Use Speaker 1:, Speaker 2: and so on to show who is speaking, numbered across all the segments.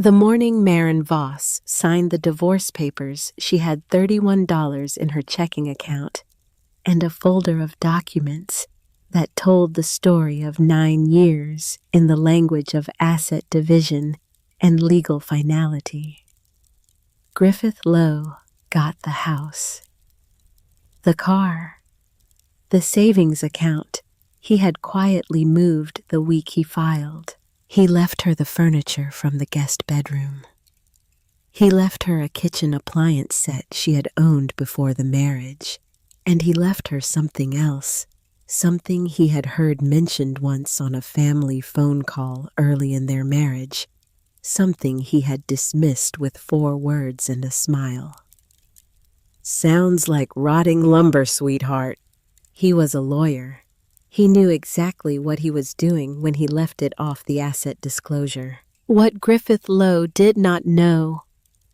Speaker 1: The morning Maren Voss signed the divorce papers, she had $31 in her checking account and a folder of documents that told the story of 9 years in the language of asset division and legal finality. Griffith Lowe got the house, the car, the savings account he had quietly moved the week he filed. He left her the furniture from the guest bedroom. He left her a kitchen appliance set she had owned before the marriage, and he left her something else, something he had heard mentioned once on a family phone call early in their marriage, something he had dismissed with 4 words and a smile. "Sounds like rotting lumber, sweetheart." He was a lawyer. He knew exactly what he was doing when he left it off the asset disclosure. What Griffith Lowe did not know,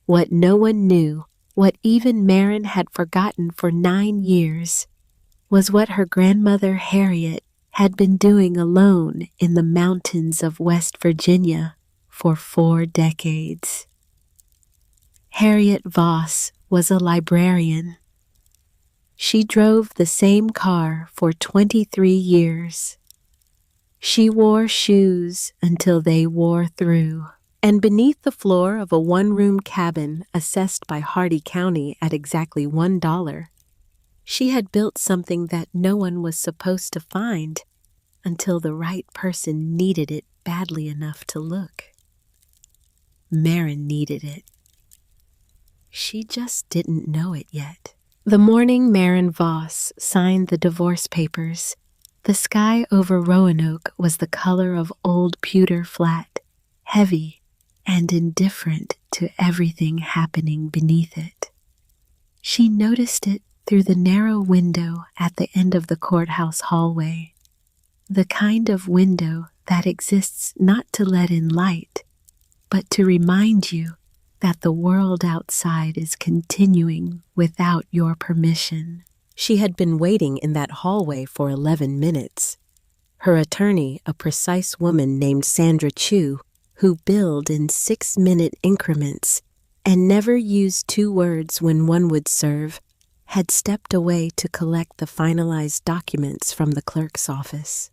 Speaker 1: what no one knew, what even Maren had forgotten for 9 years, was what her grandmother Harriet had been doing alone in the mountains of West Virginia for 4 decades. Harriet Voss was a librarian. She drove the same car for 23 years. She wore shoes until they wore through. And beneath the floor of a 1-room cabin assessed by Hardy County at exactly $1, she had built something that no one was supposed to find until the right person needed it badly enough to look. Maren needed it. She just didn't know it yet. The morning Maren Voss signed the divorce papers, the sky over Roanoke was the color of old pewter flat, heavy and indifferent to everything happening beneath it. She noticed it through the narrow window at the end of the courthouse hallway, the kind of window that exists not to let in light, but to remind you that the world outside is continuing without your permission. She had been waiting in that hallway for 11 minutes. Her attorney, a precise woman named Sandra Chu, who billed in 6-minute increments and never used 2 words when one would serve, had stepped away to collect the finalized documents from the clerk's office.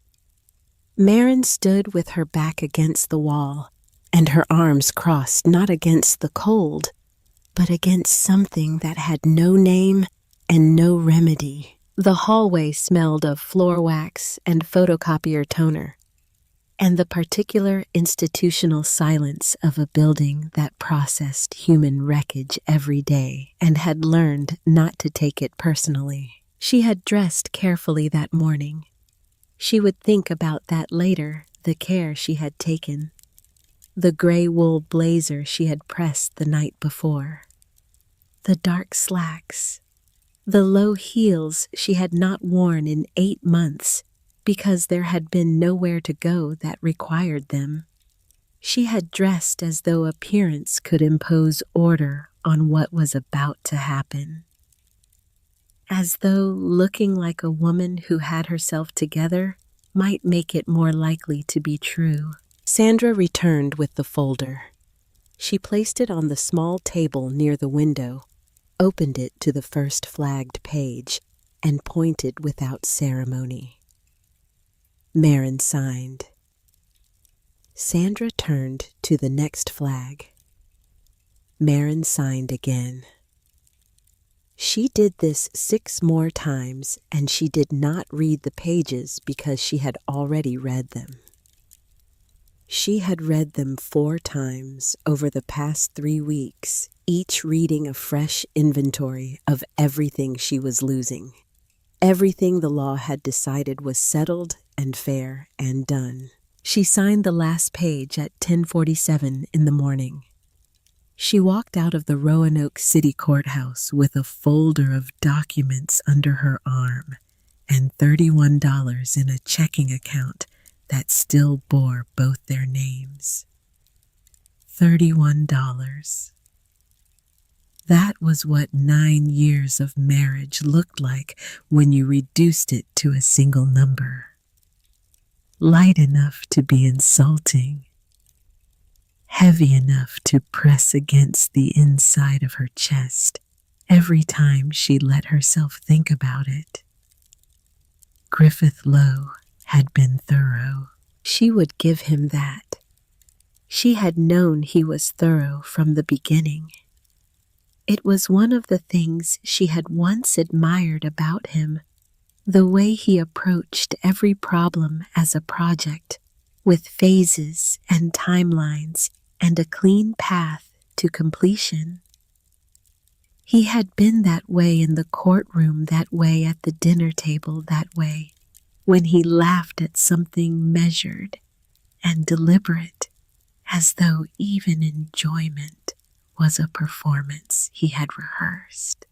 Speaker 1: Maren stood with her back against the wall, and her arms crossed not against the cold, but against something that had no name and no remedy. The hallway smelled of floor wax and photocopier toner, and the particular institutional silence of a building that processed human wreckage every day and had learned not to take it personally. She had dressed carefully that morning. She would think about that later, the care she had taken. The gray wool blazer she had pressed the night before, the dark slacks, the low heels she had not worn in 8 months because there had been nowhere to go that required them. She had dressed as though appearance could impose order on what was about to happen, as though looking like a woman who had herself together might make it more likely to be true. Sandra returned with the folder. She placed it on the small table near the window, opened it to the first flagged page, and pointed without ceremony. Maren signed. Sandra turned to the next flag. Maren signed again. She did this 6 more times, and she did not read the pages because she had already read them. She had read them 4 times over the past 3 weeks, each reading a fresh inventory of everything she was losing, everything the law had decided was settled and fair and done. She signed the last page at 10:47 in the morning. She walked out of the Roanoke City Courthouse with a folder of documents under her arm and $31 in a checking account that still bore both their names. $31. That was what 9 years of marriage looked like when you reduced it to a single number. Light enough to be insulting, heavy enough to press against the inside of her chest every time she let herself think about it. Griffith Lowe had been thorough. She would give him that. She had known he was thorough from the beginning. It was one of the things she had once admired about him, the way he approached every problem as a project, with phases and timelines and a clean path to completion. He had been that way in the courtroom, that way at the dinner table, that way when he laughed at something measured and deliberate, as though even enjoyment was a performance he had rehearsed.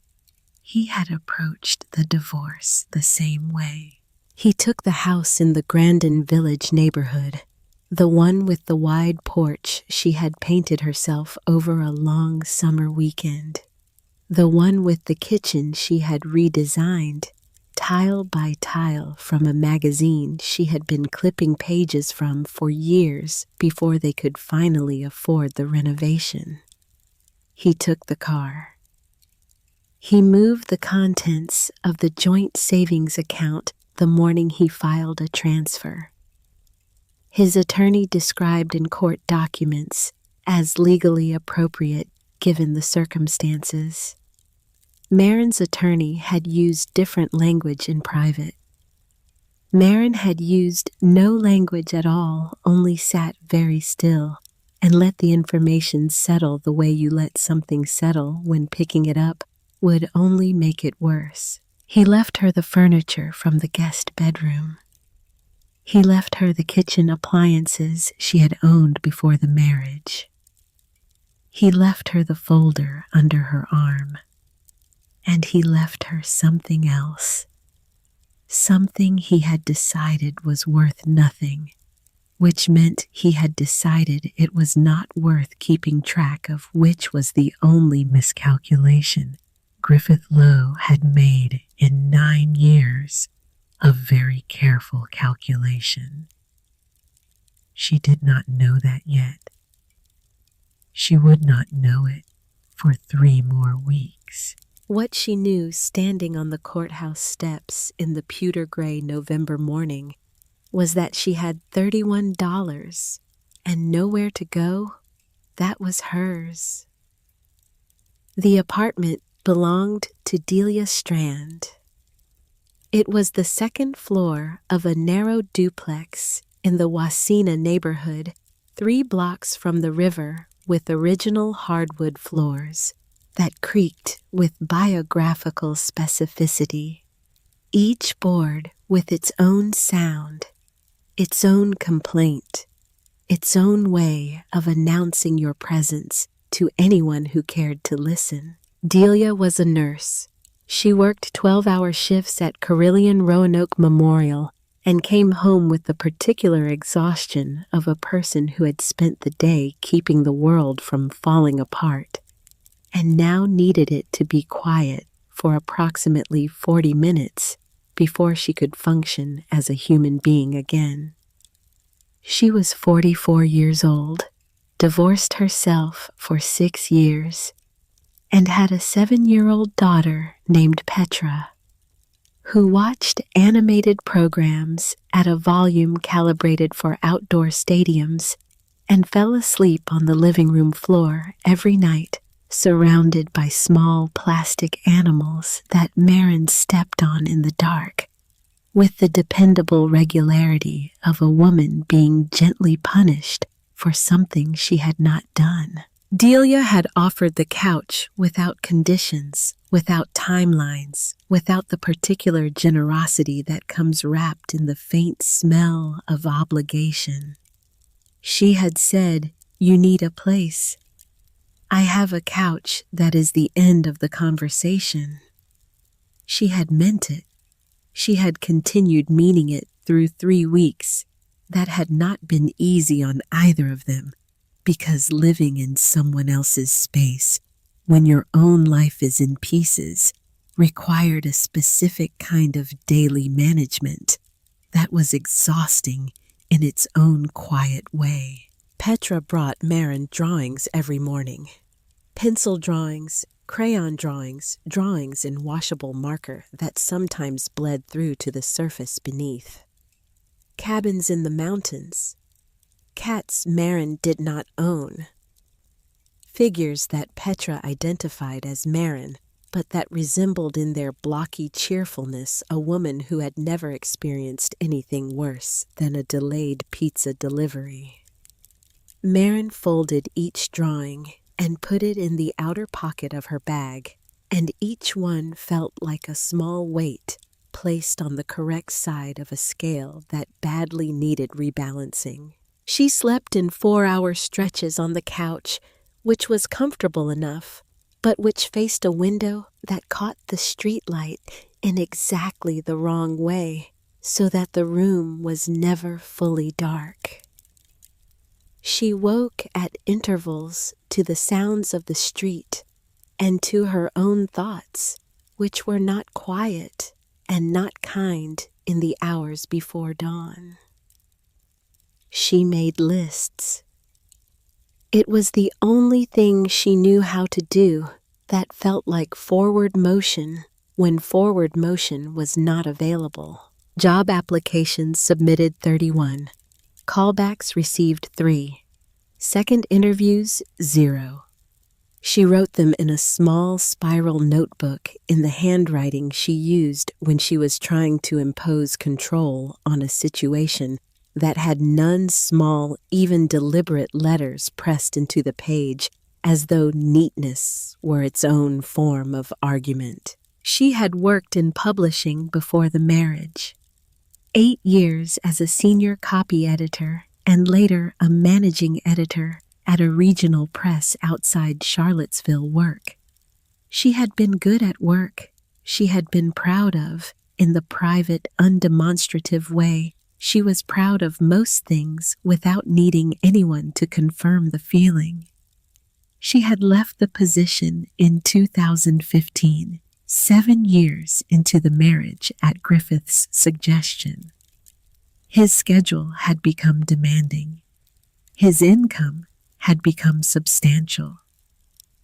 Speaker 1: He had approached the divorce the same way. He took the house in the Grandin Village neighborhood, the one with the wide porch she had painted herself over a long summer weekend, the one with the kitchen she had redesigned, tile by tile from a magazine she had been clipping pages from for years before they could finally afford the renovation. He took the car. He moved the contents of the joint savings account the morning he filed a transfer. His attorney described in court documents as legally appropriate given the circumstances. Marin's attorney had used different language in private. Marin had used no language at all, only sat very still and let the information settle the way you let something settle when picking it up would only make it worse. He left her the furniture from the guest bedroom. He left her the kitchen appliances she had owned before the marriage. He left her the folder under her arm. And he left her something else, something he had decided was worth nothing, which meant he had decided it was not worth keeping track of, which was the only miscalculation Griffith Lowe had made in 9 years of very careful calculation. She did not know that yet. She would not know it for 3 more weeks. What she knew standing on the courthouse steps in the pewter-gray November morning was that she had $31 and nowhere to go. That was hers. The apartment belonged to Delia Strand. It was the 2nd floor of a narrow duplex in the Wasena neighborhood, 3 blocks from the river, with original hardwood floors that creaked with biographical specificity, each board with its own sound, its own complaint, its own way of announcing your presence to anyone who cared to listen. Delia was a nurse. She worked 12-hour shifts at Carillion Roanoke Memorial and came home with the particular exhaustion of a person who had spent the day keeping the world from falling apart and now needed it to be quiet for approximately 40 minutes before she could function as a human being again. She was 44 years old, divorced herself for 6 years, and had a 7-year-old daughter named Petra, who watched animated programs at a volume calibrated for outdoor stadiums and fell asleep on the living room floor every night, surrounded by small plastic animals that Marin stepped on in the dark, with the dependable regularity of a woman being gently punished for something she had not done. Delia had offered the couch without conditions, without timelines, without the particular generosity that comes wrapped in the faint smell of obligation. She had said, "You need a place. I have a couch." That is the end of the conversation. She had meant it. She had continued meaning it through 3 weeks. That had not been easy on either of them, because living in someone else's space when your own life is in pieces required a specific kind of daily management that was exhausting in its own quiet way. Petra brought Marin drawings every morning. Pencil drawings, crayon drawings, drawings in washable marker that sometimes bled through to the surface beneath. Cabins in the mountains. Cats Marin did not own. Figures that Petra identified as Marin, but that resembled in their blocky cheerfulness a woman who had never experienced anything worse than a delayed pizza delivery. Marin folded each drawing and put it in the outer pocket of her bag, and each one felt like a small weight placed on the correct side of a scale that badly needed rebalancing. She slept in 4-hour stretches on the couch, which was comfortable enough, but which faced a window that caught the streetlight in exactly the wrong way, so that the room was never fully dark. She woke at intervals to the sounds of the street and to her own thoughts, which were not quiet and not kind in the hours before dawn. She made lists. It was the only thing she knew how to do that felt like forward motion when forward motion was not available. Job applications submitted 31. Callbacks received 3. Second interviews 0. She wrote them in a small spiral notebook in the handwriting she used when she was trying to impose control on a situation that had none small, even deliberate letters pressed into the page, as though neatness were its own form of argument. She had worked in publishing before the marriage. 8 years as a senior copy editor and later a managing editor at a regional press outside Charlottesville work. She had been good at work she had been proud of in the private, undemonstrative way she was proud of most things without needing anyone to confirm the feeling. She had left the position in 2015, 7 years into the marriage at Griffith's suggestion. His schedule had become demanding. His income had become substantial.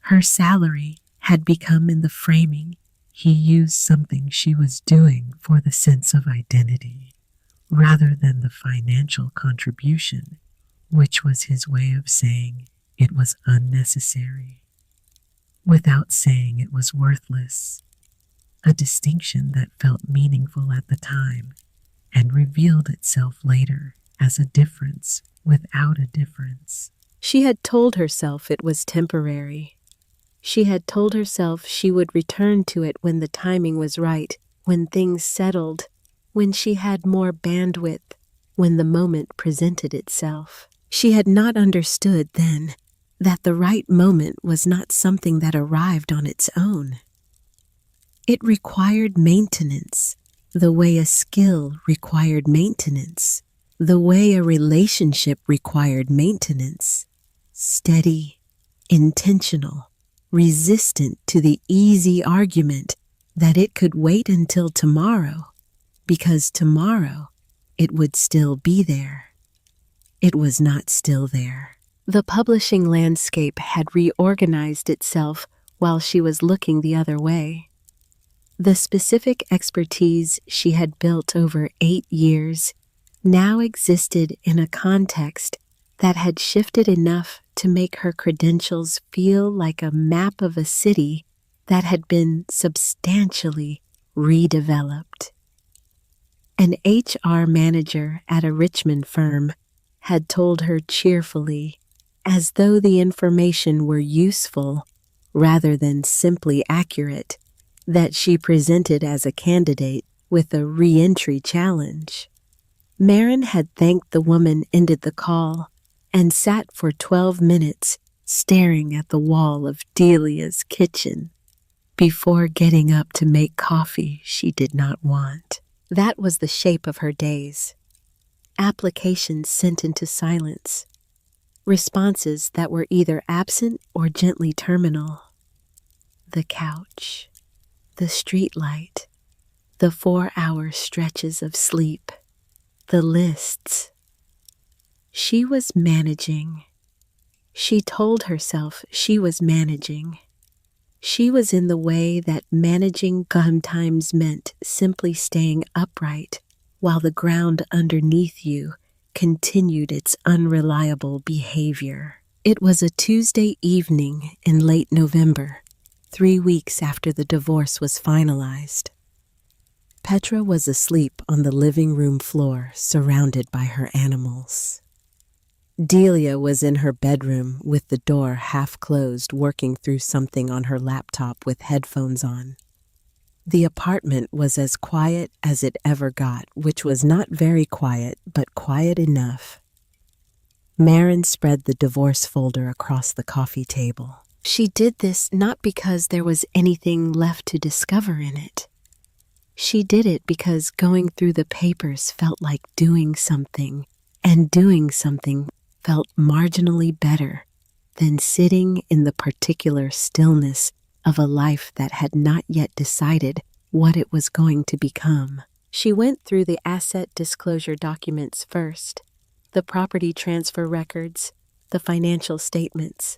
Speaker 1: Her salary had become in the framing. He used something she was doing for the sense of identity, rather than the financial contribution, which was his way of saying it was unnecessary, without saying it was worthless, a distinction that felt meaningful at the time and revealed itself later as a difference without a difference. She had told herself it was temporary. She had told herself she would return to it when the timing was right, when things settled, when she had more bandwidth, when the moment presented itself. She had not understood then that the right moment was not something that arrived on its own. It required maintenance, the way a skill required maintenance, the way a relationship required maintenance, steady, intentional, resistant to the easy argument that it could wait until tomorrow, because tomorrow it would still be there. It was not still there. The publishing landscape had reorganized itself while she was looking the other way. The specific expertise she had built over 8 years now existed in a context that had shifted enough to make her credentials feel like a map of a city that had been substantially redeveloped. An HR manager at a Richmond firm had told her cheerfully, as though the information were useful rather than simply accurate, that she presented as a candidate with a re-entry challenge. Marin had thanked the woman ended the call and sat for 12 minutes staring at the wall of Delia's kitchen before getting up to make coffee she did not want. That was the shape of her days. Applications sent into silence. Responses that were either absent or gently terminal. The couch. The streetlight. The 4-hour stretches of sleep. The lists. She was managing. She told herself she was managing. She was in the way that managing sometimes meant simply staying upright while the ground underneath you continued its unreliable behavior. It was a Tuesday evening in late November, 3 weeks after the divorce was finalized. Petra was asleep on the living room floor, surrounded by her animals. Delia was in her bedroom with the door half closed, working through something on her laptop with headphones on. The apartment was as quiet as it ever got, which was not very quiet, but quiet enough. Maren spread the divorce folder across the coffee table. She did this not because there was anything left to discover in it. She did it because going through the papers felt like doing something, and doing something felt marginally better than sitting in the particular stillness of a life that had not yet decided what it was going to become. She went through the asset disclosure documents first, the property transfer records, the financial statements.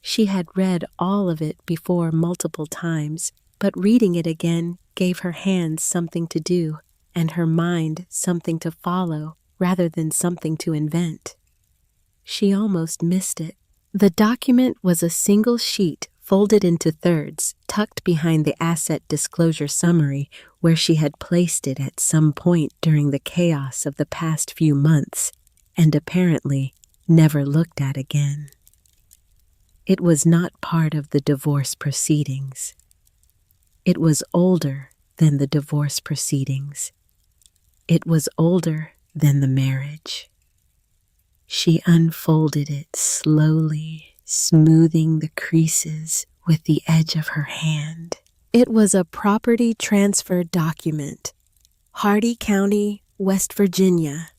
Speaker 1: She had read all of it before multiple times, but reading it again gave her hands something to do and her mind something to follow rather than something to invent. She almost missed it. The document was a single sheet folded into thirds, tucked behind the asset disclosure summary where she had placed it at some point during the chaos of the past few months and apparently never looked at again. It was not part of the divorce proceedings. It was older than the divorce proceedings. It was older than the marriage. She unfolded it slowly, smoothing the creases with the edge of her hand. It was a property transfer document, Hardy County, West Virginia.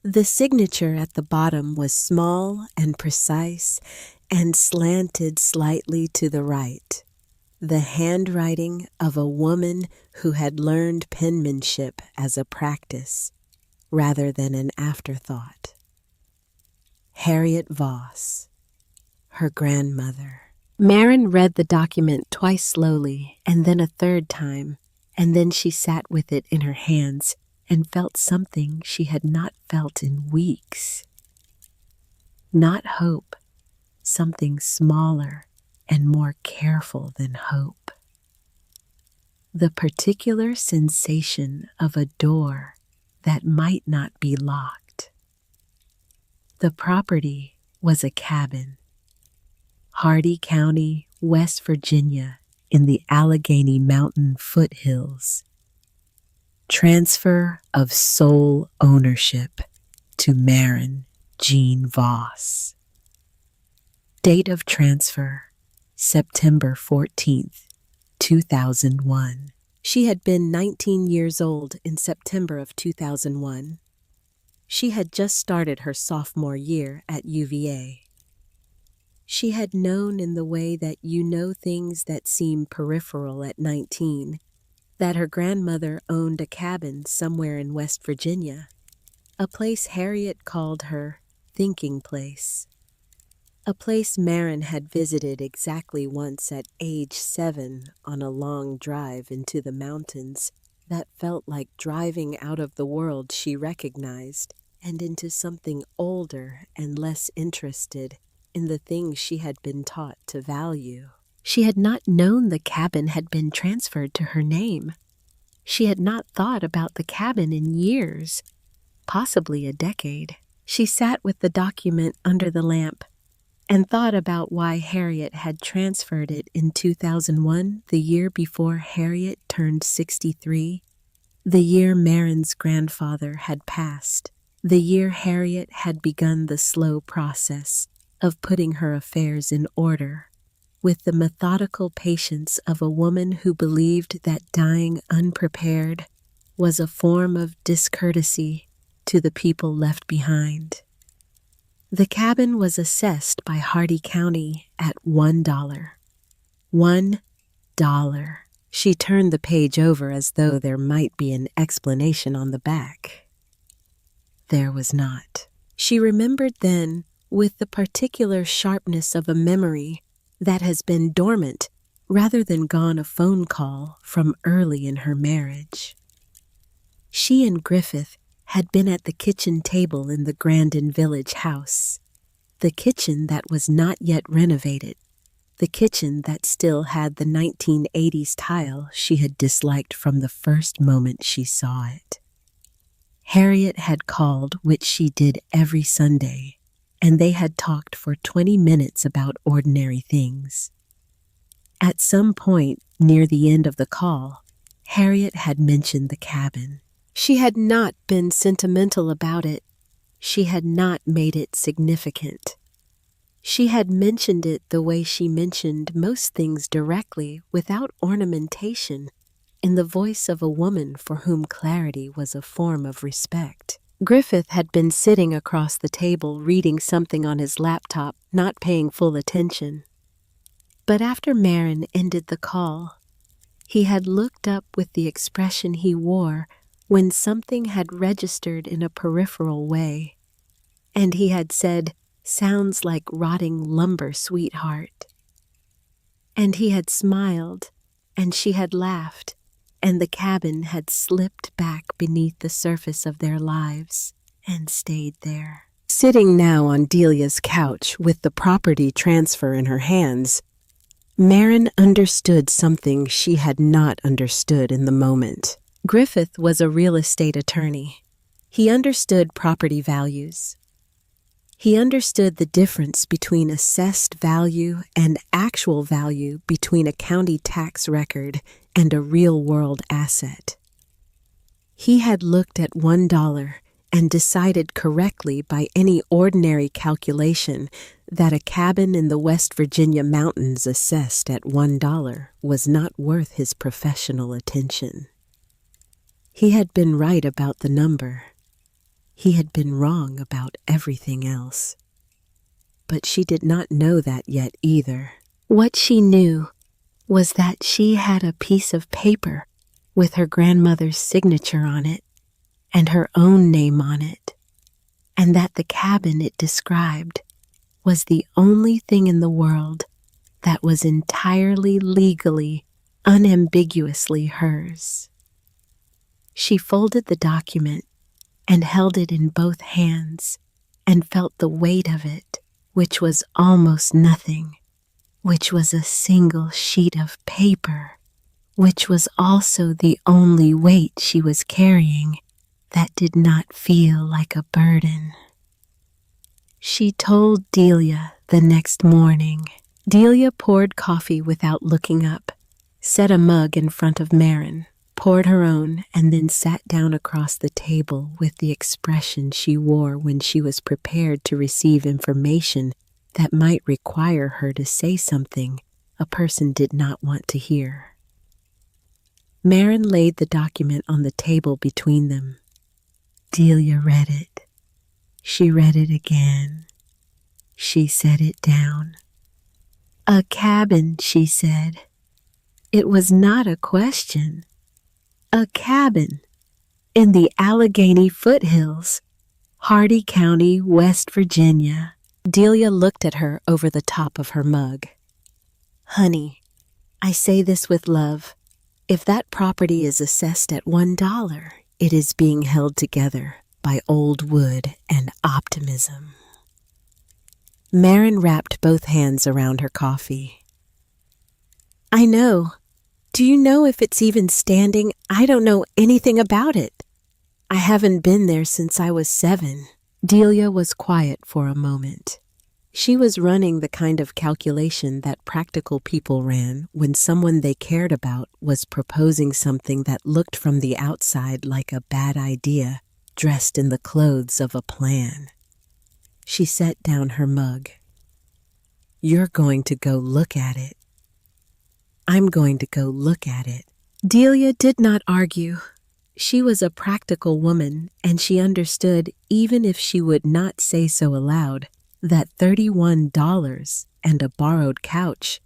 Speaker 1: The signature at the bottom was small and precise and slanted slightly to the right. The handwriting of a woman who had learned penmanship as a practice rather than an afterthought. Harriet Voss, her grandmother. Maren read the document twice slowly and then a third time, and then she sat with it in her hands and felt something she had not felt in weeks. Not hope, something smaller and more careful than hope. The particular sensation of a door that might not be locked. The property was a cabin, Hardy County, West Virginia, in the Allegheny Mountain foothills. Transfer of sole ownership to Maren Jean Voss. Date of transfer, September 14th, 2001. She had been 19 years old in September of 2001. She had just started her sophomore year at UVA. She had known in the way that you know things that seem peripheral at 19, that her grandmother owned a cabin somewhere in West Virginia, a place Harriet called her thinking place, a place Maren had visited exactly once at age 7 on a long drive into the mountains that felt like driving out of the world she recognized and into something older and less interested in the things she had been taught to value. She had not known the cabin had been transferred to her name. She had not thought about the cabin in years, possibly a decade. She sat with the document under the lamp and thought about why Harriet had transferred it in 2001, the year before Harriet turned 63, the year Maren's grandfather had passed, the year Harriet had begun the slow process of putting her affairs in order, with the methodical patience of a woman who believed that dying unprepared was a form of discourtesy to the people left behind. The cabin was assessed by Hardy County at $1. $1. She turned the page over as though there might be an explanation on the back. There was not. She remembered then, with the particular sharpness of a memory that has been dormant rather than gone a phone call from early in her marriage. She and Griffith had been at the kitchen table in the Grandin Village house, the kitchen that was not yet renovated, the kitchen that still had the 1980s tile she had disliked from the first moment she saw it. Harriet had called, which she did every Sunday, and they had talked for 20 minutes about ordinary things. At some point near the end of the call, Harriet had mentioned the cabin. She had not been sentimental about it. She had not made it significant. She had mentioned it the way she mentioned most things directly, without ornamentation, in the voice of a woman for whom clarity was a form of respect. Griffith had been sitting across the table reading something on his laptop, not paying full attention. But after Marin ended the call, he had looked up with the expression he wore when something had registered in a peripheral way, and he had said, "Sounds like rotting lumber, sweetheart." And he had smiled, and she had laughed, and the cabin had slipped back beneath the surface of their lives and stayed there. Sitting now on Delia's couch with the property transfer in her hands, Marin understood something she had not understood in the moment. Griffith was a real estate attorney. He understood property values. He understood the difference between assessed value and actual value, between a county tax record and a real-world asset. He had looked at $1 and decided correctly by any ordinary calculation that a cabin in the West Virginia mountains assessed at $1 was not worth his professional attention. He had been right about the number. He had been wrong about everything else. But she did not know that yet either. What she knew was that she had a piece of paper with her grandmother's signature on it and her own name on it, and that the cabin it described was the only thing in the world that was entirely legally, unambiguously hers. She folded the document and held it in both hands and felt the weight of it, which was almost nothing, which was a single sheet of paper, which was also the only weight she was carrying that did not feel like a burden. She told Delia the next morning. Delia poured coffee without looking up, set a mug in front of Marin, poured her own, and then sat down across the table with the expression she wore when she was prepared to receive information that might require her to say something a person did not want to hear. Marin laid the document on the table between them. Delia read it. She read it again. She set it down. A cabin, she said. It was not a question. A cabin in the Allegheny foothills, Hardy County, West Virginia. Delia looked at her over the top of her mug. Honey, I say this with love. If that property is assessed at $1, it is being held together by old wood and optimism. Marin wrapped both hands around her coffee. I know. Do you know if it's even standing? I don't know anything about it. I haven't been there since I was 7. Delia was quiet for a moment. She was running the kind of calculation that practical people ran when someone they cared about was proposing something that looked from the outside like a bad idea, dressed in the clothes of a plan. She set down her mug. You're going to go look at it. I'm going to go look at it. Delia did not argue. She was a practical woman, and she understood, even if she would not say so aloud, that $31 and a borrowed couch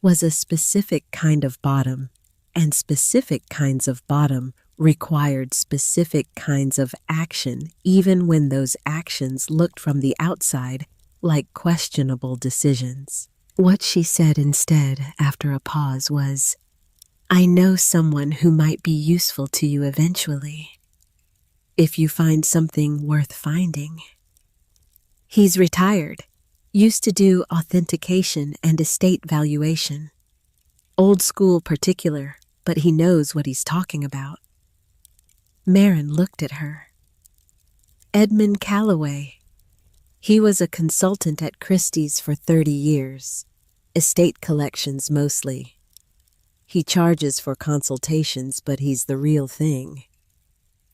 Speaker 1: was a specific kind of bottom, and specific kinds of bottom required specific kinds of action, even when those actions looked from the outside like questionable decisions. What she said instead, after a pause, was, "I know someone who might be useful to you eventually, if you find something worth finding. He's retired, used to do authentication and estate valuation. Old school particular, but he knows what he's talking about." Marin looked at her. "Edmund Calloway. He was a consultant at Christie's for 30 years, estate collections mostly. He charges for consultations, but he's the real thing.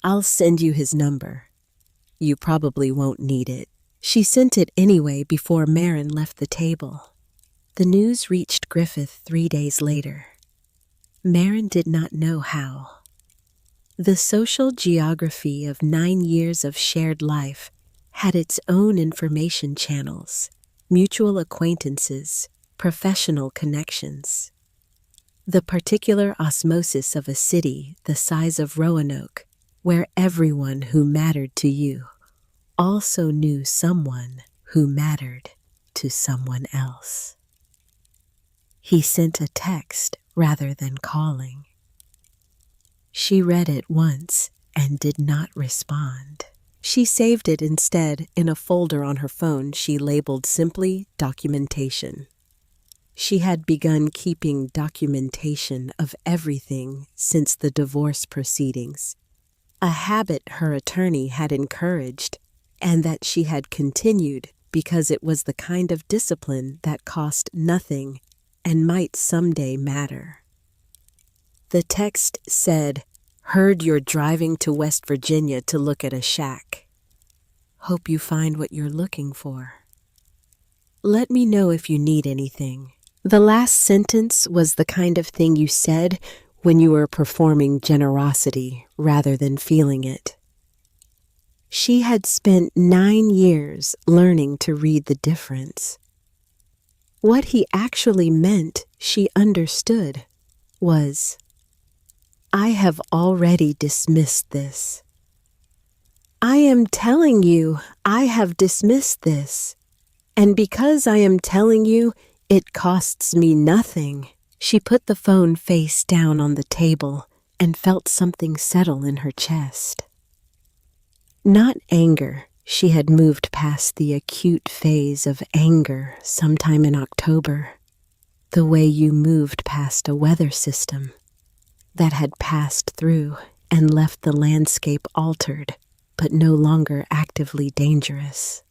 Speaker 1: I'll send you his number. You probably won't need it." She sent it anyway before Marin left the table. The news reached Griffith 3 days later. Marin did not know how. The social geography of 9 years of shared life had its own information channels, mutual acquaintances, professional connections. The particular osmosis of a city the size of Roanoke, where everyone who mattered to you also knew someone who mattered to someone else. He sent a text rather than calling. She read it once and did not respond. She saved it instead in a folder on her phone she labeled simply documentation. She had begun keeping documentation of everything since the divorce proceedings, a habit her attorney had encouraged and that she had continued because it was the kind of discipline that cost nothing and might someday matter. The text said, "Heard you're driving to West Virginia to look at a shack. Hope you find what you're looking for. Let me know if you need anything." The last sentence was the kind of thing you said when you were performing generosity rather than feeling it. She had spent 9 years learning to read the difference. What he actually meant, she understood, was, "I have already dismissed this. I am telling you, I have dismissed this. And because I am telling you, it costs me nothing." She put the phone face down on the table and felt something settle in her chest. Not anger. She had moved past the acute phase of anger sometime in October, the way you moved past a weather system that had passed through and left the landscape altered, but no longer actively dangerous.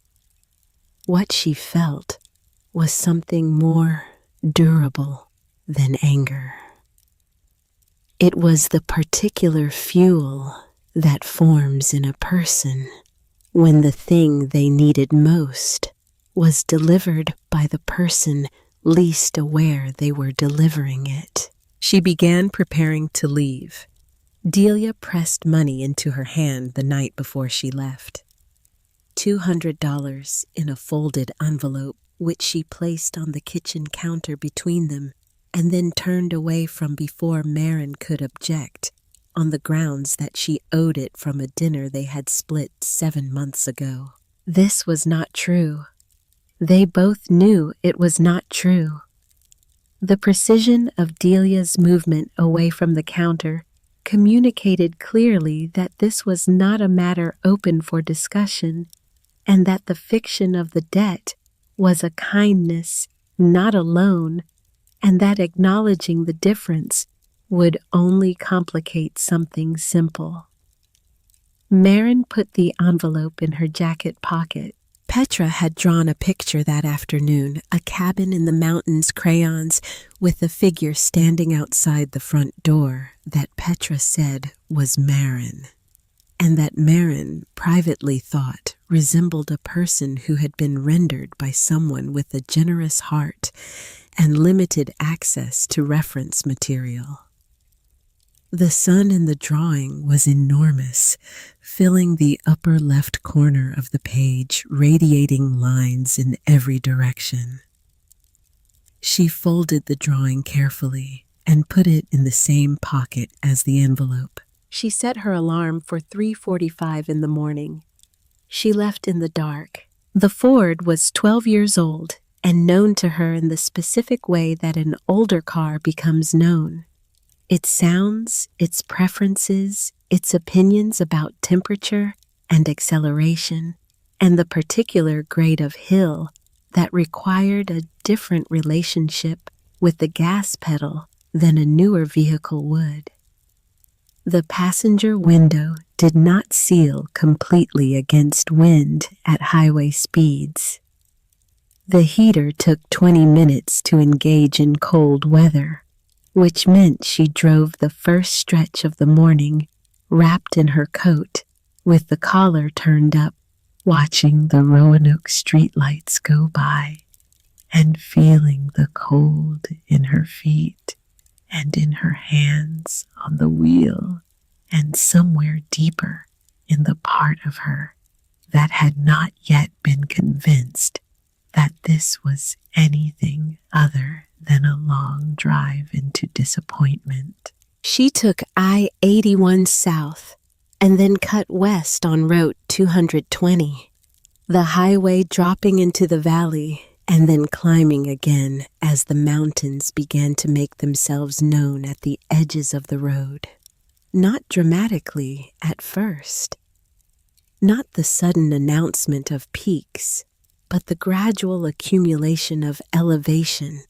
Speaker 1: What she felt was something more durable than anger. It was the particular fuel that forms in a person when the thing they needed most was delivered by the person least aware they were delivering it. She began preparing to leave. Delia pressed money into her hand the night before she left. $200 in a folded envelope, which she placed on the kitchen counter between them and then turned away from before Marin could object, on the grounds that she owed it from a dinner they had split 7 months ago. This was not true. They both knew it was not true. The precision of Delia's movement away from the counter communicated clearly that this was not a matter open for discussion, and that the fiction of the debt was a kindness, not a loan, and that acknowledging the difference would only complicate something simple. Marin put the envelope in her jacket pocket. Petra had drawn a picture that afternoon, a cabin in the mountains crayons with a figure standing outside the front door that Petra said was Marin, and that Marin privately thought resembled a person who had been rendered by someone with a generous heart and limited access to reference material. The sun in the drawing was enormous, filling the upper left corner of the page, radiating lines in every direction. She folded the drawing carefully and put it in the same pocket as the envelope. She set her alarm for 3:45 in the morning. She left in the dark. The Ford was 12 years old and known to her in the specific way that an older car becomes known. Its sounds, its preferences, its opinions about temperature and acceleration, and the particular grade of hill that required a different relationship with the gas pedal than a newer vehicle would. The passenger window did not seal completely against wind at highway speeds. The heater took 20 minutes to engage in cold weather, which meant she drove the first stretch of the morning wrapped in her coat with the collar turned up, watching the Roanoke streetlights go by and feeling the cold in her feet and in her hands on the wheel, and somewhere deeper in the part of her that had not yet been convinced that this was anything other than a long drive into disappointment. She took I-81 south and then cut west on Route 220, the highway dropping into the valley and then climbing again as the mountains began to make themselves known at the edges of the road. Not dramatically at first. Not the sudden announcement of peaks, but the gradual accumulation of elevation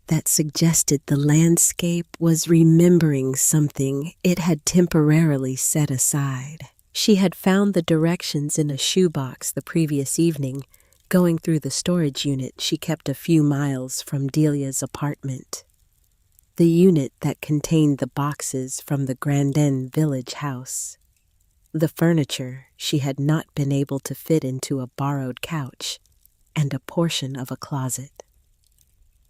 Speaker 1: that suggested the landscape was remembering something it had temporarily set aside. She had found the directions in a shoebox the previous evening, going through the storage unit she kept a few miles from Delia's apartment. The unit that contained the boxes from the Grandin village house. The furniture she had not been able to fit into a borrowed couch, and a portion of a closet.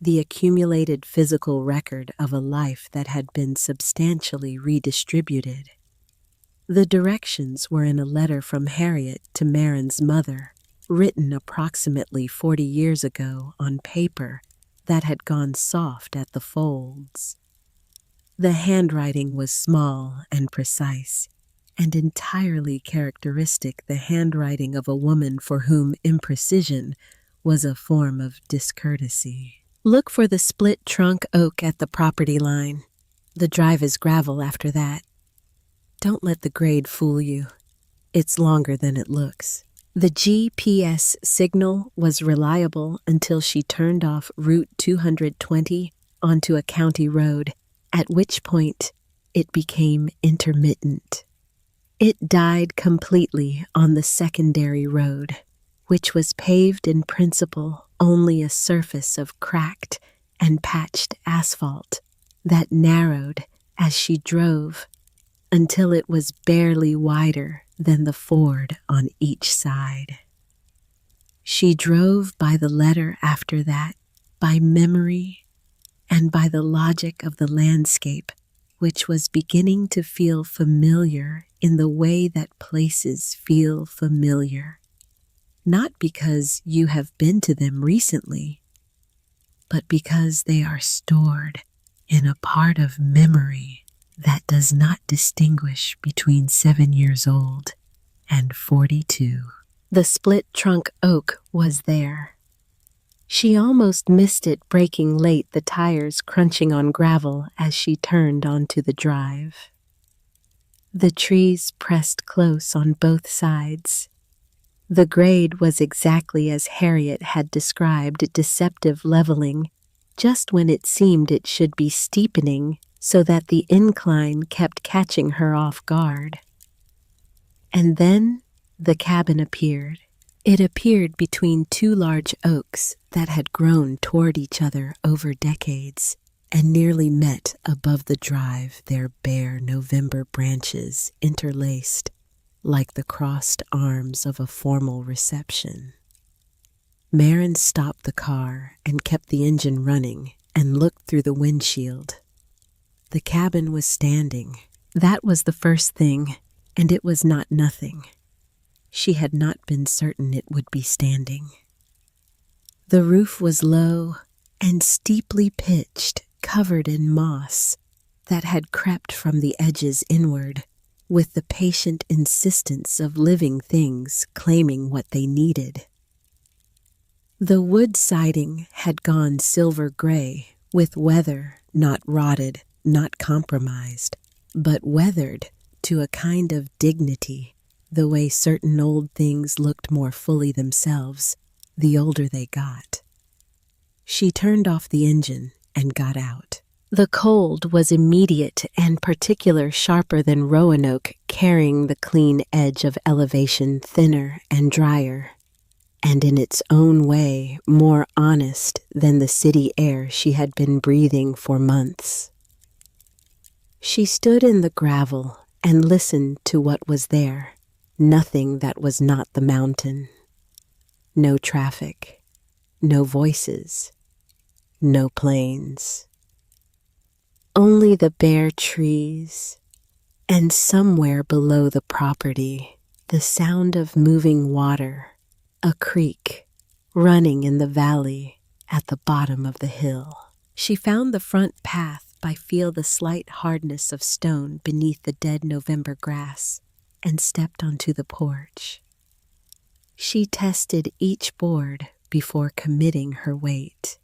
Speaker 1: The accumulated physical record of a life that had been substantially redistributed. The directions were in a letter from Harriet to Marin's mother, written approximately 40 years ago on paper that had gone soft at the folds. The handwriting was small and precise, and entirely characteristic the handwriting of a woman for whom imprecision was a form of discourtesy. Look for the split trunk oak at the property line. The drive is gravel after that. Don't let the grade fool you. It's longer than it looks. The GPS signal was reliable until she turned off Route 220 onto a county road, at which point it became intermittent. It died completely on the secondary road, which was paved in principle only a surface of cracked and patched asphalt that narrowed as she drove until it was barely wider than the ford on each side. She drove by the letter after that, by memory, and by the logic of the landscape, which was beginning to feel familiar in the way that places feel familiar. Not because you have been to them recently, but because they are stored in a part of memory that does not distinguish between 7 years old and 42. The split trunk oak was there. She almost missed it braking late, the tires crunching on gravel as she turned onto the drive. The trees pressed close on both sides. The grade was exactly as Harriet had described, deceptive leveling, just when it seemed it should be steepening so that the incline kept catching her off guard. And then the cabin appeared. It appeared between two large oaks that had grown toward each other over decades and nearly met above the drive, their bare November branches interlaced like the crossed arms of a formal reception. Marin stopped the car and kept the engine running and looked through the windshield. The cabin was standing. That was the first thing, and it was not nothing. She had not been certain it would be standing. The roof was low and steeply pitched, covered in moss that had crept from the edges inward, with the patient insistence of living things claiming what they needed. The wood siding had gone silver gray, with weather not rotted, not compromised, but weathered to a kind of dignity, the way certain old things looked more fully themselves the older they got. She turned off the engine and got out. The cold was immediate and particular, sharper than Roanoke, carrying the clean edge of elevation thinner and drier, and in its own way more honest than the city air she had been breathing for months. She stood in the gravel and listened to what was there, nothing that was not the mountain. No traffic, no voices, no planes. Only the bare trees, and somewhere below the property, the sound of moving water, a creek running in the valley at the bottom of the hill. She found the front path by feel the slight hardness of stone beneath the dead November grass and stepped onto the porch. She tested each board before committing her weight.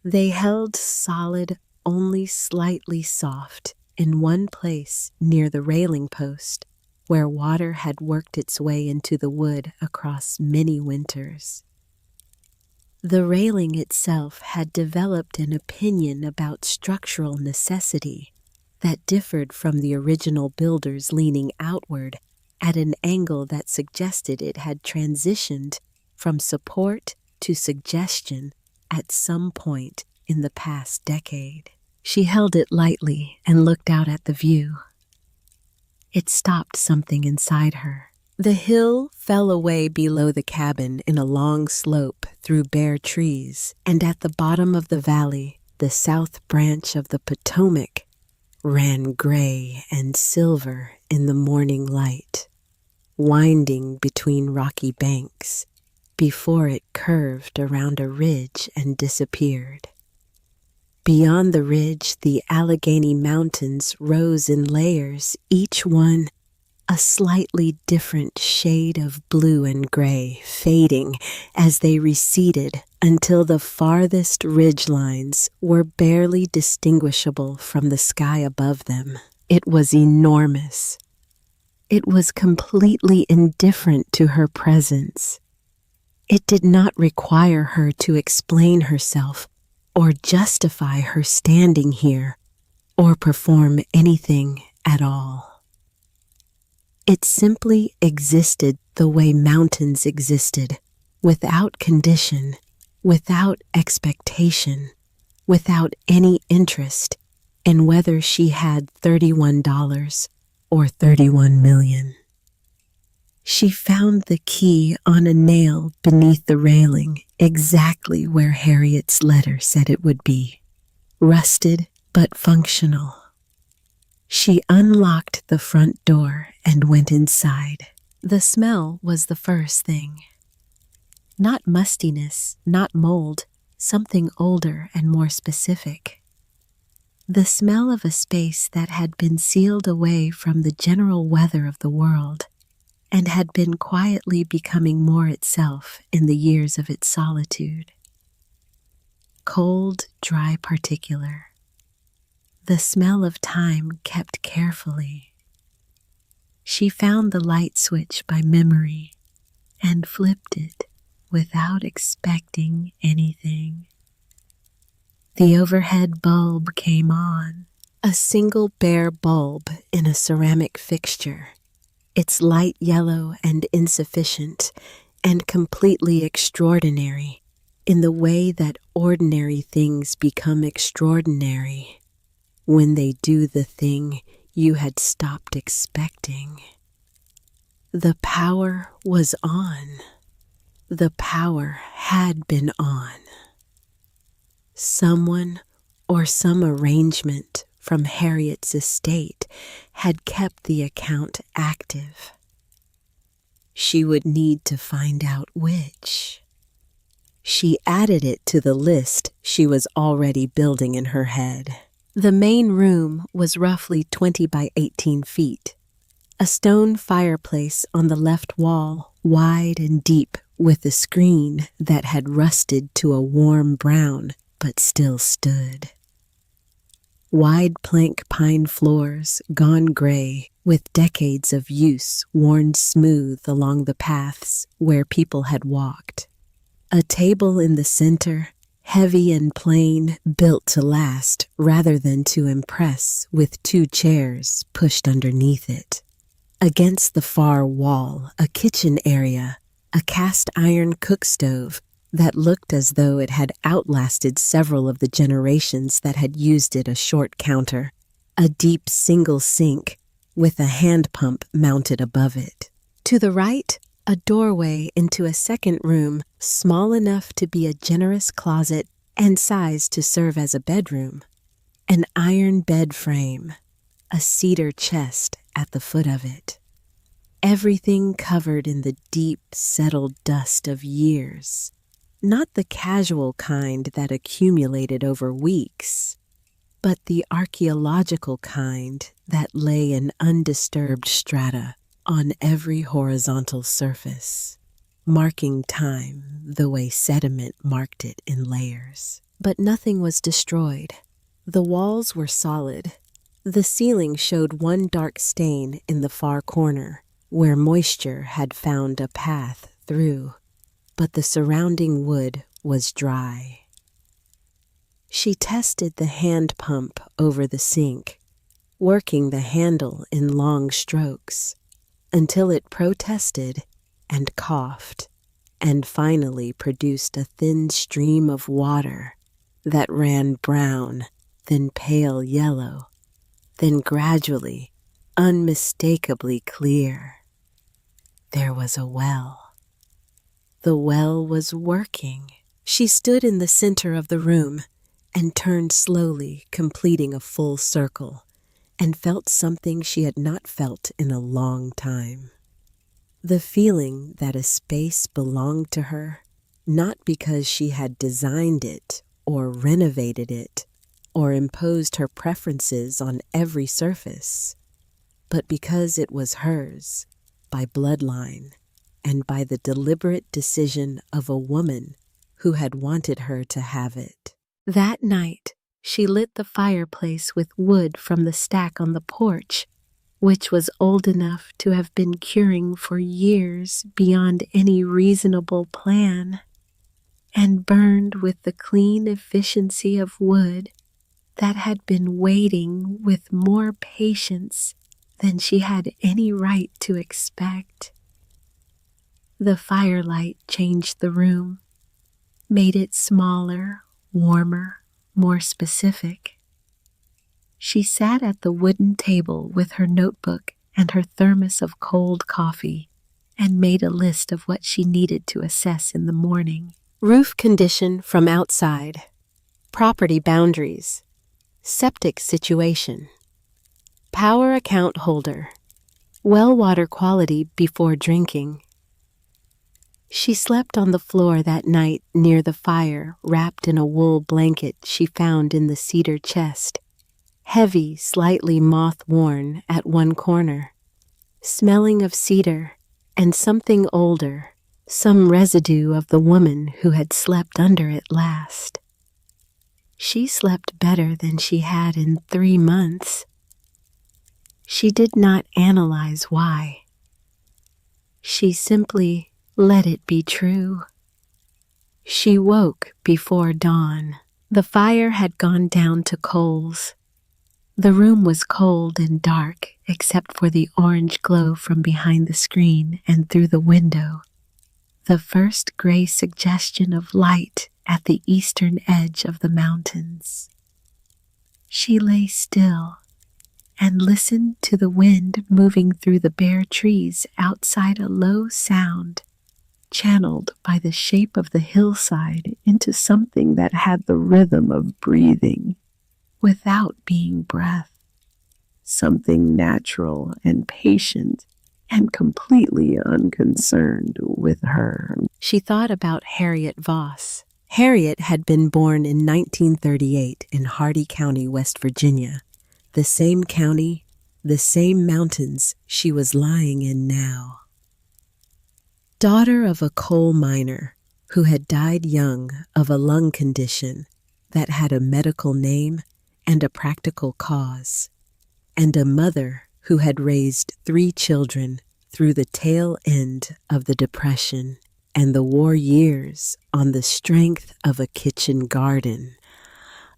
Speaker 1: They held solid, only slightly soft, in one place near the railing post, where water had worked its way into the wood across many winters. The railing itself had developed an opinion about structural necessity that differed from the original builder's, leaning outward at an angle that suggested it had transitioned from support to suggestion at some point in the past decade. She held it lightly and looked out at the view. It stopped something inside her. The hill fell away below the cabin in a long slope through bare trees, and at the bottom of the valley, the south branch of the Potomac ran gray and silver in the morning light, winding between rocky banks before it curved around a ridge and disappeared. Beyond the ridge, the Allegheny Mountains rose in layers, each one a slightly different shade of blue and gray, fading as they receded until the farthest ridge lines were barely distinguishable from the sky above them. It was enormous. It was completely indifferent to her presence. It did not require her to explain herself or justify her standing here, or perform anything at all. It simply existed the way mountains existed, without condition, without expectation, without any interest in whether she had $31 or 31 million. She found the key on a nail beneath the railing, exactly where Harriet's letter said it would be, rusted but functional. She unlocked the front door and went inside. The smell was the first thing. Not mustiness, not mold, something older and more specific. The smell of a space that had been sealed away from the general weather of the world and had been quietly becoming more itself in the years of its solitude. Cold, dry particular. The smell of time kept carefully. She found the light switch by memory and flipped it without expecting anything. The overhead bulb came on, a single bare bulb in a ceramic fixture, its light yellow and insufficient and completely extraordinary in the way that ordinary things become extraordinary when they do the thing you had stopped expecting. The power was on. The power had been on. Someone or some arrangement from Harriet's estate had kept the account active. She would need to find out which. She added it to the list she was already building in her head. The main room was roughly 20 by 18 feet. A stone fireplace on the left wall, wide and deep, with a screen that had rusted to a warm brown but still stood. Wide plank pine floors, gone gray, with decades of use worn smooth along the paths where people had walked. A table in the center, heavy and plain, built to last rather than to impress, with 2 chairs pushed underneath it. Against the far wall, a kitchen area, a cast iron cook stove that looked as though it had outlasted several of the generations that had used it, a short counter, a deep single sink with a hand pump mounted above it. To the right, a doorway into a second room, small enough to be a generous closet and sized to serve as a bedroom. An iron bed frame, a cedar chest at the foot of it. Everything covered in the deep, settled dust of years. Not the casual kind that accumulated over weeks, but the archaeological kind that lay in undisturbed strata on every horizontal surface, marking time the way sediment marked it in layers. But nothing was destroyed. The walls were solid. The ceiling showed one dark stain in the far corner, where moisture had found a path through, but the surrounding wood was dry. She tested the hand pump over the sink, working the handle in long strokes, until it protested and coughed, and finally produced a thin stream of water that ran brown, then pale yellow, then gradually, unmistakably clear. There was a well. The well was working. She stood in the center of the room and turned slowly, completing a full circle, and felt something she had not felt in a long time. The feeling that a space belonged to her, not because she had designed it or renovated it or imposed her preferences on every surface, but because it was hers by bloodline and by the deliberate decision of a woman who had wanted her to have it. That night, she lit the fireplace with wood from the stack on the porch, which was old enough to have been curing for years beyond any reasonable plan, and burned with the clean efficiency of wood that had been waiting with more patience than she had any right to expect. The firelight changed the room, made it smaller, warmer, more specific. She sat at the wooden table with her notebook and her thermos of cold coffee and made a list of what she needed to assess in the morning. Roof condition from outside, property boundaries, septic situation, power account holder, well water quality before drinking. She slept on the floor that night near the fire, wrapped in a wool blanket she found in the cedar chest, heavy, slightly moth-worn at one corner, smelling of cedar and something older, some residue of the woman who had slept under it last. She slept better than she had in 3 months. She did not analyze why. She simply let it be true. She woke before dawn. The fire had gone down to coals. The room was cold and dark except for the orange glow from behind the screen and through the window, the first gray suggestion of light at the eastern edge of the mountains. She lay still and listened to the wind moving through the bare trees outside, a low sound channeled by the shape of the hillside into something that had the rhythm of breathing without being breath, something natural and patient and completely unconcerned with her. She thought about Harriet Voss. Harriet had been born in 1938 in Hardy County, West Virginia, the same county, the same mountains she was lying in now. Daughter of a coal miner who had died young of a lung condition that had a medical name and a practical cause, and a mother who had raised 3 children through the tail end of the Depression and the war years on the strength of a kitchen garden,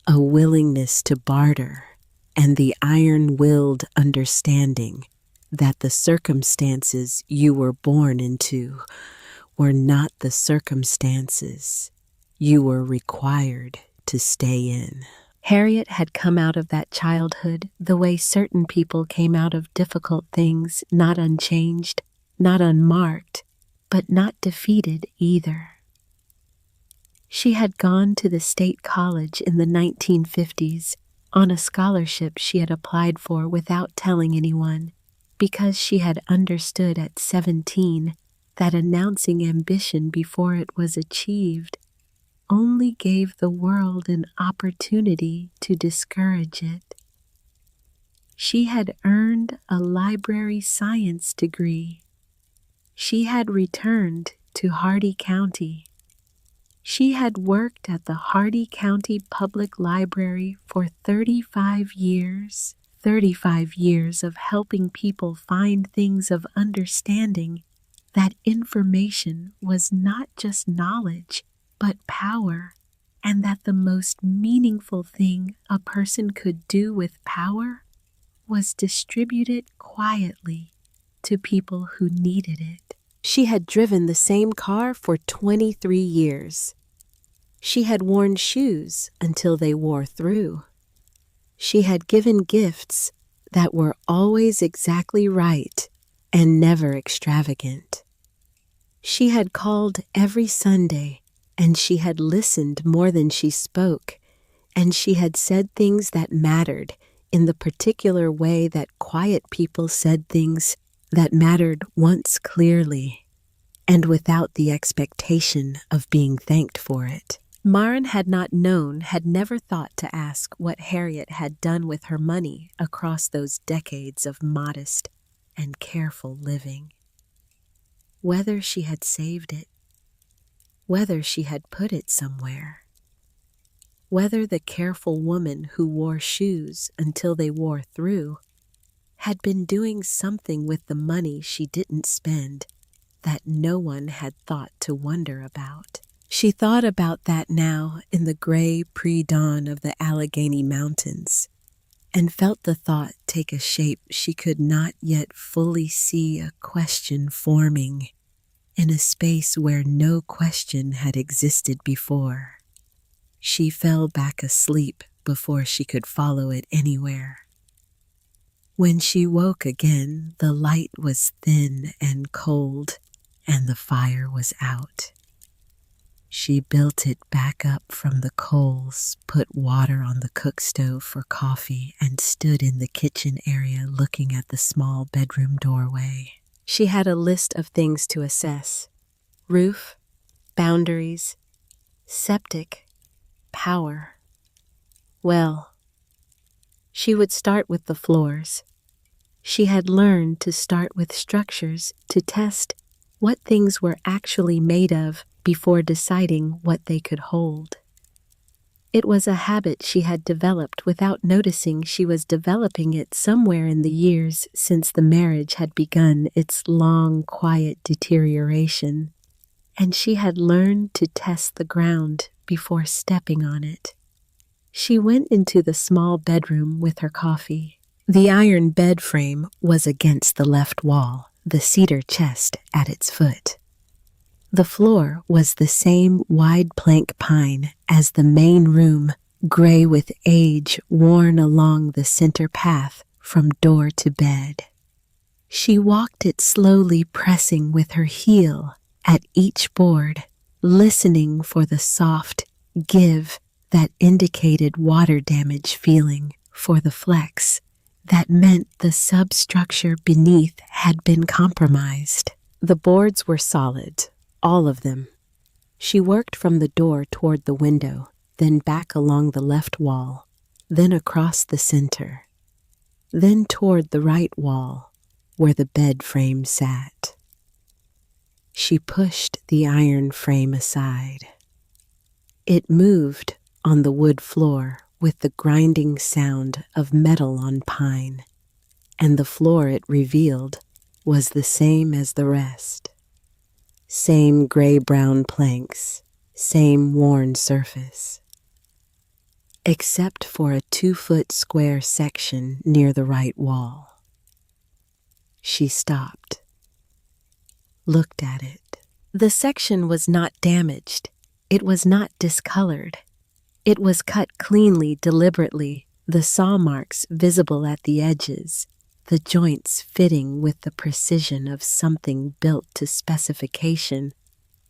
Speaker 1: a willingness to barter, and the iron-willed understanding that the circumstances you were born into were not the circumstances you were required to stay in. Harriet had come out of that childhood the way certain people came out of difficult things, not unchanged, not unmarked, but not defeated either. She had gone to the state college in the 1950s on a scholarship she had applied for without telling anyone, because she had understood at 17 that announcing ambition before it was achieved only gave the world an opportunity to discourage it. She had earned a library science degree. She had returned to Hardy County. She had worked at the Hardy County Public Library for 35 years of helping people find things of understanding that information was not just knowledge, but power, and that the most meaningful thing a person could do with power was distribute it quietly to people who needed it. She had driven the same car for 23 years. She had worn shoes until they wore through. She had given gifts that were always exactly right and never extravagant. She had called every Sunday, and she had listened more than she spoke, and she had said things that mattered in the particular way that quiet people said things that mattered once clearly, and without the expectation of being thanked for it. Maren had not known, had never thought to ask what Harriet had done with her money across those decades of modest and careful living. Whether she had saved it, whether she had put it somewhere, whether the careful woman who wore shoes until they wore through had been doing something with the money she didn't spend that no one had thought to wonder about. She thought about that now in the gray pre-dawn of the Allegheny Mountains, and felt the thought take a shape she could not yet fully see, a question forming in a space where no question had existed before. She fell back asleep before she could follow it anywhere. When she woke again, the light was thin and cold, and the fire was out. She built it back up from the coals, put water on the cook stove for coffee, and stood in the kitchen area looking at the small bedroom doorway. She had a list of things to assess: roof, boundaries, septic, power. Well, she would start with the floors. She had learned to start with structures to test what things were actually made of before deciding what they could hold. It was a habit she had developed without noticing she was developing it somewhere in the years since the marriage had begun its long, quiet deterioration, and she had learned to test the ground before stepping on it. She went into the small bedroom with her coffee. The iron bed frame was against the left wall, the cedar chest at its foot. The floor was the same wide plank pine as the main room, gray with age worn along the center path from door to bed. She walked it slowly, pressing with her heel at each board, listening for the soft give that indicated water damage, feeling for the flex that meant the substructure beneath had been compromised. The boards were solid, all of them. She worked from the door toward the window, then back along the left wall, then across the center, then toward the right wall, where the bed frame sat. She pushed the iron frame aside. It moved on the wood floor with the grinding sound of metal on pine, and the floor it revealed was the same as the rest. Same gray-brown planks, same worn surface. Except for a 2-foot square section near the right wall. She stopped, looked at it. The section was not damaged. It was not discolored. It was cut cleanly, deliberately, the saw marks visible at the edges, the joints fitting with the precision of something built to specification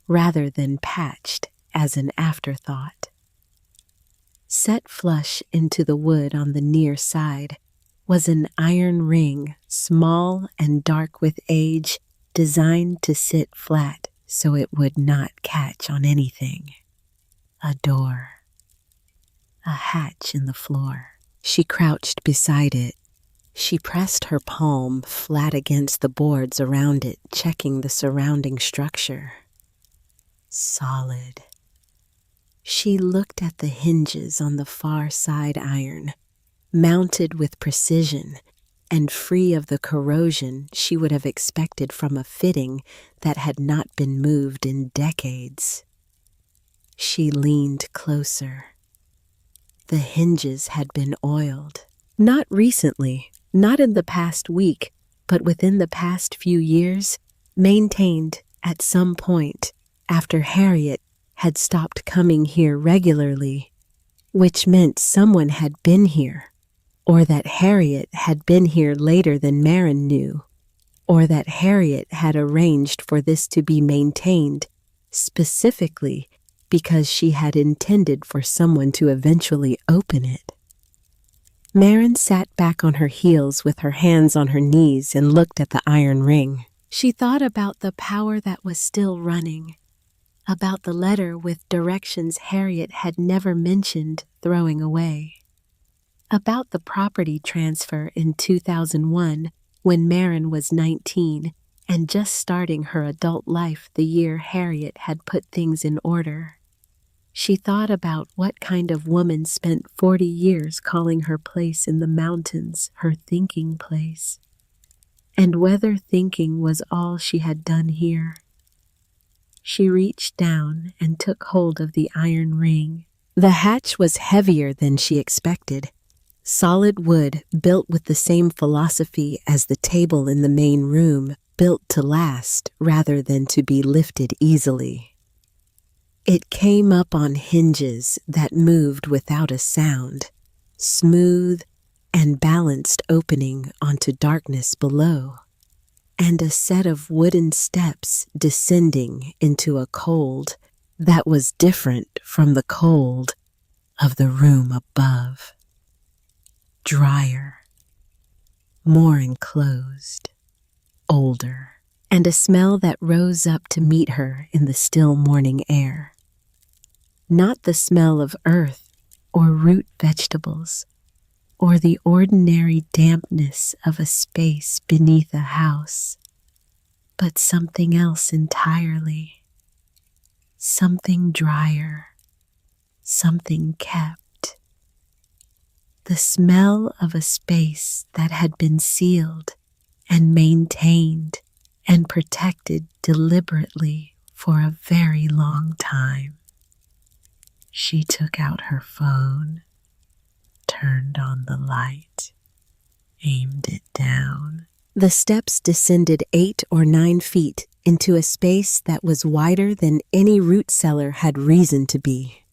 Speaker 1: rather than patched as an afterthought. Set flush into the wood on the near side was an iron ring, small and dark with age, designed to sit flat so it would not catch on anything. A door. A hatch in the floor. She crouched beside it. She pressed her palm flat against the boards around it, checking the surrounding structure. Solid. She looked at the hinges on the far side iron, mounted with precision and free of the corrosion she would have expected from a fitting that had not been moved in decades. She leaned closer. The hinges had been oiled. Not recently, not in the past week, but within the past few years, maintained at some point after Harriet had stopped coming here regularly, which meant someone had been here, or that Harriet had been here later than Marin knew, or that Harriet had arranged for this to be maintained specifically because she had intended for someone to eventually open it. Marin sat back on her heels with her hands on her knees and looked at the iron ring. She thought about the power that was still running, about the letter with directions Harriet had never mentioned throwing away, about the property transfer in 2001 when Marin was 19 and just starting her adult life the year Harriet had put things in order. She thought about what kind of woman spent 40 years calling her place in the mountains her thinking place, and whether thinking was all she had done here. She reached down and took hold of the iron ring. The hatch was heavier than she expected. Solid wood built with the same philosophy as the table in the main room, built to last rather than to be lifted easily. It came up on hinges that moved without a sound, smooth and balanced opening onto darkness below, and a set of wooden steps descending into a cold that was different from the cold of the room above. Drier, more enclosed, older, and a smell that rose up to meet her in the still morning air. Not the smell of earth or root vegetables, or the ordinary dampness of a space beneath a house, but something else entirely. Something drier, something kept. The smell of a space that had been sealed and maintained and protected deliberately for a very long time. She took out her phone, turned on the light, aimed it down. The steps descended 8 or 9 feet into a space that was wider than any root cellar had reason to be.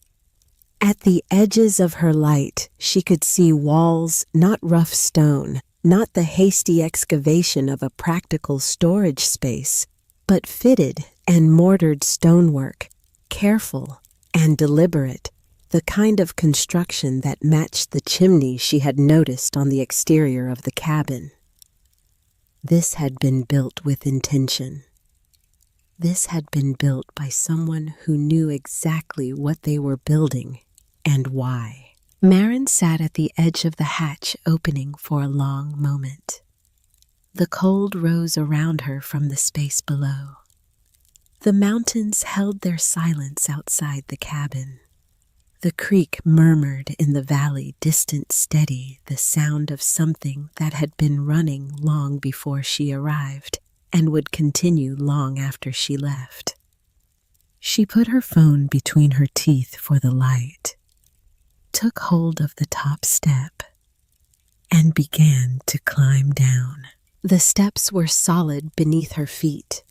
Speaker 1: At the edges of her light, she could see walls, not rough stone, not the hasty excavation of a practical storage space, but fitted and mortared stonework, careful and deliberate, the kind of construction that matched the chimney she had noticed on the exterior of the cabin. This had been built with intention. This had been built by someone who knew exactly what they were building and why. Marin sat at the edge of the hatch opening for a long moment. The cold rose around her from the space below. The mountains held their silence outside the cabin. The creek murmured in the valley, distant, steady, the sound of something that had been running long before she arrived and would continue long after she left. She put her phone between her teeth for the light, took hold of the top step, and began to climb down. The steps were solid beneath her feet,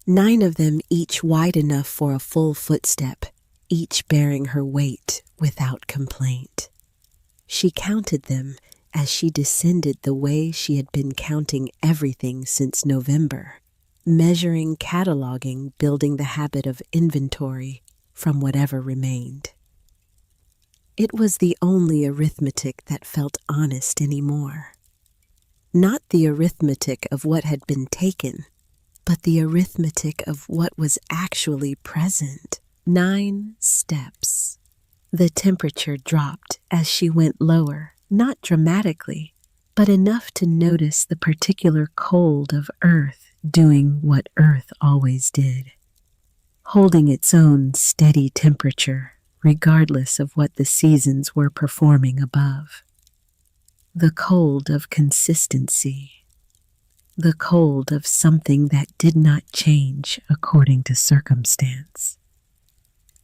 Speaker 1: 9 of them each wide enough for a full footstep, each bearing her weight without complaint. She counted them as she descended the way she had been counting everything since November, measuring, cataloging, building the habit of inventory from whatever remained. It was the only arithmetic that felt honest anymore. Not the arithmetic of what had been taken, but the arithmetic of what was actually present. 9 steps. The temperature dropped as she went lower, not dramatically, but enough to notice the particular cold of Earth doing what Earth always did, holding its own steady temperature, regardless of what the seasons were performing above. The cold of consistency. The cold of something that did not change according to circumstance.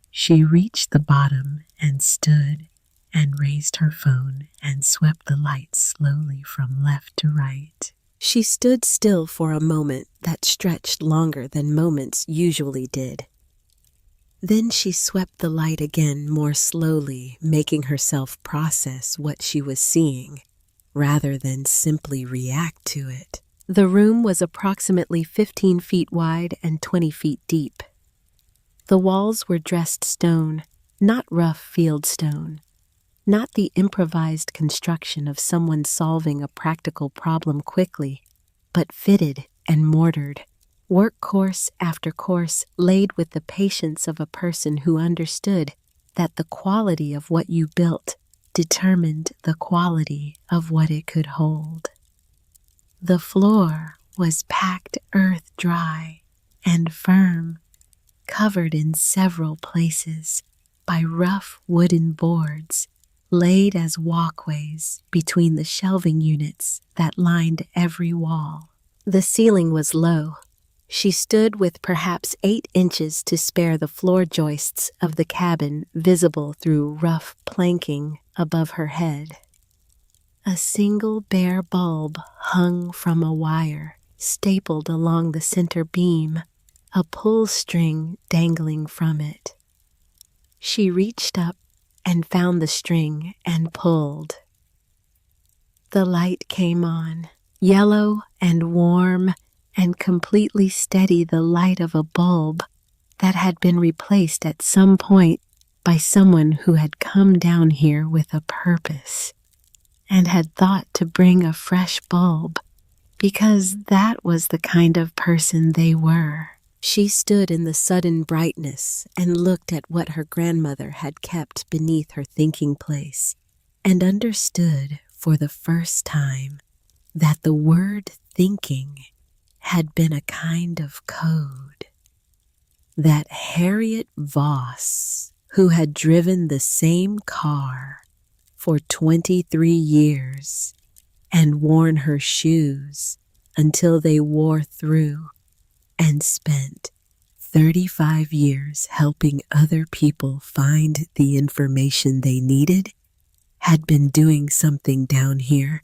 Speaker 1: She reached the bottom and stood and raised her phone and swept the light slowly from left to right. She stood still for a moment that stretched longer than moments usually did. Then she swept the light again more slowly, making herself process what she was seeing, rather than simply react to it. The room was approximately 15 feet wide and 20 feet deep. The walls were dressed stone, not rough field stone, not the improvised construction of someone solving a practical problem quickly, but fitted and mortared, work course after course laid with the patience of a person who understood that the quality of what you built determined the quality of what it could hold. The floor was packed earth dry and firm, covered in several places by rough wooden boards laid as walkways between the shelving units that lined every wall. The ceiling was low. She stood with perhaps 8 inches to spare the floor joists of the cabin visible through rough planking above her head. A single bare bulb hung from a wire, stapled along the center beam, a pull string dangling from it. She reached up and found the string and pulled. The light came on, yellow and warm and completely steady, the light of a bulb that had been replaced at some point by someone who had come down here with a purpose and had thought to bring a fresh bulb because that was the kind of person they were. She stood in the sudden brightness and looked at what her grandmother had kept beneath her thinking place and understood for the first time that the word thinking had been a kind of code. That Harriet Voss, who had driven the same car for 23 years and worn her shoes until they wore through, and spent 35 years helping other people find the information they needed, had been doing something down here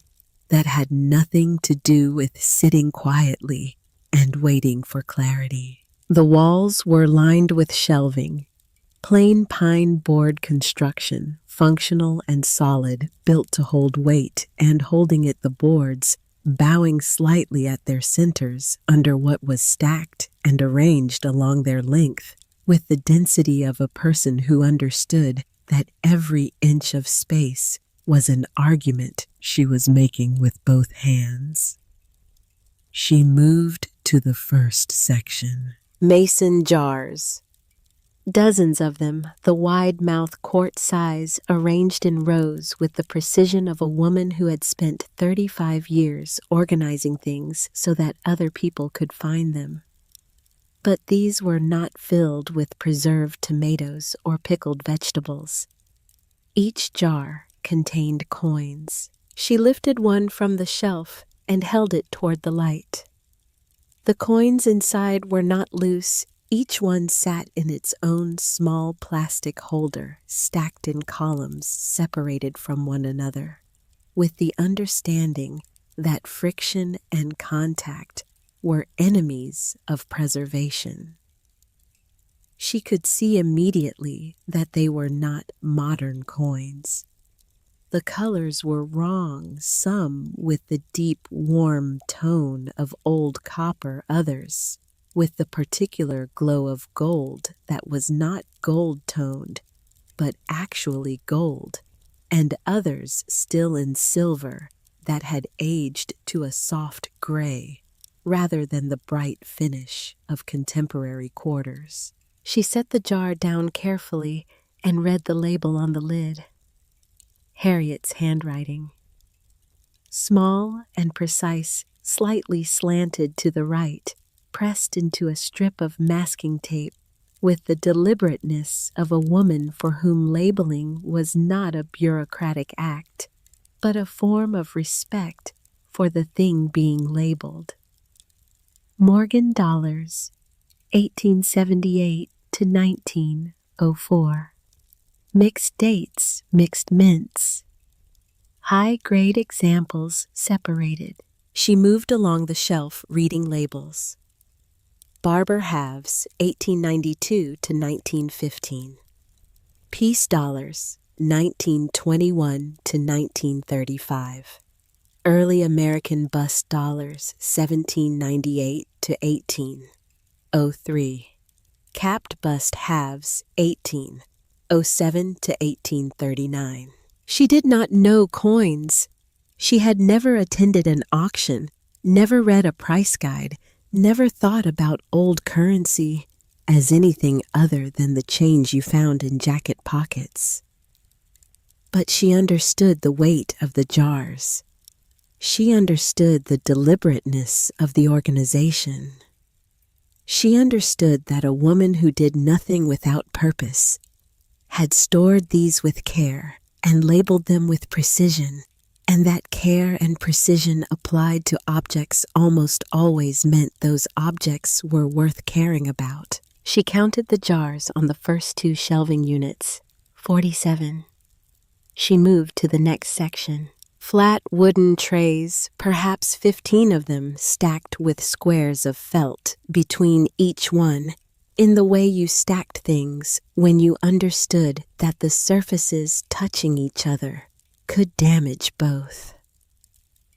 Speaker 1: that had nothing to do with sitting quietly and waiting for clarity. The walls were lined with shelving, plain pine board construction, functional and solid, built to hold weight, and holding it the boards, bowing slightly at their centers under what was stacked and arranged along their length, with the density of a person who understood that every inch of space was an argument she was making with both hands. She moved to the first section. Mason jars. Dozens of them, the wide-mouth quart size, arranged in rows with the precision of a woman who had spent 35 years organizing things so that other people could find them. But these were not filled with preserved tomatoes or pickled vegetables. Each jar contained coins. She lifted one from the shelf and held it toward the light. The coins inside were not loose. Each one sat in its own small plastic holder, stacked in columns separated from one another, with the understanding that friction and contact were enemies of preservation. She could see immediately that they were not modern coins. The colors were wrong, some with the deep, warm tone of old copper, others with the particular glow of gold that was not gold-toned, but actually gold, and others still in silver that had aged to a soft gray, rather than the bright finish of contemporary quarters. She set the jar down carefully and read the label on the lid. Harriet's handwriting. Small and precise, slightly slanted to the right, pressed into a strip of masking tape with the deliberateness of a woman for whom labeling was not a bureaucratic act, but a form of respect for the thing being labeled. Morgan Dollars, 1878 to 1904. Mixed dates, mixed mints. High-grade examples separated. She moved along the shelf reading labels. Barber halves, 1892 to 1915. Peace dollars, 1921 to 1935. Early American bust dollars, 1798 to 1803. Capped bust halves, 1807 to 1839. She did not know coins. She had never attended an auction, never read a price guide, never thought about old currency as anything other than the change you found in jacket pockets. But she understood the weight of the jars. She understood the deliberateness of the organization. She understood that a woman who did nothing without purpose had stored these with care and labeled them with precision, and that care and precision applied to objects almost always meant those objects were worth caring about. She counted the jars on the first two shelving units, 47. She moved to the next section. Flat wooden trays, perhaps 15 of them stacked with squares of felt between each one, in the way you stacked things when you understood that the surfaces touching each other could damage both.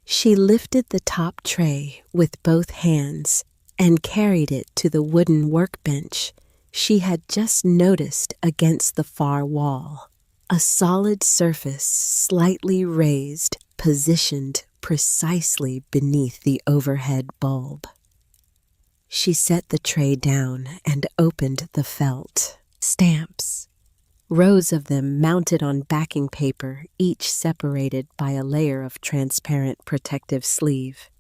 Speaker 1: She lifted the top tray with both hands and carried it to the wooden workbench she had just noticed against the far wall. A solid surface, slightly raised, positioned precisely beneath the overhead bulb. She set the tray down and opened the felt. Stamps. Rows of them mounted on backing paper, each separated by a layer of transparent protective sleeve.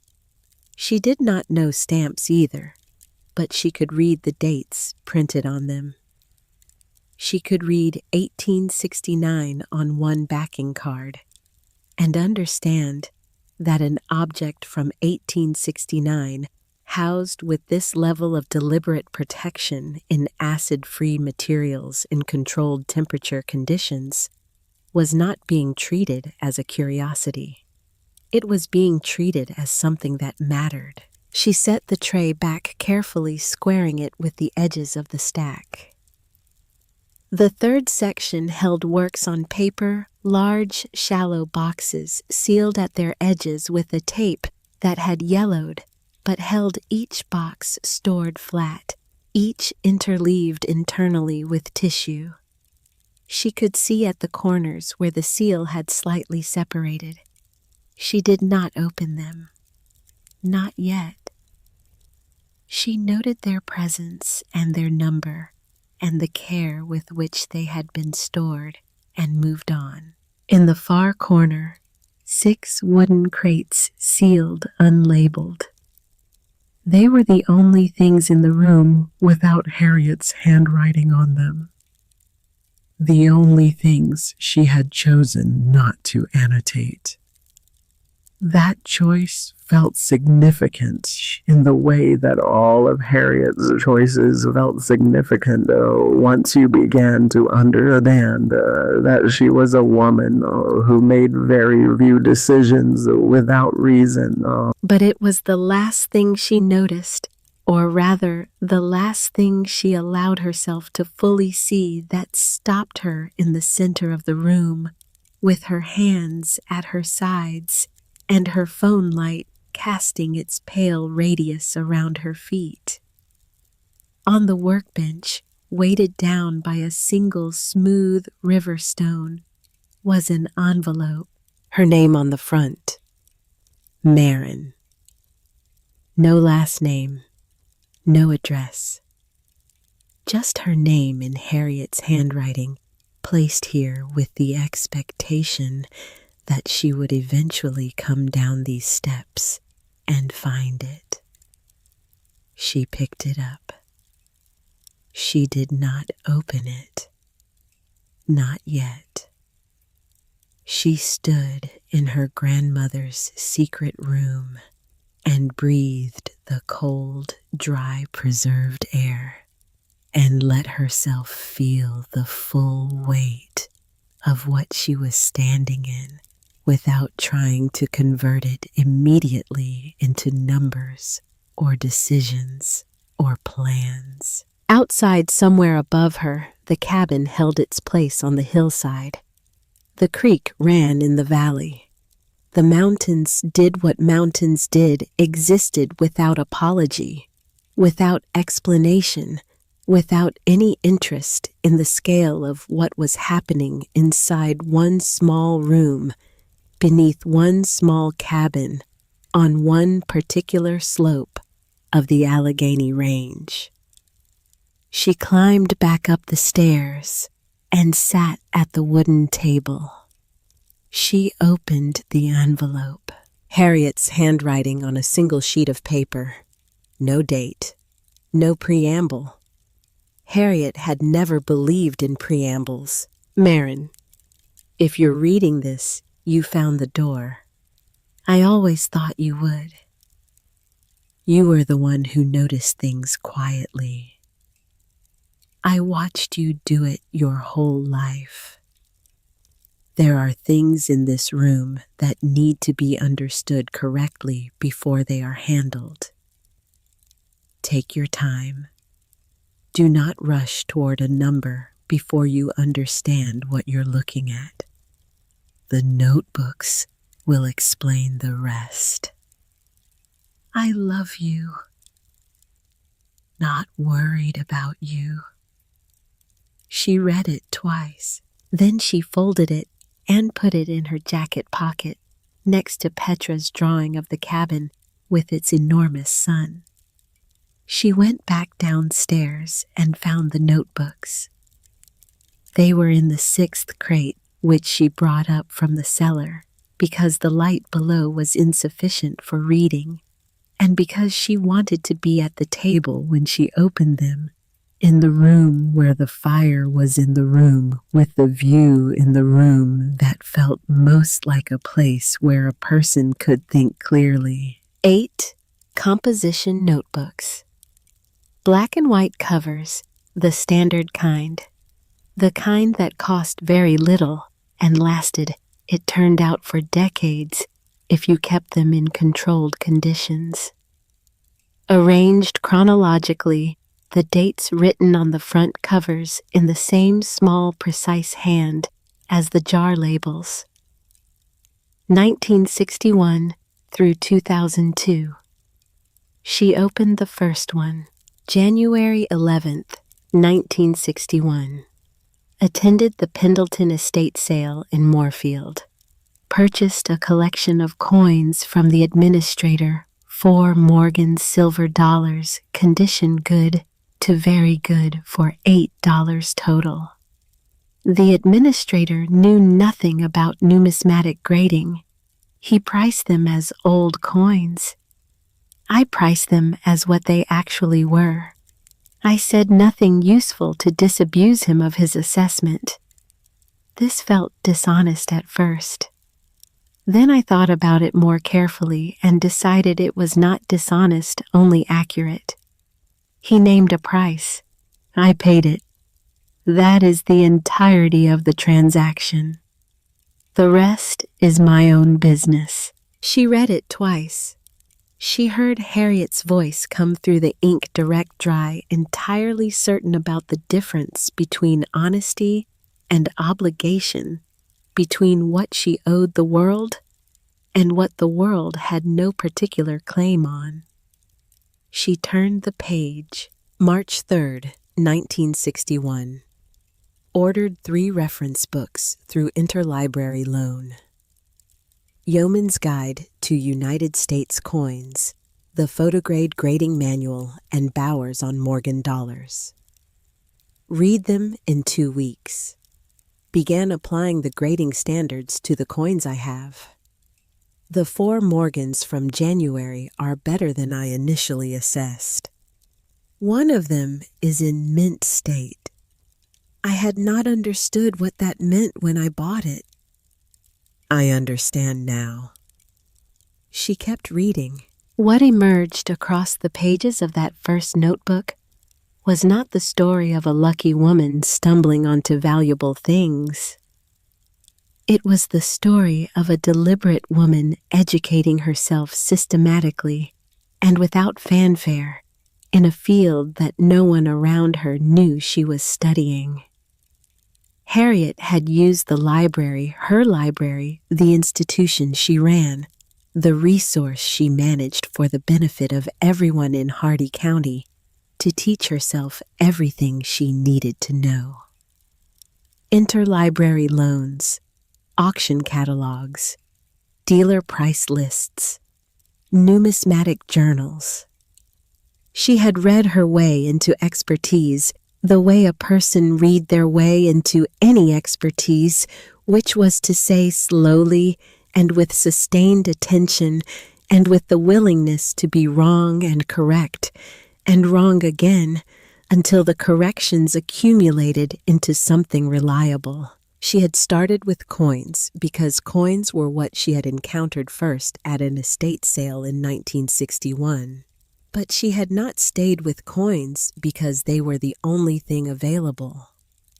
Speaker 1: She did not know stamps either, but she could read the dates printed on them. She could read 1869 on one backing card and understand that an object from 1869 housed with this level of deliberate protection in acid-free materials in controlled temperature conditions was not being treated as a curiosity. It was being treated as something that mattered. She set the tray back carefully, squaring it with the edges of the stack. The third section held works on paper, large, shallow boxes sealed at their edges with a tape that had yellowed, but held each box stored flat, each interleaved internally with tissue. She could see at the corners where the seal had slightly separated. She did not open them. Not yet. She noted their presence and their number and the care with which they had been stored and moved on. In the far corner, 6 wooden crates sealed unlabeled. They were the only things in the room without Harriet's handwriting on them. The only things she had chosen not to annotate. That choice felt significant in the way that all of Harriet's choices felt significant once you began to understand that she was a woman who made very few decisions without reason. But it was the last thing she noticed, or rather, the last thing she allowed herself to fully see, that stopped her in the center of the room, with her hands at her sides and her phone light casting its pale radius around her feet. On the workbench, weighted down by a single smooth river stone, was an envelope, her name on the front. Marin. No last name, no address. Just her name in Harriet's handwriting, placed here with the expectation that she would eventually come down these steps and find it. She picked it up. She did not open it. Not yet. She stood in her grandmother's secret room and breathed the cold, dry, preserved air and let herself feel the full weight of what she was standing in, without trying to convert it immediately into numbers or decisions or plans. Outside, somewhere above her, the cabin held its place on the hillside. The creek ran in the valley. The mountains did what mountains did, existed without apology, without explanation, without any interest in the scale of what was happening inside one small room, beneath one small cabin, on one particular slope of the Allegheny Range. She climbed back up the stairs and sat at the wooden table. She opened the envelope. Harriet's handwriting on a single sheet of paper. No date, no preamble. Harriet had never believed in preambles. Marin, if you're reading this, you found the door. I always thought you would. You were the one who noticed things quietly. I watched you do it your whole life. There are things in this room that need to be understood correctly before they are handled. Take your time. Do not rush toward a number before you understand what you're looking at. The notebooks will explain the rest. I love you. Not worried about you. She read it twice. Then she folded it and put it in her jacket pocket next to Petra's drawing of the cabin with its enormous sun. She went back downstairs and found the notebooks. They were in the 6th crate, which she brought up from the cellar because the light below was insufficient for reading, and because she wanted to be at the table when she opened them, in the room where the fire was in the room, with the view in the room that felt most like a place where a person could think clearly. 8 composition notebooks. Black and white covers, the standard kind. The kind that cost very little and lasted, it turned out, for decades if you kept them in controlled conditions. Arranged chronologically, the dates written on the front covers in the same small, precise hand as the jar labels. 1961 through 2002. She opened the first one, January 11th, 1961. Attended the Pendleton estate sale in Moorfield. Purchased a collection of coins from the administrator 4 Morgan silver dollars, condition good to very good, for $8 total. The administrator knew nothing about numismatic grading. He priced them as old coins. I priced them as what they actually were. I said nothing useful to disabuse him of his assessment. This felt dishonest at first. Then I thought about it more carefully and decided it was not dishonest, only accurate. He named a price. I paid it. That is the entirety of the transaction. The rest is my own business. She read it twice. She heard Harriet's voice come through the ink direct dry, entirely certain about the difference between honesty and obligation, between what she owed the world and what the world had no particular claim on. She turned the page. March 3rd, 1961. Ordered 3 reference books through Interlibrary Loan. Yeoman's Guide to United States Coins, the Photograde Grading Manual, and Bowers on Morgan Dollars. Read them in 2 weeks. Began applying the grading standards to the coins I have. The 4 Morgans from January are better than I initially assessed. One of them is in mint state. I had not understood what that meant when I bought it. I understand now. She kept reading. What emerged across the pages of that first notebook was not the story of a lucky woman stumbling onto valuable things. It was the story of a deliberate woman educating herself systematically and without fanfare in a field that no one around her knew she was studying. Harriet had used the library, her library, the institution she ran, the resource she managed for the benefit of everyone in Hardy County, to teach herself everything she needed to know. Interlibrary loans, auction catalogs, dealer price lists, numismatic journals. She had read her way into expertise, the way a person read their way into any expertise, which was to say slowly and with sustained attention and with the willingness to be wrong and correct, and wrong again, until the corrections accumulated into something reliable. She had started with coins because coins were what she had encountered first at an estate sale in 1961. But she had not stayed with coins because they were the only thing available.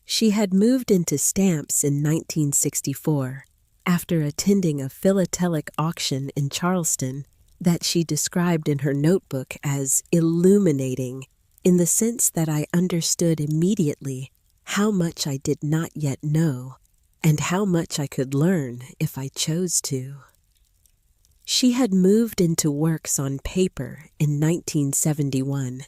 Speaker 1: She had moved into stamps in 1964 after attending a philatelic auction in Charleston that she described in her notebook as illuminating, in the sense that I understood immediately how much I did not yet know and how much I could learn if I chose to. She had moved into works on paper in 1971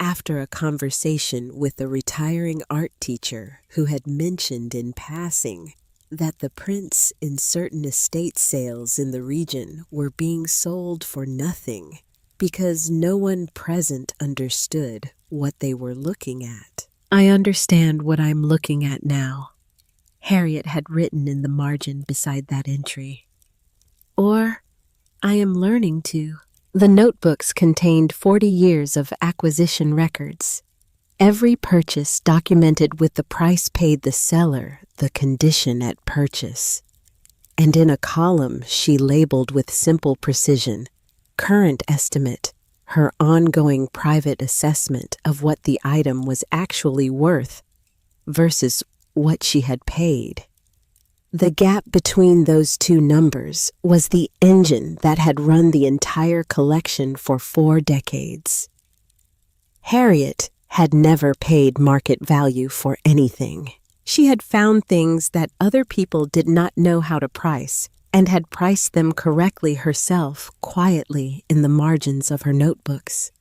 Speaker 1: after a conversation with a retiring art teacher who had mentioned in passing that the prints in certain estate sales in the region were being sold for nothing because no one present understood what they were looking at. I understand what I'm looking at now, Harriet had written in the margin beside that entry. Or, I am learning to. The notebooks contained 40 years of acquisition records. Every purchase documented with the price paid the seller, the condition at purchase. And in a column she labeled with simple precision, current estimate, her ongoing private assessment of what the item was actually worth versus what she had paid. The gap between those two numbers was the engine that had run the entire collection for 4 decades. Harriet had never paid market value for anything. She had found things that other people did not know how to price and had priced them correctly herself quietly in the margins of her notebooks.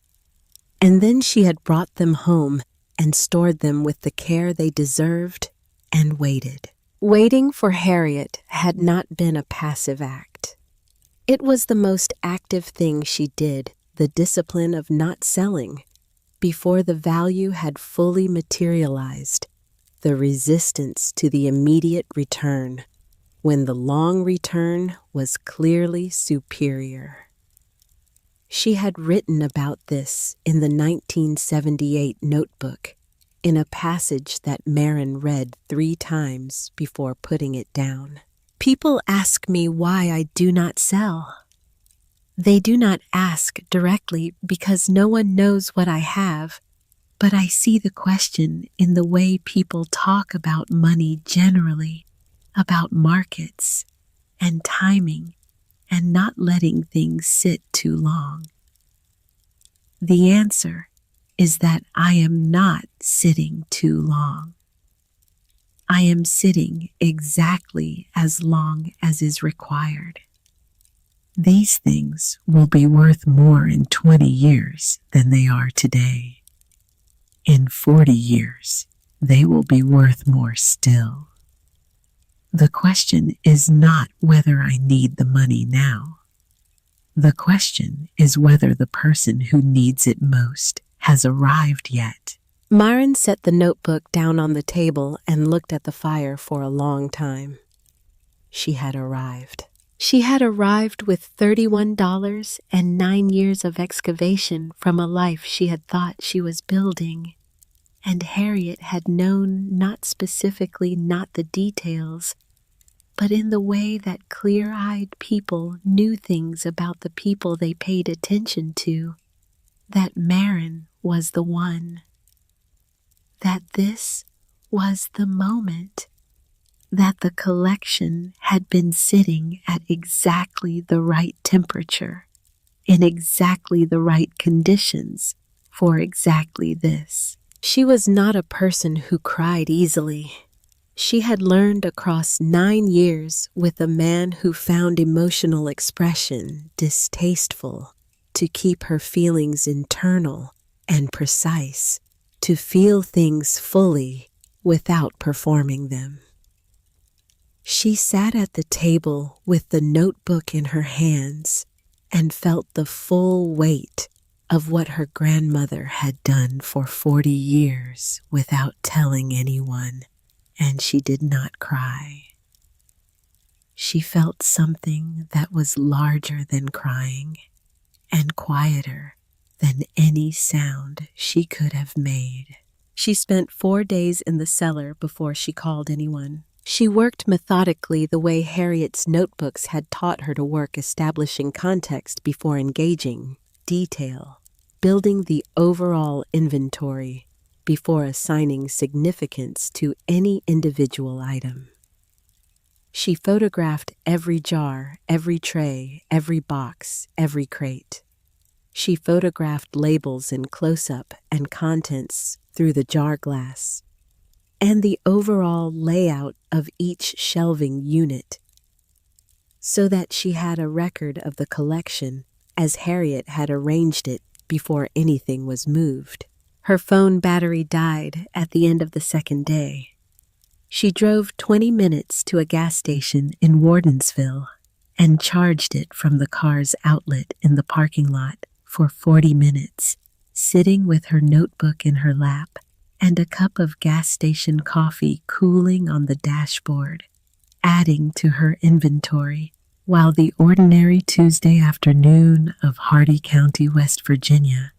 Speaker 1: And then she had brought them home and stored them with the care they deserved and waited. Waiting for Harriet had not been a passive act. It was the most active thing she did, the discipline of not selling, before the value had fully materialized, the resistance to the immediate return, when the long return was clearly superior. She had written about this in the 1978 notebook, in a passage that Marin read 3 times before putting it down. People ask me why I do not sell. They do not ask directly because no one knows what I have, but I see the question in the way people talk about money generally, about markets and timing and not letting things sit too long. The answer is that I am not sitting too long. I am sitting exactly as long as is required. These things will be worth more in 20 years than they are today. In 40 years, they will be worth more still. The question is not whether I need the money now. The question is whether the person who needs it most has arrived yet. Marin set the notebook down on the table and looked at the fire for a long time. She had arrived. She had arrived with $31 and 9 years of excavation from a life she had thought she was building. And Harriet had known not specifically not the details, but in the way that clear-eyed people knew things about the people they paid attention to, that Marin was the one. That this was the moment, that the collection had been sitting at exactly the right temperature, in exactly the right conditions for exactly this. She was not a person who cried easily. She had learned across 9 years with a man who found emotional expression distasteful to keep her feelings internal and precise, to feel things fully without performing them. She sat at the table with the notebook in her hands and felt the full weight of what her grandmother had done for 40 years without telling anyone, and she did not cry. She felt something that was larger than crying and quieter than any sound she could have made. She spent 4 days in the cellar before she called anyone. She worked methodically the way Harriet's notebooks had taught her to work, establishing context before engaging, detail, building the overall inventory before assigning significance to any individual item. She photographed every jar, every tray, every box, every crate. She photographed labels in close-up and contents through the jar glass, and the overall layout of each shelving unit, so that she had a record of the collection as Harriet had arranged it before anything was moved. Her phone battery died at the end of the second day. She drove 20 minutes to a gas station in Wardensville and charged it from the car's outlet in the parking lot for 40 minutes, sitting with her notebook in her lap and a cup of gas station coffee cooling on the dashboard, adding to her inventory, while the ordinary Tuesday afternoon of Hardy County, West Virginia,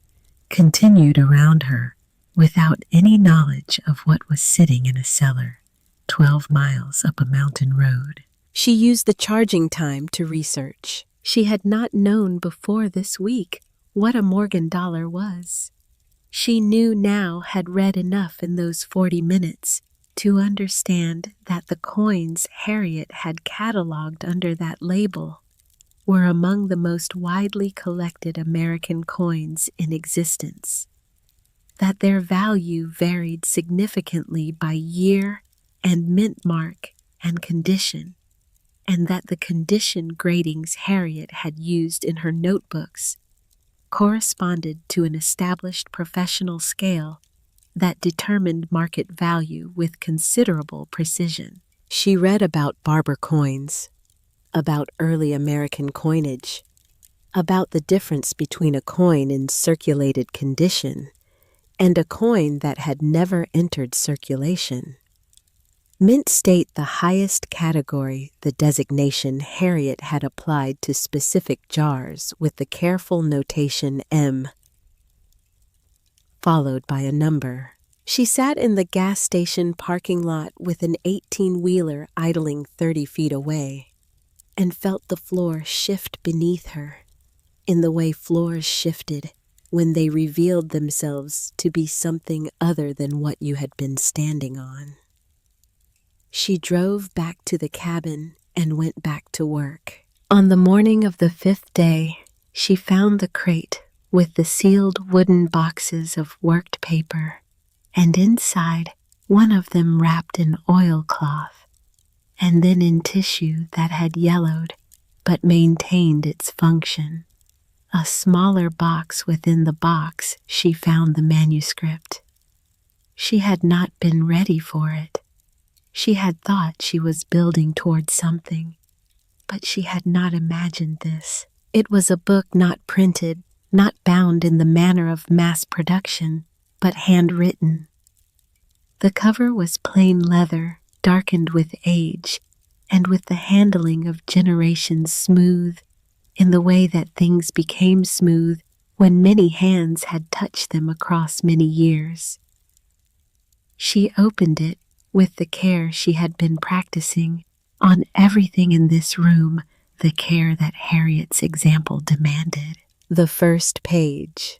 Speaker 1: continued around her without any knowledge of what was sitting in a cellar 12 miles up a mountain road. She used the charging time to research. She had not known before this week what a Morgan dollar was. She knew now, had read enough in those 40 minutes to understand that the coins Harriet had cataloged under that label were among the most widely collected American coins in existence, that their value varied significantly by year and mint mark and condition, and that the condition gradings Harriet had used in her notebooks corresponded to an established professional scale that determined market value with considerable precision. She read about barber coins, about early American coinage, about the difference between a coin in circulated condition and a coin that had never entered circulation. Mint state the highest category the designation Harriet had applied to specific jars with the careful notation M, followed by a number. She sat in the gas station parking lot with an 18-wheeler idling 30 feet away and felt the floor shift beneath her in the way floors shifted when they revealed themselves to be something other than what you had been standing on. She drove back to the cabin and went back to work. On the morning of the 5th day, she found the crate with the sealed wooden boxes of worked paper, and inside, one of them wrapped in oilcloth, and then in tissue that had yellowed but maintained its function. A smaller box within the box, she found the manuscript. She had not been ready for it. She had thought she was building towards something, but she had not imagined this. It was a book not printed, not bound in the manner of mass production, but handwritten. The cover was plain leather, darkened with age, and with the handling of generations smooth, in the way that things became smooth when many hands had touched them across many years. She opened it with the care she had been practicing on everything in this room, the care that Harriet's example demanded. The first page.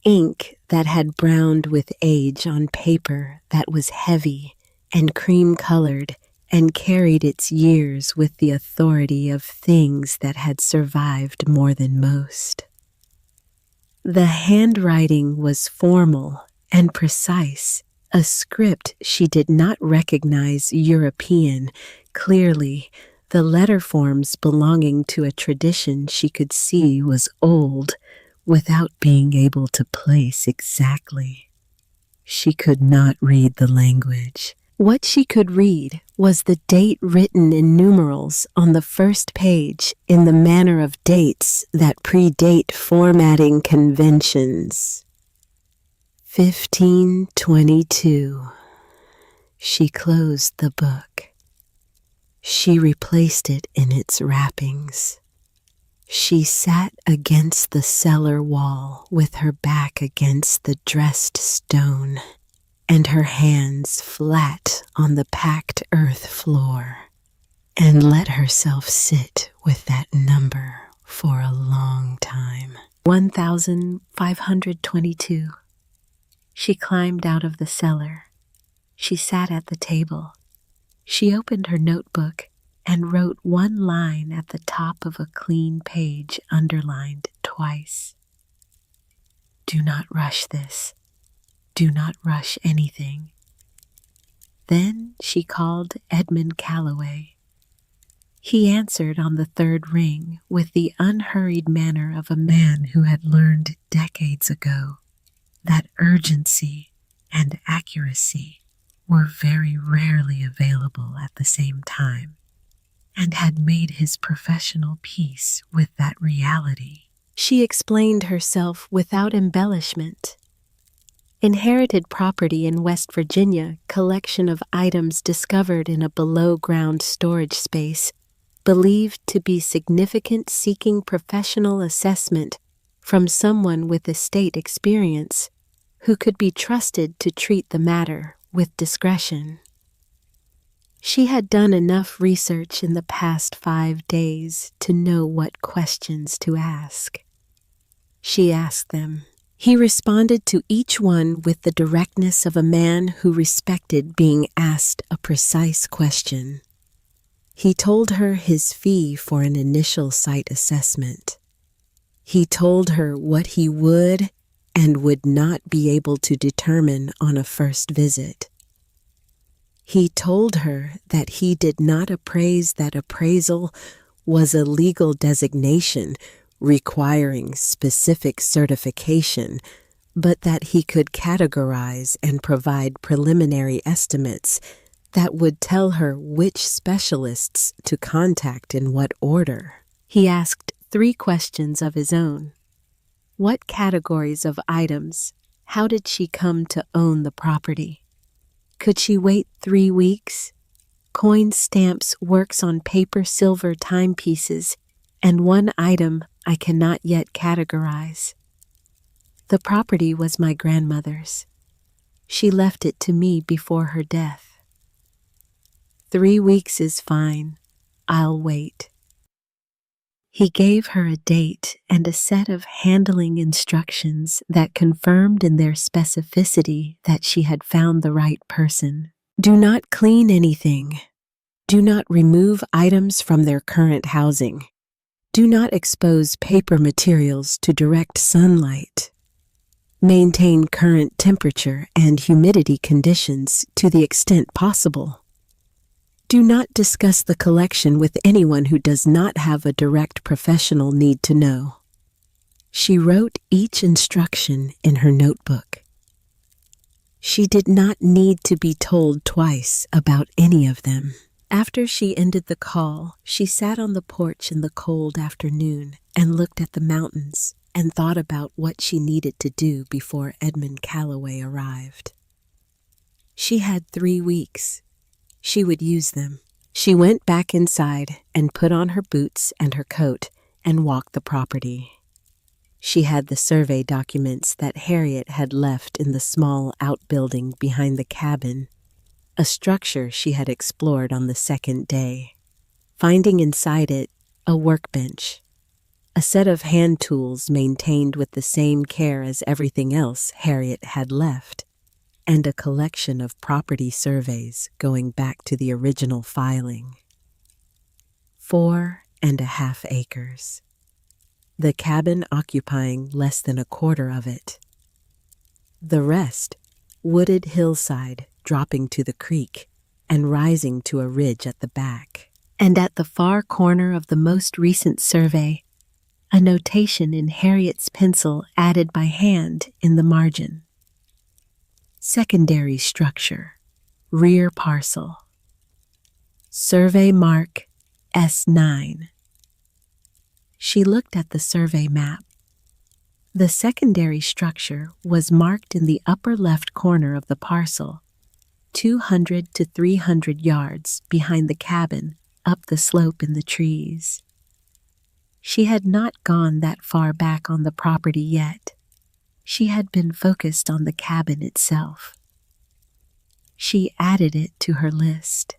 Speaker 1: Ink that had browned with age on paper that was heavy and cream-colored and carried its years with the authority of things that had survived more than most. The handwriting was formal and precise, a script she did not recognize European. Clearly, the letter forms belonging to a tradition she could see was old without being able to place exactly. She could not read the language. What she could read was the date written in numerals on the first page in the manner of dates that predate formatting conventions. 1522. She closed the book. She replaced it in its wrappings. She sat against the cellar wall with her back against the dressed stone and her hands flat on the packed earth floor, and let herself sit with that number for a long time. 1522. She climbed out of the cellar. She sat at the table. She opened her notebook and wrote one line at the top of a clean page underlined twice. Do not rush this. Do not rush anything. Then she called Edmund Calloway. He answered on the third ring with the unhurried manner of a man who had learned decades ago that urgency and accuracy were very rarely available at the same time, and had made his professional peace with that reality. She explained herself without embellishment. Inherited property in West Virginia, collection of items discovered in a below-ground storage space, believed to be significant, seeking professional assessment from someone with estate experience who could be trusted to treat the matter with discretion. She had done enough research in the past 5 days to know what questions to ask. She asked them. He responded to each one with the directness of a man who respected being asked a precise question. He told her his fee for an initial site assessment. He told her what he would and would not be able to determine on a first visit. He told her that he did not appraise that appraisal was a legal designation requiring specific certification, but that he could categorize and provide preliminary estimates that would tell her which specialists to contact in what order. He asked 3 questions of his own. What categories of items? How did she come to own the property? Could she wait 3 weeks? Coin stamps, works on paper, silver timepieces, and 1 item I cannot yet categorize. The property was my grandmother's. She left it to me before her death. 3 weeks is fine. I'll wait. He gave her a date and a set of handling instructions that confirmed in their specificity that she had found the right person. Do not clean anything. Do not remove items from their current housing. Do not expose paper materials to direct sunlight. Maintain current temperature and humidity conditions to the extent possible. Do not discuss the collection with anyone who does not have a direct professional need to know. She wrote each instruction in her notebook. She did not need to be told twice about any of them. After she ended the call, she sat on the porch in the cold afternoon and looked at the mountains and thought about what she needed to do before Edmund Calloway arrived. She had 3 weeks. She would use them. She went back inside and put on her boots and her coat and walked the property. She had the survey documents that Harriet had left in the small outbuilding behind the cabin, a structure she had explored on the 2nd day, finding inside it a workbench, a set of hand tools maintained with the same care as everything else Harriet had left, and a collection of property surveys going back to the original filing. 4.5 acres. The cabin occupying less than a quarter of it. The rest, wooded hillside dropping to the creek and rising to a ridge at the back. And at the far corner of the most recent survey, a notation in Harriet's pencil added by hand in the margin. Secondary structure, rear parcel. Survey mark S9. She looked at the survey map. The secondary structure was marked in the upper left corner of the parcel, 200 to 300 yards behind the cabin, up the slope in the trees. She had not gone that far back on the property yet. She had been focused on the cabin itself. She added it to her list.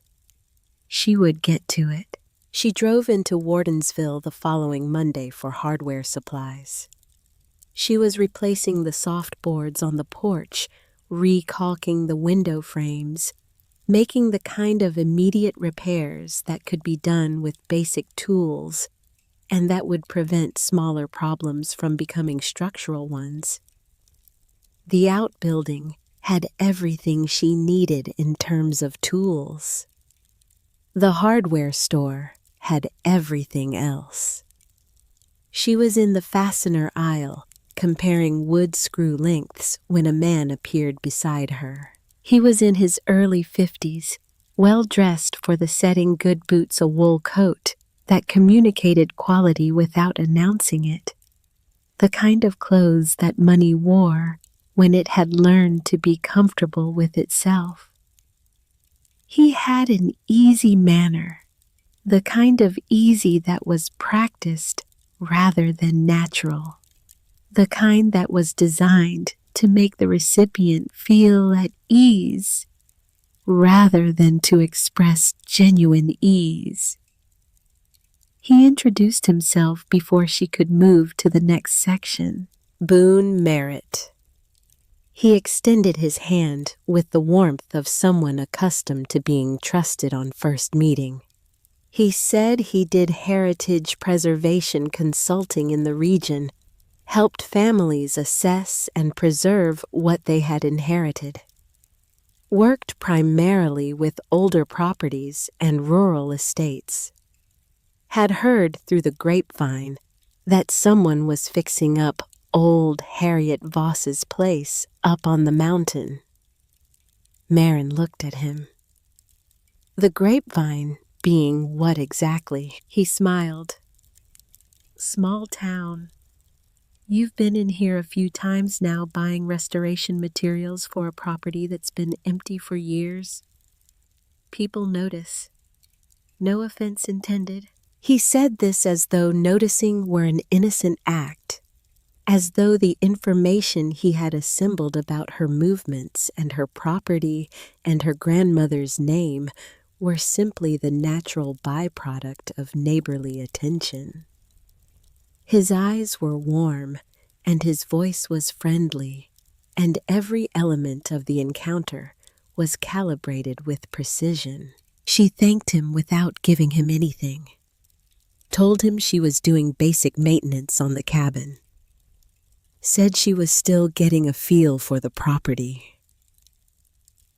Speaker 1: She would get to it. She drove into Wardensville the following Monday for hardware supplies. She was replacing the soft boards on the porch, recalking the window frames, making the kind of immediate repairs that could be done with basic tools and that would prevent smaller problems from becoming structural ones. The outbuilding had everything she needed in terms of tools. The hardware store had everything else. She was in the fastener aisle, comparing wood screw lengths when a man appeared beside her. He was in his early 50s, well-dressed for the setting, good boots, a wool coat that communicated quality without announcing it, the kind of clothes that money wore when it had learned to be comfortable with itself. He had an easy manner, the kind of easy that was practiced rather than natural, the kind that was designed to make the recipient feel at ease rather than to express genuine ease. He introduced himself before she could move to the next section. Boone Merritt. He extended his hand with the warmth of someone accustomed to being trusted on first meeting. He said he did heritage preservation consulting in the region, helped families assess and preserve what they had inherited, worked primarily with older properties and rural estates, had heard through the grapevine that someone was fixing up old Harriet Voss's place up on the mountain. Marin looked at him. The grapevine being what exactly? He smiled. Small town. You've been in here a few times now buying restoration materials for a property that's been empty for years. People notice. No offense intended. He said this as though noticing were an innocent act, as though the information he had assembled about her movements and her property and her grandmother's name were simply the natural byproduct of neighborly attention. His eyes were warm, and his voice was friendly, and every element of the encounter was calibrated with precision. She thanked him without giving him anything, told him she was doing basic maintenance on the cabin, said she was still getting a feel for the property,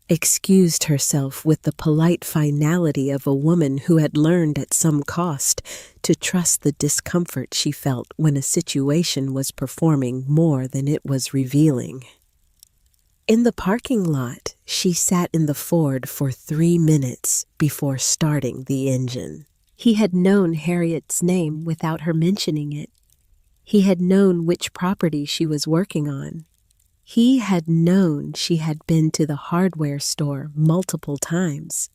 Speaker 1: excused herself with the polite finality of a woman who had learned at some cost to trust the discomfort she felt when a situation was performing more than it was revealing. In the parking lot, she sat in the Ford for 3 minutes before starting the engine. He had known Harriet's name without her mentioning it. He had known which property she was working on. He had known she had been to the hardware store multiple times.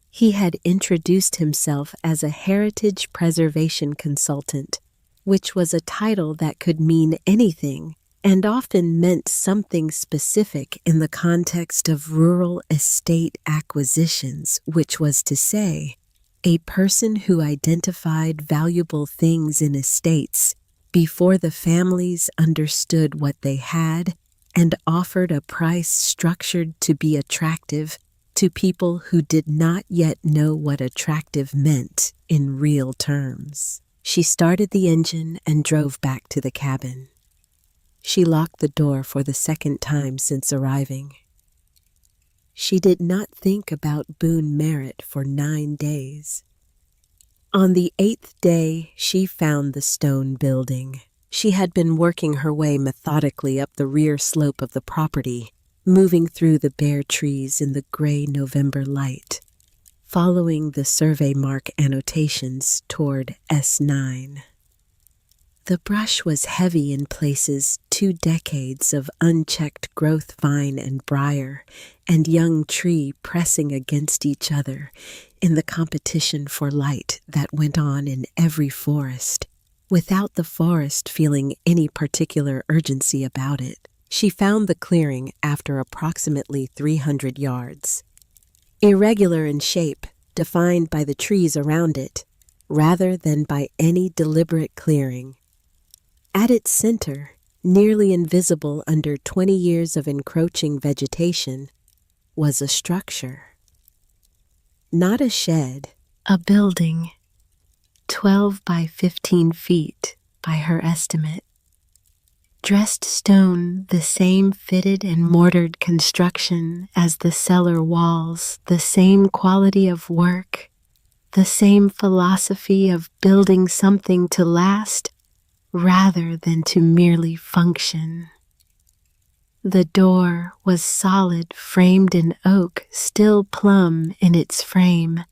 Speaker 1: He had introduced himself as a heritage preservation consultant, which was a title that could mean anything and often meant something specific in the context of rural estate acquisitions, which was to say, a person who identified valuable things in estates before the families understood what they had and offered a price structured to be attractive to people who did not yet know what attractive meant in real terms. She started the engine and drove back to the cabin. She locked the door for the second time since arriving. She did not think about Boone Merritt for 9 days. On the 8th day, she found the stone building. She had been working her way methodically up the rear slope of the property, moving through the bare trees in the gray November light, following the survey mark annotations toward S9. The brush was heavy in places, 2 decades of unchecked growth vine and briar and young tree pressing against each other in the competition for light that went on in every forest, without the forest feeling any particular urgency about it. She found the clearing after approximately 300 yards. Irregular in shape, defined by the trees around it, rather than by any deliberate clearing. At its center, nearly invisible under 20 years of encroaching vegetation, was a structure. Not a shed, a building, 12 by 15 feet by her estimate. Dressed stone, the same fitted and mortared construction as the cellar walls, the same quality of work, the same philosophy of building something to last rather than to merely function. The door was solid, framed in oak, still plumb in its frame,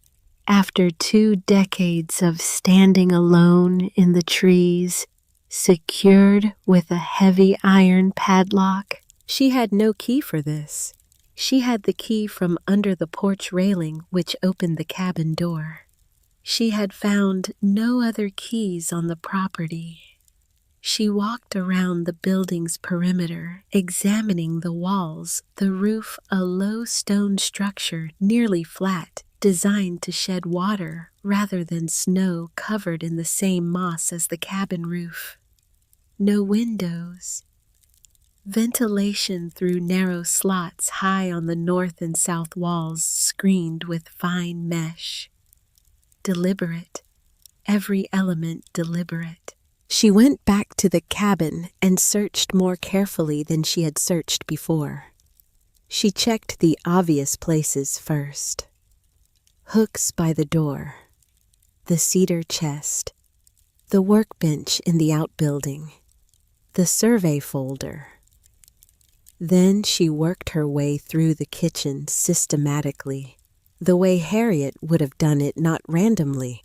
Speaker 1: after 2 decades of standing alone in the trees, secured with a heavy iron padlock. She had no key for this. She had the key from under the porch railing which opened the cabin door. She had found no other keys on the property. She walked around the building's perimeter, examining the walls, the roof, a low stone structure nearly flat, designed to shed water rather than snow, covered in the same moss as the cabin roof. No windows. Ventilation through narrow slots high on the north and south walls, screened with fine mesh. Deliberate. Every element deliberate. She went back to the cabin and searched more carefully than she had searched before. She checked the obvious places first. Hooks by the door, the cedar chest, the workbench in the outbuilding, the survey folder. Then she worked her way through the kitchen systematically, the way Harriet would have done it, not randomly,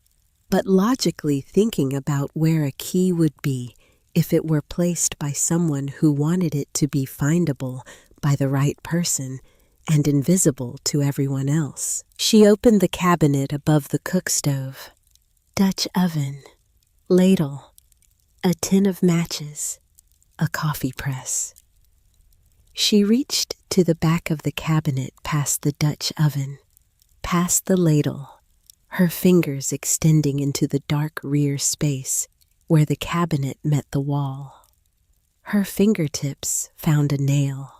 Speaker 1: but logically thinking about where a key would be if it were placed by someone who wanted it to be findable by the right person and invisible to everyone else. She opened the cabinet above the cook stove. Dutch oven, ladle, a tin of matches, a coffee press. She reached to the back of the cabinet past the Dutch oven, past the ladle, her fingers extending into the dark rear space where the cabinet met the wall. Her fingertips found a nail.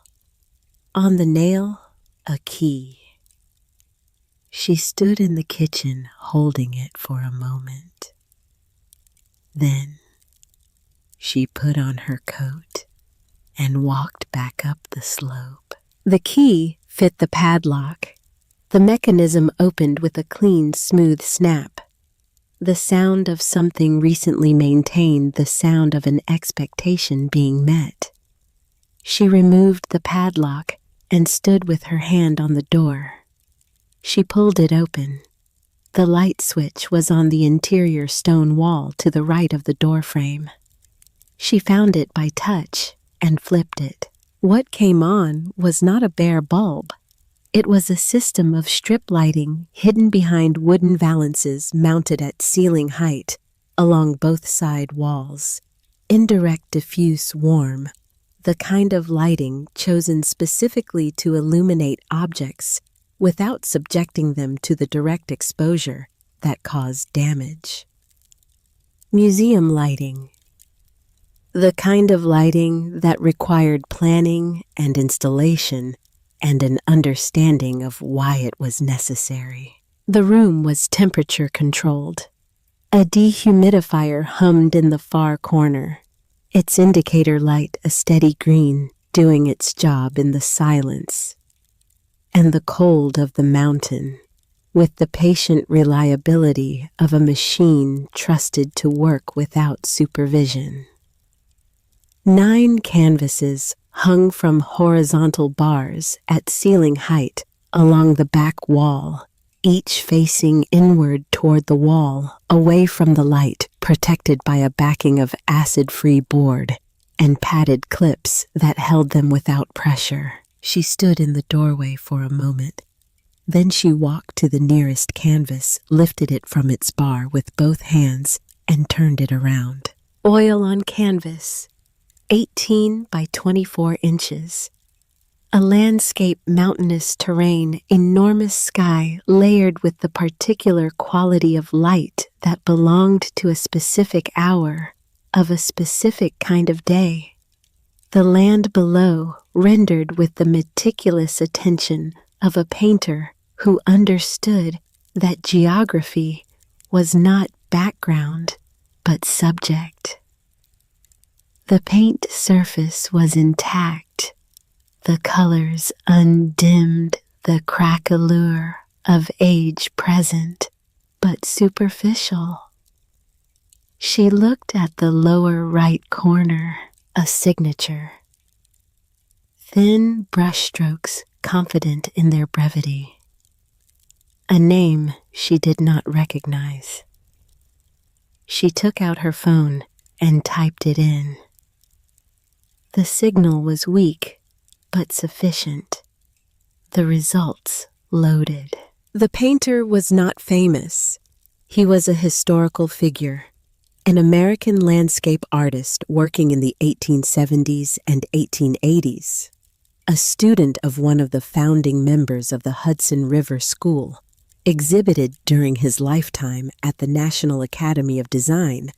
Speaker 1: On the nail, a key. She stood in the kitchen holding it for a moment. Then she put on her coat and walked back up the slope. The key fit the padlock. The mechanism opened with a clean, smooth snap. The sound of something recently maintained, the sound of an expectation being met. She removed the padlock and stood with her hand on the door. She pulled it open. The light switch was on the interior stone wall to the right of the door frame. She found it by touch and flipped it. What came on was not a bare bulb. It was a system of strip lighting hidden behind wooden valances mounted at ceiling height along both side walls. Indirect, diffuse, warm, the kind of lighting chosen specifically to illuminate objects without subjecting them to the direct exposure that caused damage. Museum lighting. The kind of lighting that required planning and installation and an understanding of why it was necessary. The room was temperature controlled. A dehumidifier hummed in the far corner, its indicator light a steady green, doing its job in the silence and the cold of the mountain, with the patient reliability of a machine trusted to work without supervision. 9 canvases hung from horizontal bars at ceiling height along the back wall, each facing inward toward the wall, away from the light, protected by a backing of acid-free board and padded clips that held them without pressure. She stood in the doorway for a moment. Then she walked to the nearest canvas, lifted it from its bar with both hands, and turned it around. Oil on canvas, 18 by 24 inches. A landscape, mountainous terrain, enormous sky layered with the particular quality of light that belonged to a specific hour of a specific kind of day. The land below rendered with the meticulous attention of a painter who understood that geography was not background but subject. The paint surface was intact, the colors undimmed, the craquelure of age present, but superficial. She looked at the lower right corner, a signature. Thin brushstrokes confident in their brevity. A name she did not recognize. She took out her phone and typed it in. The signal was weak, but sufficient. The results loaded. The painter was not famous. He was a historical figure, an American landscape artist working in the 1870s and 1880s, a student of one of the founding members of the Hudson River School, exhibited during his lifetime at the National Academy of Design,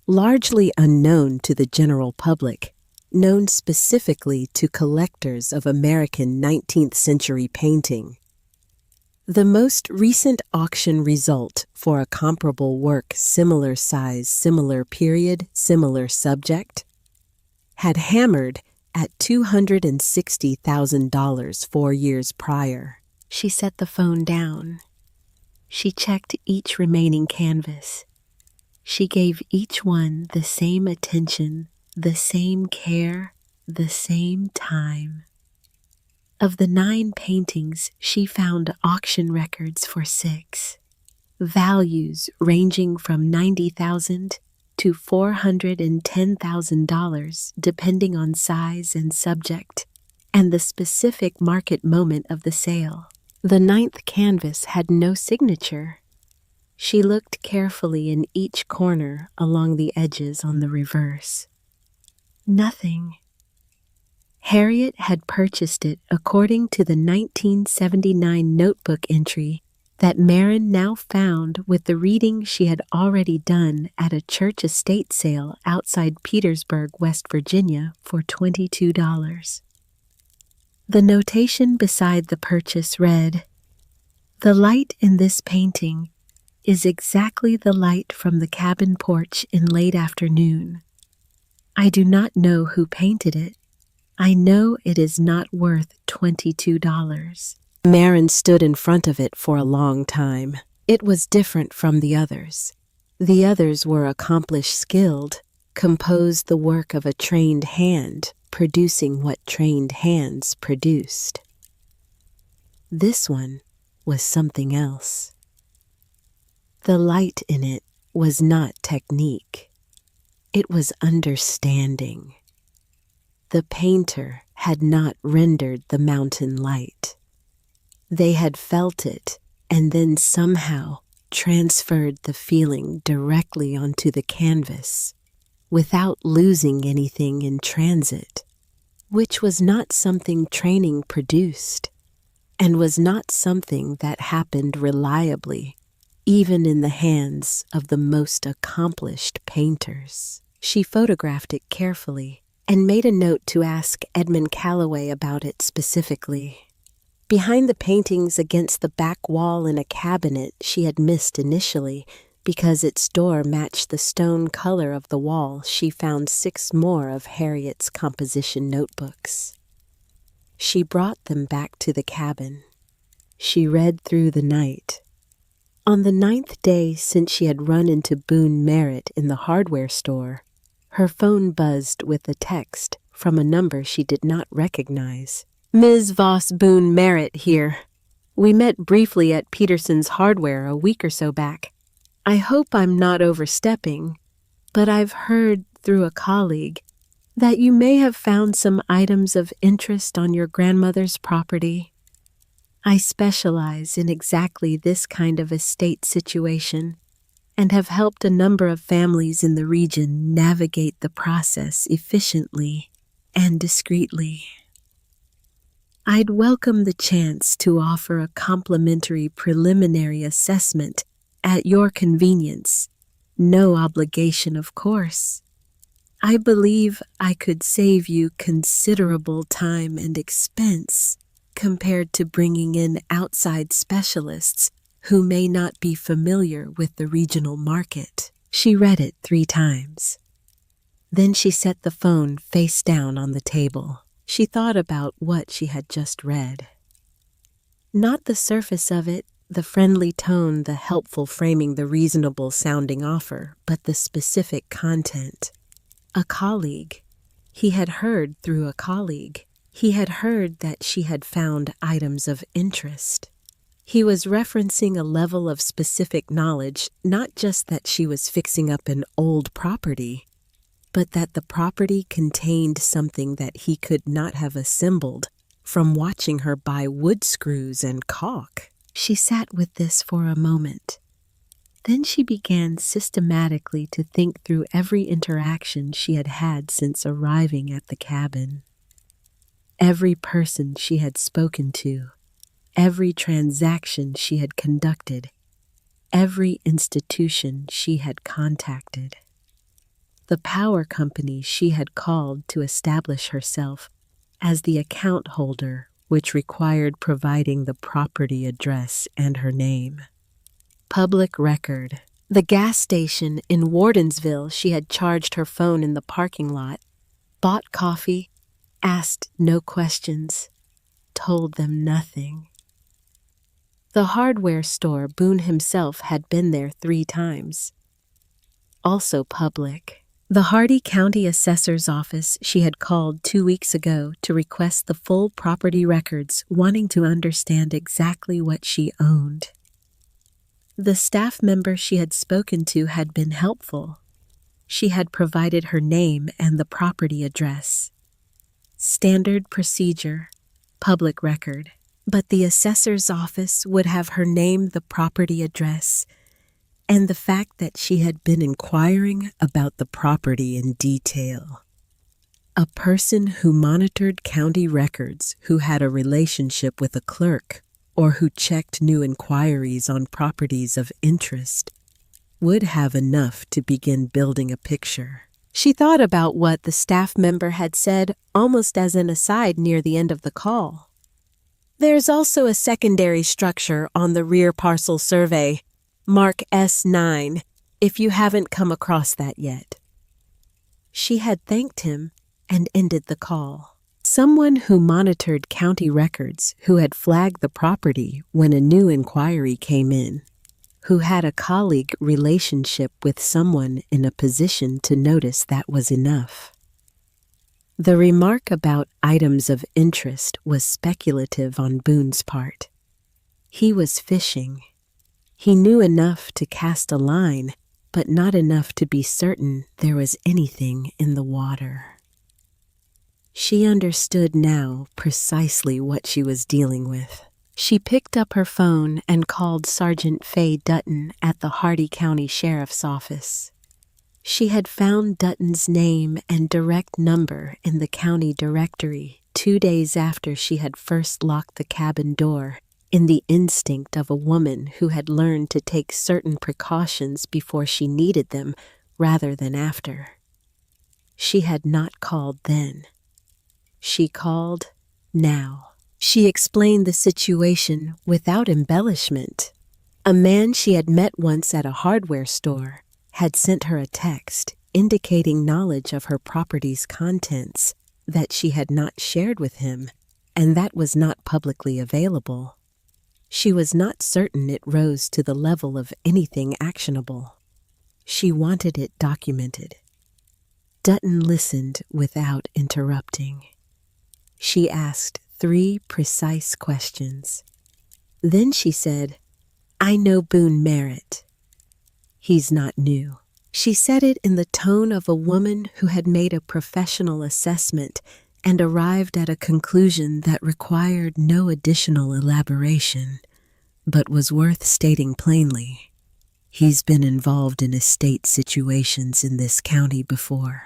Speaker 1: largely unknown to the general public, known specifically to collectors of American 19th century painting. The most recent auction result for a comparable work, similar size, similar period, similar subject, had hammered at $260,000 4 years prior. She set the phone down. She checked each remaining canvas. She gave each one the same attention, the same care, the same time. Of the 9 paintings, she found auction records for 6, values ranging from $90,000 to $410,000 depending on size and subject, and the specific market moment of the sale. The 9th canvas had no signature. She looked carefully in each corner along the edges on the reverse. Nothing. Harriet had purchased it according to the 1979 notebook entry that Marin now found with the reading she had already done at a church estate sale outside Petersburg, West Virginia for $22. The notation beside the purchase read, "The light in this painting is exactly the light from the cabin porch in late afternoon. I do not know who painted it. I know it is not worth $22. Marin stood in front of it for a long time. It was different from the others. The others were accomplished, skilled, composed the work of a trained hand, producing what trained hands produced. This one was something else. The light in it was not technique. It was understanding. The painter had not rendered the mountain light. They had felt it and then somehow transferred the feeling directly onto the canvas without losing anything in transit, which was not something training produced and was not something that happened reliably, even in the hands of the most accomplished painters. She photographed it carefully and made a note to ask Edmund Calloway about it specifically. Behind the paintings against the back wall in a cabinet she had missed initially because its door matched the stone color of the wall, she found 6 more of Harriet's composition notebooks. She brought them back to the cabin. She read through the night. On the 9th day since she had run into Boone Merritt in the hardware store, her phone buzzed with a text from a number she did not recognize. "Ms. Voss Boone Merritt here. We met briefly at Peterson's Hardware a week or so back. I hope I'm not overstepping, but I've heard through a colleague that you may have found some items of interest on your grandmother's property. I specialize in exactly this kind of estate situation and have helped a number of families in the region navigate the process efficiently and discreetly. I'd welcome the chance to offer a complimentary preliminary assessment at your convenience. No obligation, of course. I believe I could save you considerable time and expense compared to bringing in outside specialists who may not be familiar with the regional market." She read it 3 times. Then she set the phone face down on the table. She thought about what she had just read. Not the surface of it, the friendly tone, the helpful framing, the reasonable-sounding offer, but the specific content. A colleague. He had heard through a colleague. He had heard that she had found items of interest. He was referencing a level of specific knowledge, not just that she was fixing up an old property, but that the property contained something that he could not have assembled from watching her buy wood screws and caulk. She sat with this for a moment. Then she began systematically to think through every interaction she had had since arriving at the cabin. Every person she had spoken to, every transaction she had conducted, every institution she had contacted. The power company she had called to establish herself as the account holder, which required providing the property address and her name. Public record. The gas station in Wardensville she had charged her phone in the parking lot, bought coffee, asked no questions, told them nothing. The hardware store Boone himself had been there 3 times. Also public. The Hardy County Assessor's Office she had called 2 weeks ago to request the full property records, wanting to understand exactly what she owned. The staff member she had spoken to had been helpful. She had provided her name and the property address. Standard procedure, public record. But the assessor's office would have her name the property address, and the fact that she had been inquiring about the property in detail. A person who monitored county records, who had a relationship with a clerk, or who checked new inquiries on properties of interest, would have enough to begin building a picture. She thought about what the staff member had said almost as an aside near the end of the call. There's also a secondary structure on the rear parcel survey, Mark S9, if you haven't come across that yet. She had thanked him and ended the call. Someone who monitored county records, who had flagged the property when a new inquiry came in, who had a colleague relationship with someone in a position to notice that was enough. The remark about items of interest was speculative on Boone's part. He was fishing. He knew enough to cast a line, but not enough to be certain there was anything in the water. She understood now precisely what she was dealing with. She picked up her phone and called Sergeant Faye Dutton at the Hardy County Sheriff's Office. She had found Dutton's name and direct number in the county directory 2 days after she had first locked the cabin door, in the instinct of a woman who had learned to take certain precautions before she needed them rather than after. She had not called then. She called now. She explained the situation without embellishment. A man she had met once at a hardware store had sent her a text indicating knowledge of her property's contents that she had not shared with him, and that was not publicly available. She was not certain it rose to the level of anything actionable. She wanted it documented. Dutton listened without interrupting. She asked 3 precise questions. Then she said, "I know Boone Merritt. He's not new." She said it in the tone of a woman who had made a professional assessment and arrived at a conclusion that required no additional elaboration, but was worth stating plainly. He's been involved in estate situations in this county before.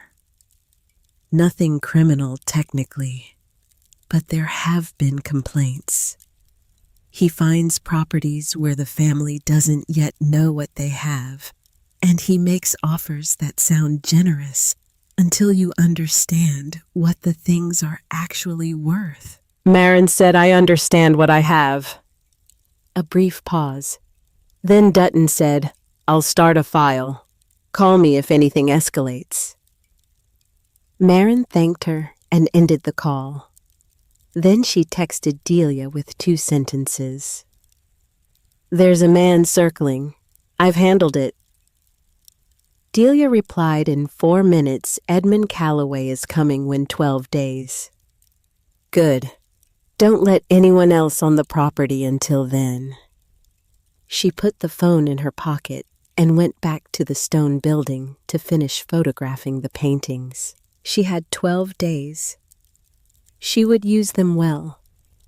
Speaker 1: Nothing criminal technically, but there have been complaints. He finds properties where the family doesn't yet know what they have, and he makes offers that sound generous until you understand what the things are actually worth. Marin said, "I understand what I have." A brief pause. Then Dutton said, "I'll start a file. Call me if anything escalates." Marin thanked her and ended the call. Then she texted Delia with 2 sentences. "There's a man circling. I've handled it." Delia replied in 4 minutes, "Edmund Calloway is coming when 12 days. Good. Don't let anyone else on the property until then." She put the phone in her pocket and went back to the stone building to finish photographing the paintings. She had 12 days. She would use them well.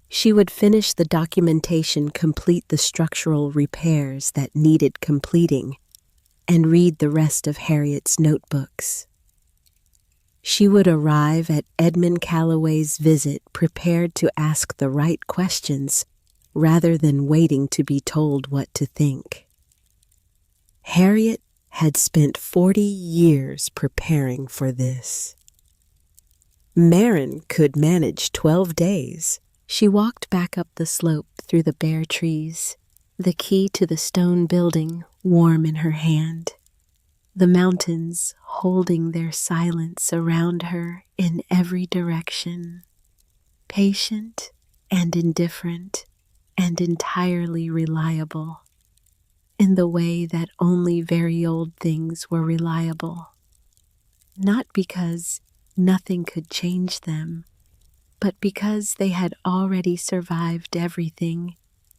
Speaker 1: She would finish the documentation, complete the structural repairs that needed completing, and read the rest of Harriet's notebooks. She would arrive at Edmund Calloway's visit prepared to ask the right questions rather than waiting to be told what to think. Harriet had spent 40 years preparing for this. Marin could manage 12 days. She walked back up the slope through the bare trees, the key to the stone building warm in her hand, the mountains holding their silence around her in every direction, patient and indifferent and entirely reliable, in the way that only very old things were reliable. not because nothing could change them, but because they had already survived everything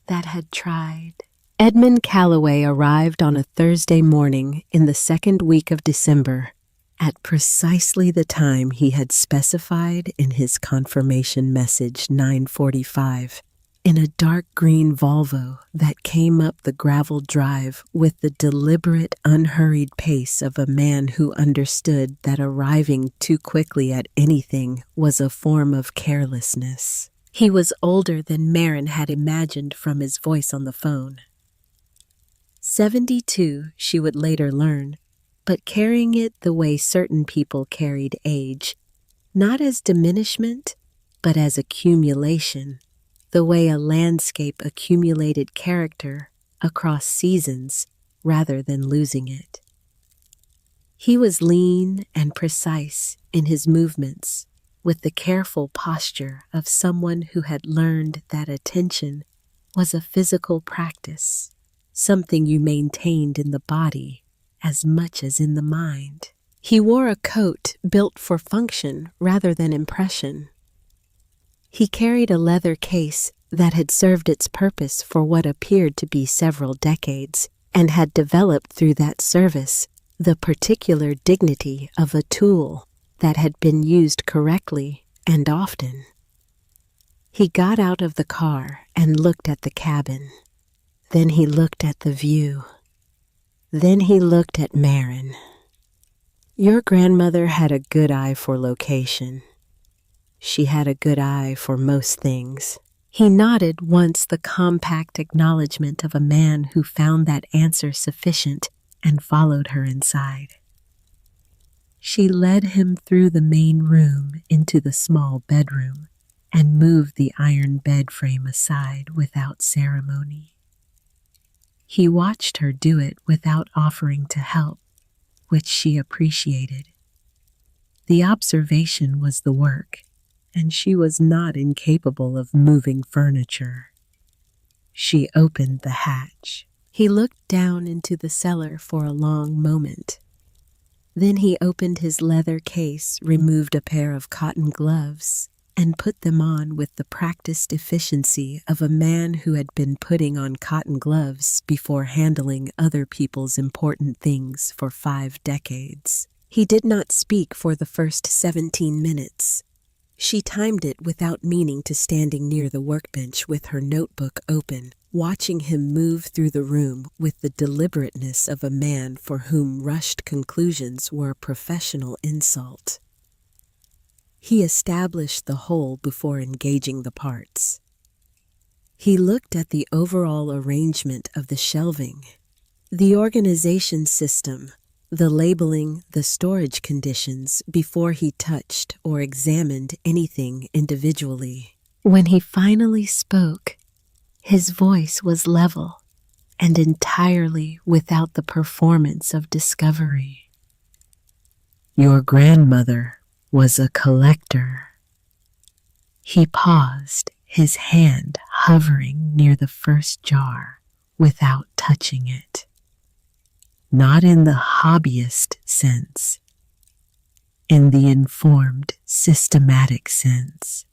Speaker 1: that had tried. Edmund Calloway arrived on a Thursday morning in the second week of December at precisely the time he had specified in his confirmation message 9:45, in a dark green Volvo that came up the gravel drive with the deliberate, unhurried pace of a man who understood that arriving too quickly at anything was a form of carelessness. He was older than Marin had imagined from his voice on the phone. 72, she would later learn, but carrying it the way certain people carried age, not as diminishment, but as accumulation, the way a landscape accumulated character across seasons rather than losing it. He was lean and precise in his movements, with the careful posture of someone who had learned that attention was a physical practice, something you maintained in the body as much as in the mind. He wore a coat built for function rather than impression. He carried a leather case that had served its purpose for what appeared to be several decades and had developed through that service the particular dignity of a tool that had been used correctly and often. He got out of the car and looked at the cabin. Then he looked at the view. Then he looked at Marin. Your grandmother had a good eye for location. She had a good eye for most things. He nodded once, the compact acknowledgement of a man who found that answer sufficient, and followed her inside. She led him through the main room into the small bedroom and moved the iron bed frame aside without ceremony. He watched her do it without offering to help, which she appreciated. The observation was the work, and she was not incapable of moving furniture. She opened the hatch. He looked down into the cellar for a long moment. Then he opened his leather case, removed a pair of cotton gloves, and put them on with the practiced efficiency of a man who had been putting on cotton gloves before handling other people's important things for 5 decades. He did not speak for the first 17 minutes. She timed it without meaning to, standing near the workbench with her notebook open, watching him move through the room with the deliberateness of a man for whom rushed conclusions were a professional insult. He established the whole before engaging the parts. He looked at the overall arrangement of the shelving, the organization system, the labeling, the storage conditions before he touched or examined anything individually. When he finally spoke, his voice was level and entirely without the performance of discovery. Your grandmother was a collector. He paused, his hand hovering near the first jar without touching it. Not in the hobbyist sense, in the informed, systematic sense.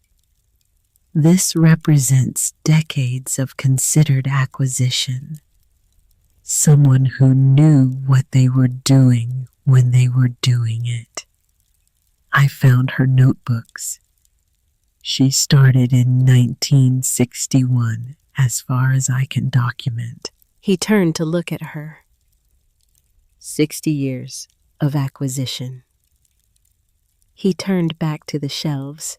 Speaker 1: This represents decades of considered acquisition. Someone who knew what they were doing when they were doing it. I found her notebooks. She started in 1961, as far as I can document. He turned to look at her. 60 years of acquisition. He turned back to the shelves.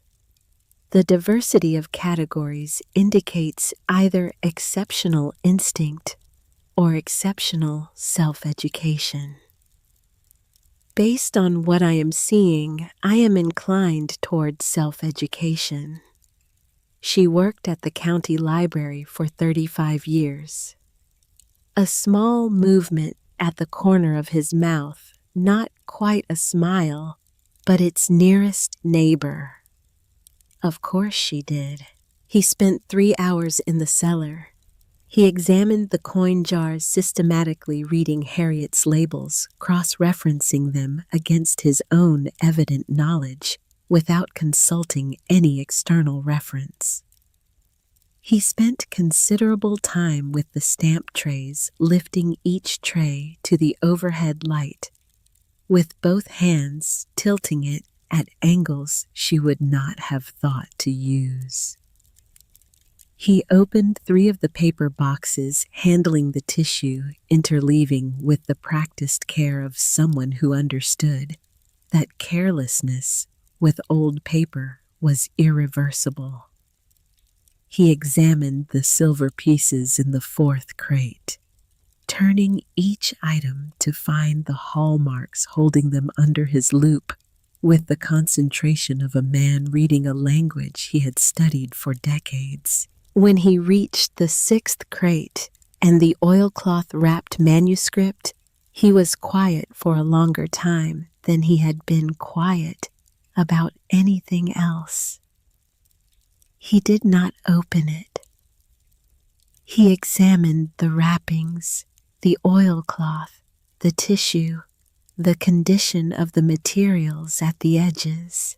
Speaker 1: The diversity of categories indicates either exceptional instinct or exceptional self-education. Based on what I am seeing, I am inclined toward self-education. She worked at the county library for 35 years. A small movement at the corner of his mouth, not quite a smile, but its nearest neighbor. Of course she did. He spent 3 hours in the cellar. He examined the coin jars systematically, reading Harriet's labels, cross-referencing them against his own evident knowledge without consulting any external reference. He spent considerable time with the stamp trays, lifting each tray to the overhead light, with both hands tilting it at angles she would not have thought to use. He opened 3 of the paper boxes, handling the tissue, interleaving with the practiced care of someone who understood that carelessness with old paper was irreversible. He examined the silver pieces in the 4th crate, turning each item to find the hallmarks, holding them under his loupe with the concentration of a man reading a language he had studied for decades. When he reached the 6th crate and the oilcloth-wrapped manuscript, he was quiet for a longer time than he had been quiet about anything else. He did not open it. He examined the wrappings, the oilcloth, the tissue, the condition of the materials at the edges.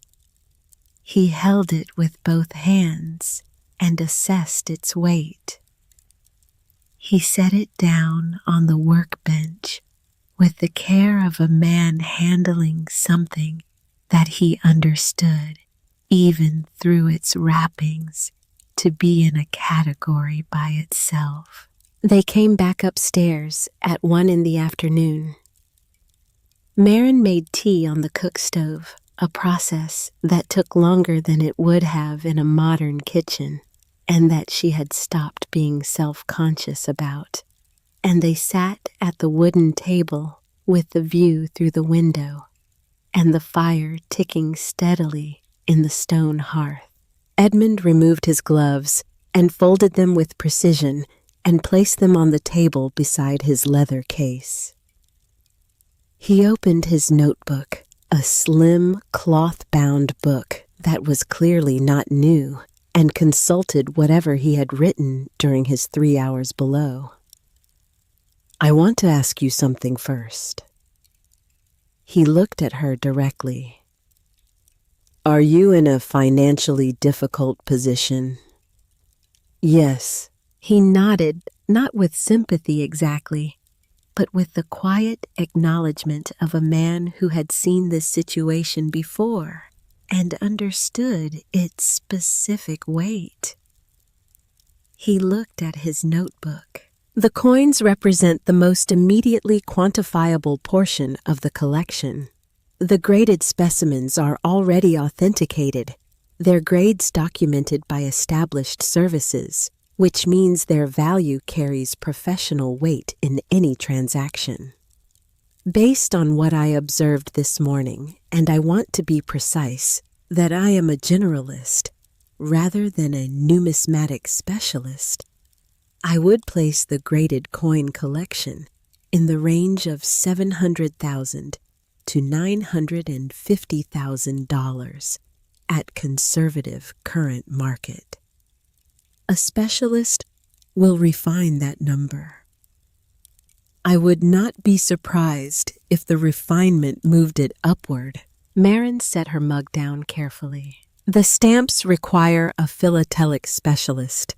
Speaker 1: He held it with both hands and assessed its weight. He set it down on the workbench with the care of a man handling something that he understood, even through its wrappings, to be in a category by itself. They came back upstairs at 1 in the afternoon. Marin made tea on the cook stove, a process that took longer than it would have in a modern kitchen, and that she had stopped being self-conscious about. And they sat at the wooden table with the view through the window, and the fire ticking steadily in the stone hearth. Edmund removed his gloves and folded them with precision and placed them on the table beside his leather case. He opened his notebook, a slim, cloth-bound book that was clearly not new, and consulted whatever he had written during his 3 hours below. "I want to ask you something first." He looked at her directly. "Are you in a financially difficult position?" "Yes." He nodded, not with sympathy exactly, but with the quiet acknowledgement of a man who had seen this situation before and understood its specific weight. He looked at his notebook. The coins represent the most immediately quantifiable portion of the collection. The graded specimens are already authenticated, their grades documented by established services, which means their value carries professional weight in any transaction. Based on what I observed this morning, and I want to be precise, that I am a generalist rather than a numismatic specialist, I would place the graded coin collection in the range of $700,000 to $950,000 at conservative current market. A specialist will refine that number. I would not be surprised if the refinement moved it upward. Marin set her mug down carefully. The stamps require a philatelic specialist,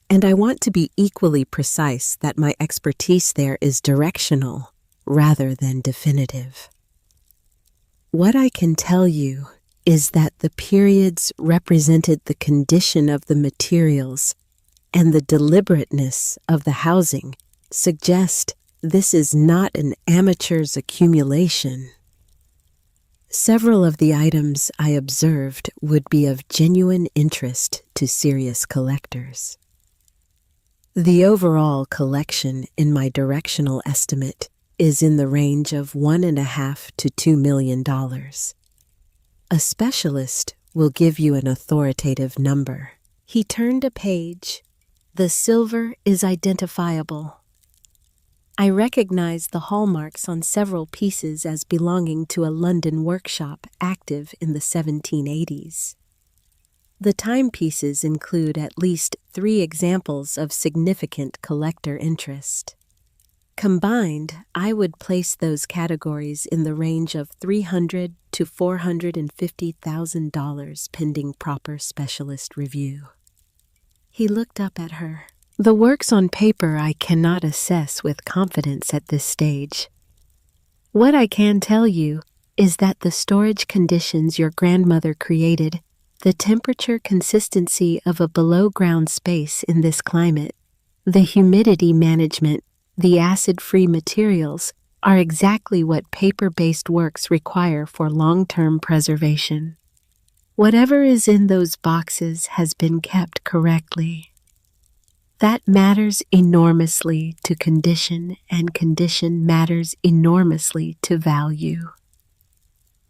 Speaker 1: and I want to be equally precise that my expertise there is directional rather than definitive. What I can tell you is that the periods represented the condition of the materials and the deliberateness of the housing suggest this is not an amateur's accumulation. Several of the items I observed would be of genuine interest to serious collectors. The overall collection in my directional estimate is in the range of $1.5 to $2 million. A specialist will give you an authoritative number. He turned a page. The silver is identifiable. I recognize the hallmarks on several pieces as belonging to a London workshop active in the 1780s. The timepieces include at least 3 examples of significant collector interest. Combined, I would place those categories in the range of $300,000 to $450,000 pending proper specialist review. He looked up at her. The works on paper I cannot assess with confidence at this stage. What I can tell you is that the storage conditions your grandmother created, the temperature consistency of a below-ground space in this climate, the humidity management, the acid-free materials are exactly what paper-based works require for long-term preservation. Whatever is in those boxes has been kept correctly. That matters enormously to condition, and condition matters enormously to value.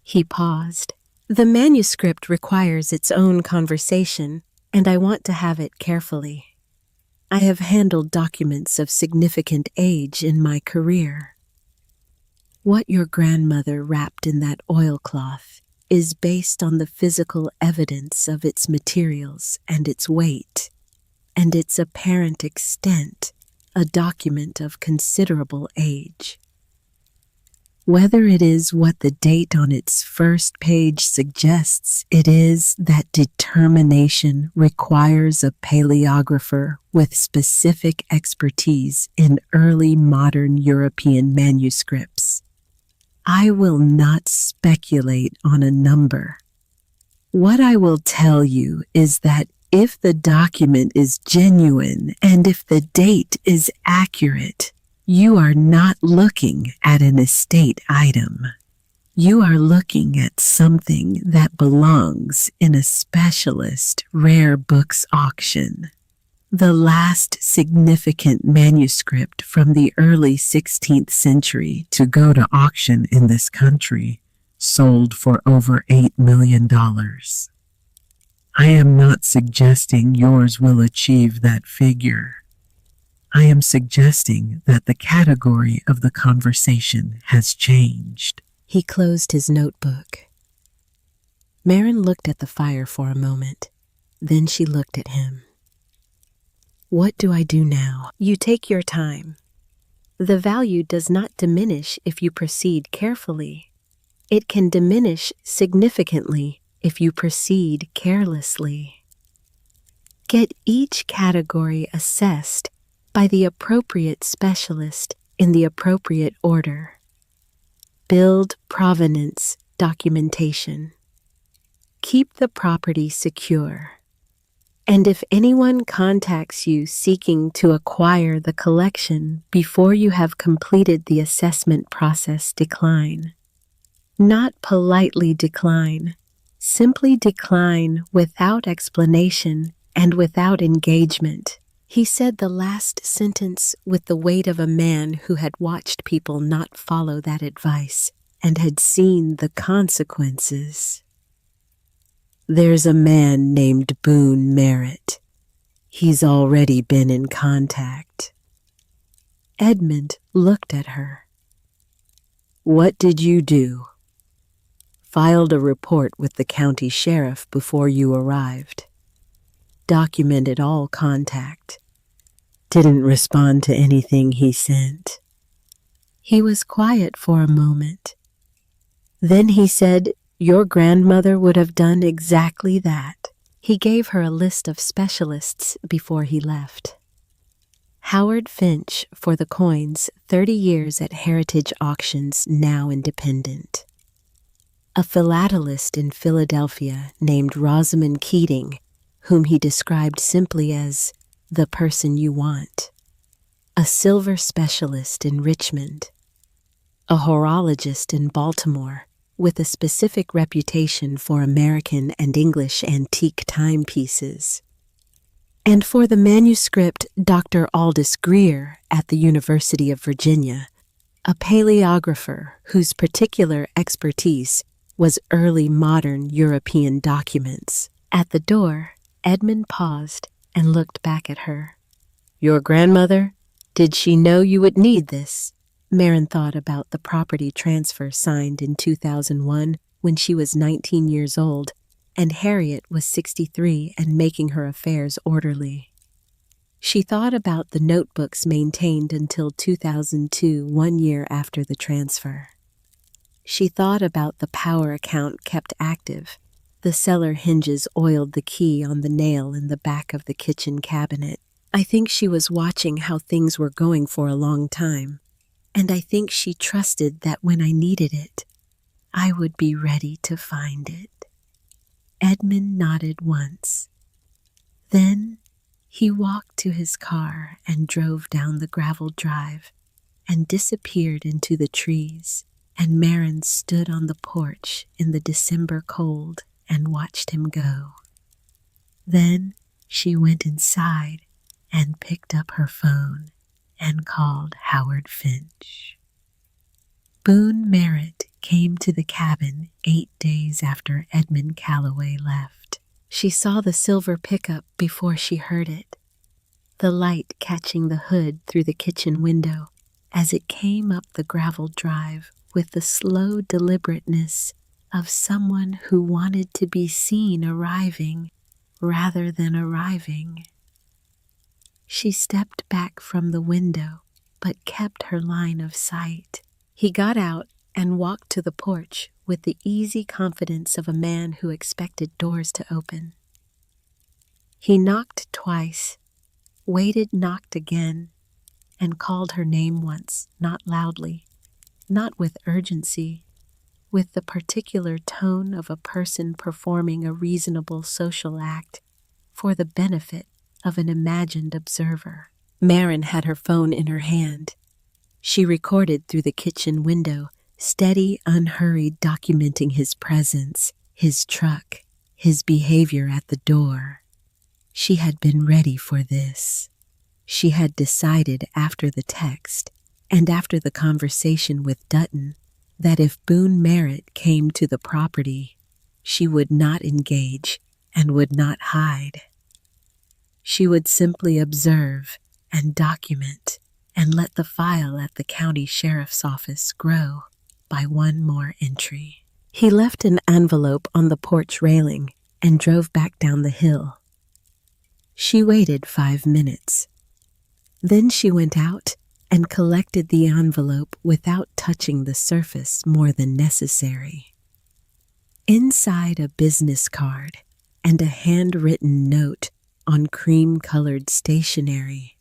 Speaker 1: He paused. The manuscript requires its own conversation, and I want to have it carefully. I have handled documents of significant age in my career. What your grandmother wrapped in that oilcloth is based on the physical evidence of its materials and its weight, and its apparent extent, a document of considerable age. Whether it is what the date on its first page suggests, it is that determination requires a paleographer with specific expertise in early modern European manuscripts. I will not speculate on a number. What I will tell you is that if the document is genuine and if the date is accurate, you are not looking at an estate item. You are looking at something that belongs in a specialist rare books auction. The last significant manuscript from the early 16th century to go to auction in this country sold for over $8 million. I am not suggesting yours will achieve that figure. I am suggesting that the category of the conversation has changed. He closed his notebook. Marin looked at the fire for a moment. Then she looked at him. What do I do now? You take your time. The value does not diminish if you proceed carefully. It can diminish significantly if you proceed carelessly. Get each category assessed by the appropriate specialist in the appropriate order. Build provenance documentation. Keep the property secure. And if anyone contacts you seeking to acquire the collection before you have completed the assessment process, decline. Not politely decline. Simply decline without explanation and without engagement. He said the last sentence with the weight of a man who had watched people not follow that advice and had seen the consequences. There's a man named Boone Merritt. He's already been in contact. Edmund looked at her. What did you do? Filed a report with the county sheriff before you arrived. Documented all contact. Didn't respond to anything he sent. He was quiet for a moment. Then he said, your grandmother would have done exactly that. He gave her a list of specialists before he left. Howard Finch for the coins, 30 years at Heritage Auctions, now independent. A philatelist in Philadelphia named Rosamond Keating, whom he described simply as the person you want. A silver specialist in Richmond. A horologist in Baltimore with a specific reputation for American and English antique timepieces. And for the manuscript, Dr. Aldous Greer at the University of Virginia, a paleographer whose particular expertise was early modern European documents. At the door, Edmund paused and looked back at her. Your grandmother? Did she know you would need this? Marin thought about the property transfer signed in 2001 when she was 19 years old and Harriet was 63 and making her affairs orderly. She thought about the notebooks maintained until 2002, 1 year after the transfer. She thought about the power account kept active, the cellar hinges oiled, the key on the nail in the back of the kitchen cabinet. I think she was watching how things were going for a long time, and I think she trusted that when I needed it, I would be ready to find it. Edmund nodded once. Then he walked to his car and drove down the gravel drive and disappeared into the trees, and Marin stood on the porch in the December cold and watched him go. Then she went inside and picked up her phone and called Howard Finch. Boone Merritt came to the cabin 8 days after Edmund Calloway left. She saw the silver pickup before she heard it, the light catching the hood through the kitchen window as it came up the gravel drive with the slow deliberateness of someone who wanted to be seen arriving rather than arriving. She stepped back from the window, but kept her line of sight. He got out and walked to the porch with the easy confidence of a man who expected doors to open. He knocked twice, waited, knocked again, and called her name once, not loudly, not with urgency, with the particular tone of a person performing a reasonable social act for the benefit of an imagined observer. Marin had her phone in her hand. She recorded through the kitchen window, steady, unhurried, documenting his presence, his truck, his behavior at the door. She had been ready for this. She had decided after the text and after the conversation with Dutton that if Boone Merritt came to the property, she would not engage and would not hide. She would simply observe and document and let the file at the county sheriff's office grow by one more entry. He left an envelope on the porch railing and drove back down the hill. She waited 5 minutes. Then she went out and collected the envelope without touching the surface more than necessary. Inside, a business card and a handwritten note on cream-colored stationery,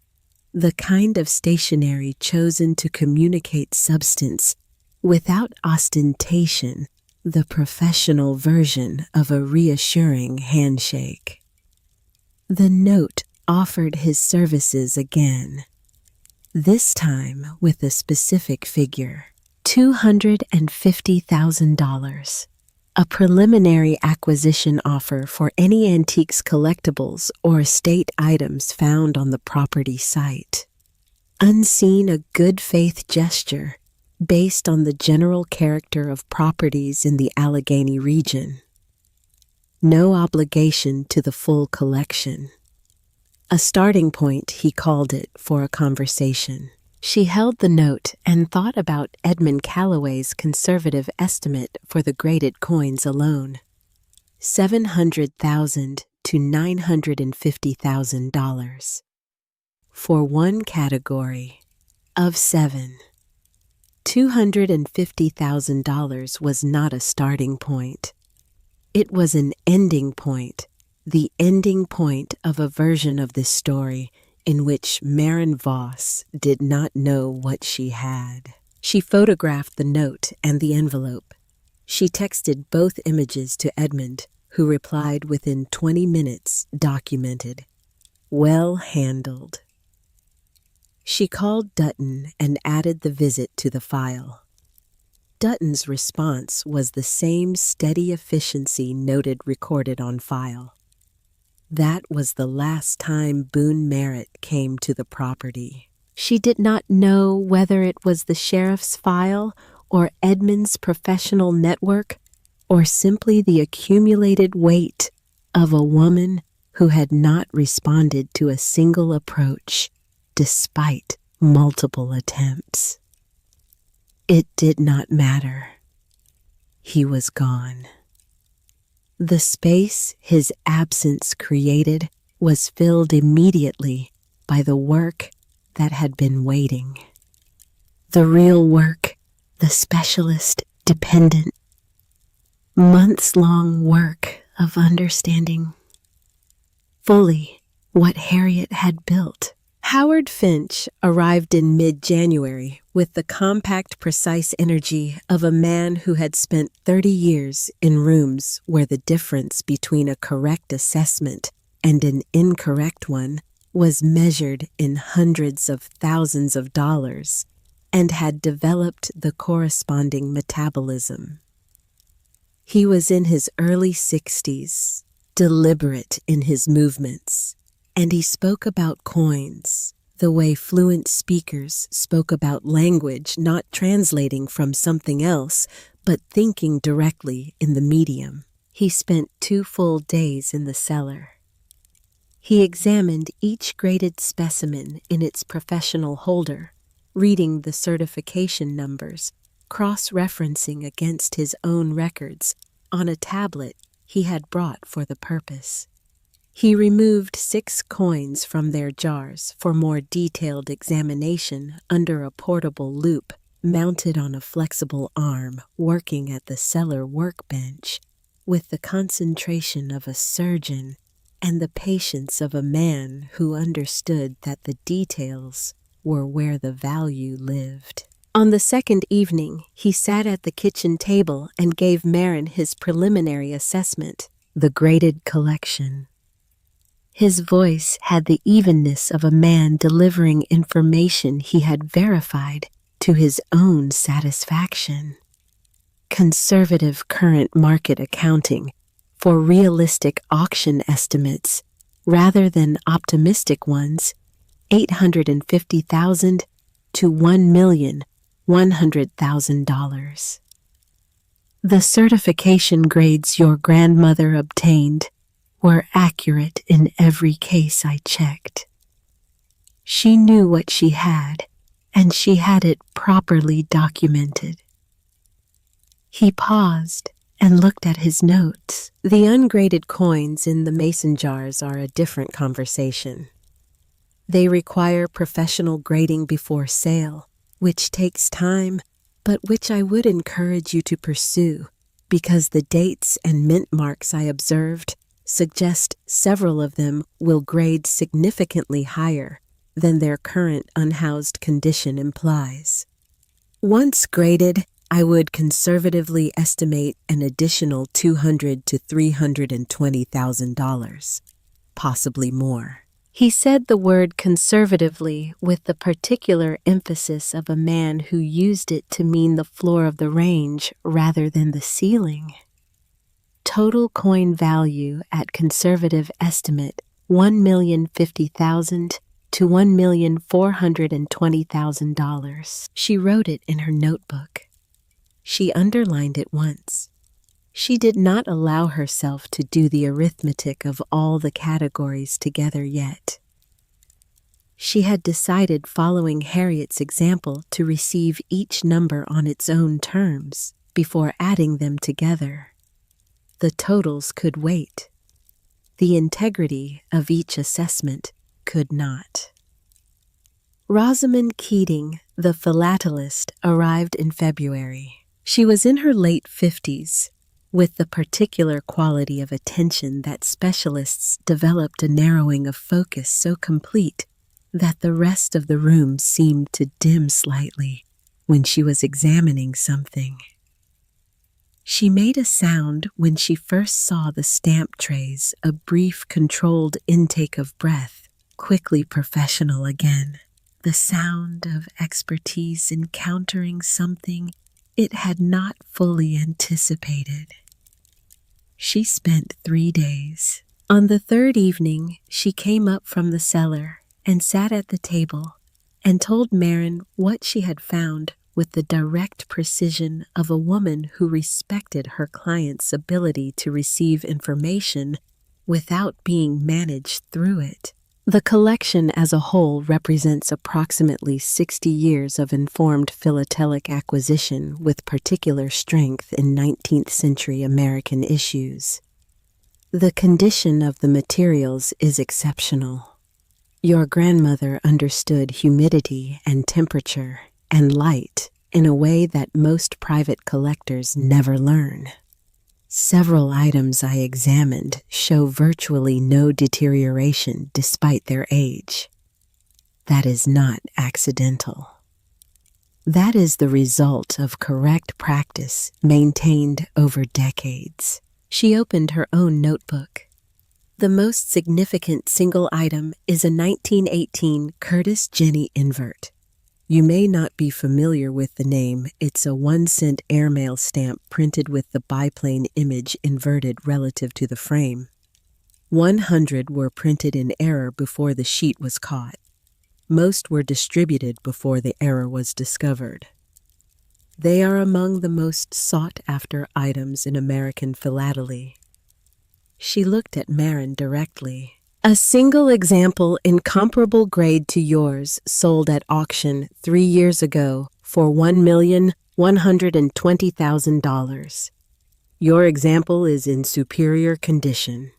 Speaker 1: the kind of stationery chosen to communicate substance without ostentation, the professional version of a reassuring handshake. The note offered his services again, this time with a specific figure, $250,000, a preliminary acquisition offer for any antiques, collectibles, or estate items found on the property site. Unseen, a good faith gesture based on the general character of properties in the Allegheny region. No obligation to the full collection. A starting point, he called it, for a conversation. She held the note and thought about Edmund Calloway's conservative estimate for the graded coins alone. $700,000 to $950,000. For one category of 7. $250,000 was not a starting point. It was an ending point, the ending point of a version of this story in which Marin Voss did not know what she had. She photographed the note and the envelope. She texted both images to Edmund, who replied within 20 minutes, documented. Well handled. She called Dutton and added the visit to the file. Dutton's response was the same steady efficiency noted recorded on file. That was the last time Boone Merritt came to the property. She did not know whether it was the sheriff's file or Edmund's professional network or simply the accumulated weight of a woman who had not responded to a single approach despite multiple attempts. It did not matter. He was gone. The space his absence created was filled immediately by the work that had been waiting. The real work, the specialist dependent, months-long work of understanding fully what Harriet had built. Howard Finch arrived in mid-January with the compact, precise energy of a man who had spent 30 years in rooms where the difference between a correct assessment and an incorrect one was measured in hundreds of thousands of dollars and had developed the corresponding metabolism. He was in his early 60s, deliberate in his movements, and he spoke about coins the way fluent speakers spoke about language, not translating from something else, but thinking directly in the medium. He spent 2 full days in the cellar. He examined each graded specimen in its professional holder, reading the certification numbers, cross-referencing against his own records on a tablet he had brought for the purpose. He removed 6 coins from their jars for more detailed examination under a portable loop mounted on a flexible arm working at the cellar workbench with the concentration of a surgeon and the patience of a man who understood that the details were where the value lived. On the second evening, he sat at the kitchen table and gave Marin his preliminary assessment, the graded collection. His voice had the evenness of a man delivering information he had verified to his own satisfaction. Conservative current market accounting for realistic auction estimates rather than optimistic ones, $850,000 to $1,100,000. The certification grades your grandmother obtained were accurate in every case I checked. She knew what she had, and she had it properly documented. He paused and looked at his notes. The ungraded coins in the mason jars are a different conversation. They require professional grading before sale, which takes time, but which I would encourage you to pursue because the dates and mint marks I observed suggest several of them will grade significantly higher than their current unhoused condition implies. Once graded, I would conservatively estimate an additional $200,000 to $320,000, possibly more. He said the word conservatively with the particular emphasis of a man who used it to mean the floor of the range rather than the ceiling. Total coin value at conservative estimate $1,050,000 to $1,420,000. She wrote it in her notebook. She underlined it once. She did not allow herself to do the arithmetic of all the categories together yet. She had decided, following Harriet's example, to receive each number on its own terms before adding them together. The totals could wait. The integrity of each assessment could not. Rosamond Keating, the philatelist, arrived in February. She was in her late 50s, with the particular quality of attention that specialists developed a narrowing of focus so complete that the rest of the room seemed to dim slightly when she was examining something. She made a sound when she first saw the stamp trays, a brief, controlled intake of breath, quickly professional again. The sound of expertise encountering something it had not fully anticipated. She spent 3 days. On the third evening, she came up from the cellar and sat at the table and told Marin what she had found with the direct precision of a woman who respected her client's ability to receive information without being managed through it. The collection as a whole represents approximately 60 years of informed philatelic acquisition with particular strength in 19th century American issues. The condition of the materials is exceptional. Your grandmother understood humidity and temperature and light in a way that most private collectors never learn. Several items I examined show virtually no deterioration despite their age. That is not accidental. That is the result of correct practice maintained over decades. She opened her own notebook. The most significant single item is a 1918 Curtis Jenny invert. You may not be familiar with the name. It's a 1-cent airmail stamp printed with the biplane image inverted relative to the frame. 100 were printed in error before the sheet was caught. Most were distributed before the error was discovered. They are among the most sought-after items in American philately. She looked at Marin directly. A single example in comparable grade to yours sold at auction 3 years ago for $1,120,000. Your example is in superior condition.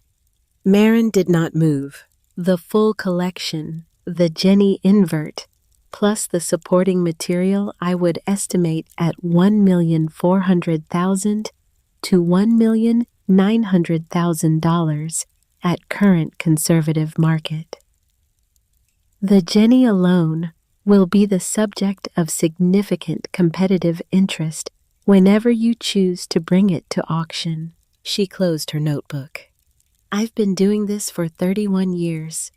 Speaker 1: Marin did not move. The full collection, the Jenny invert, plus the supporting material, I would estimate at $1,400,000 to $1,900,000 at current conservative market. The Jenny alone will be the subject of significant competitive interest whenever you choose to bring it to auction. She closed her notebook. I've been doing this for 31 years.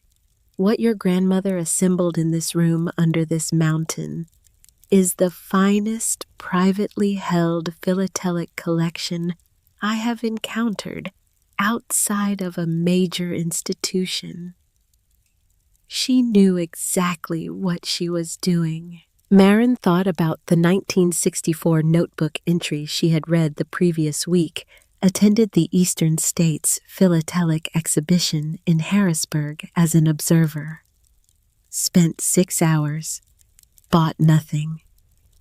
Speaker 1: What your grandmother assembled in this room under this mountain is the finest privately held philatelic collection I have encountered outside of a major institution. She knew exactly what she was doing. Marin thought about the 1964 notebook entry she had read the previous week, attended the Eastern States Philatelic Exhibition in Harrisburg as an observer. Spent 6 hours, bought nothing,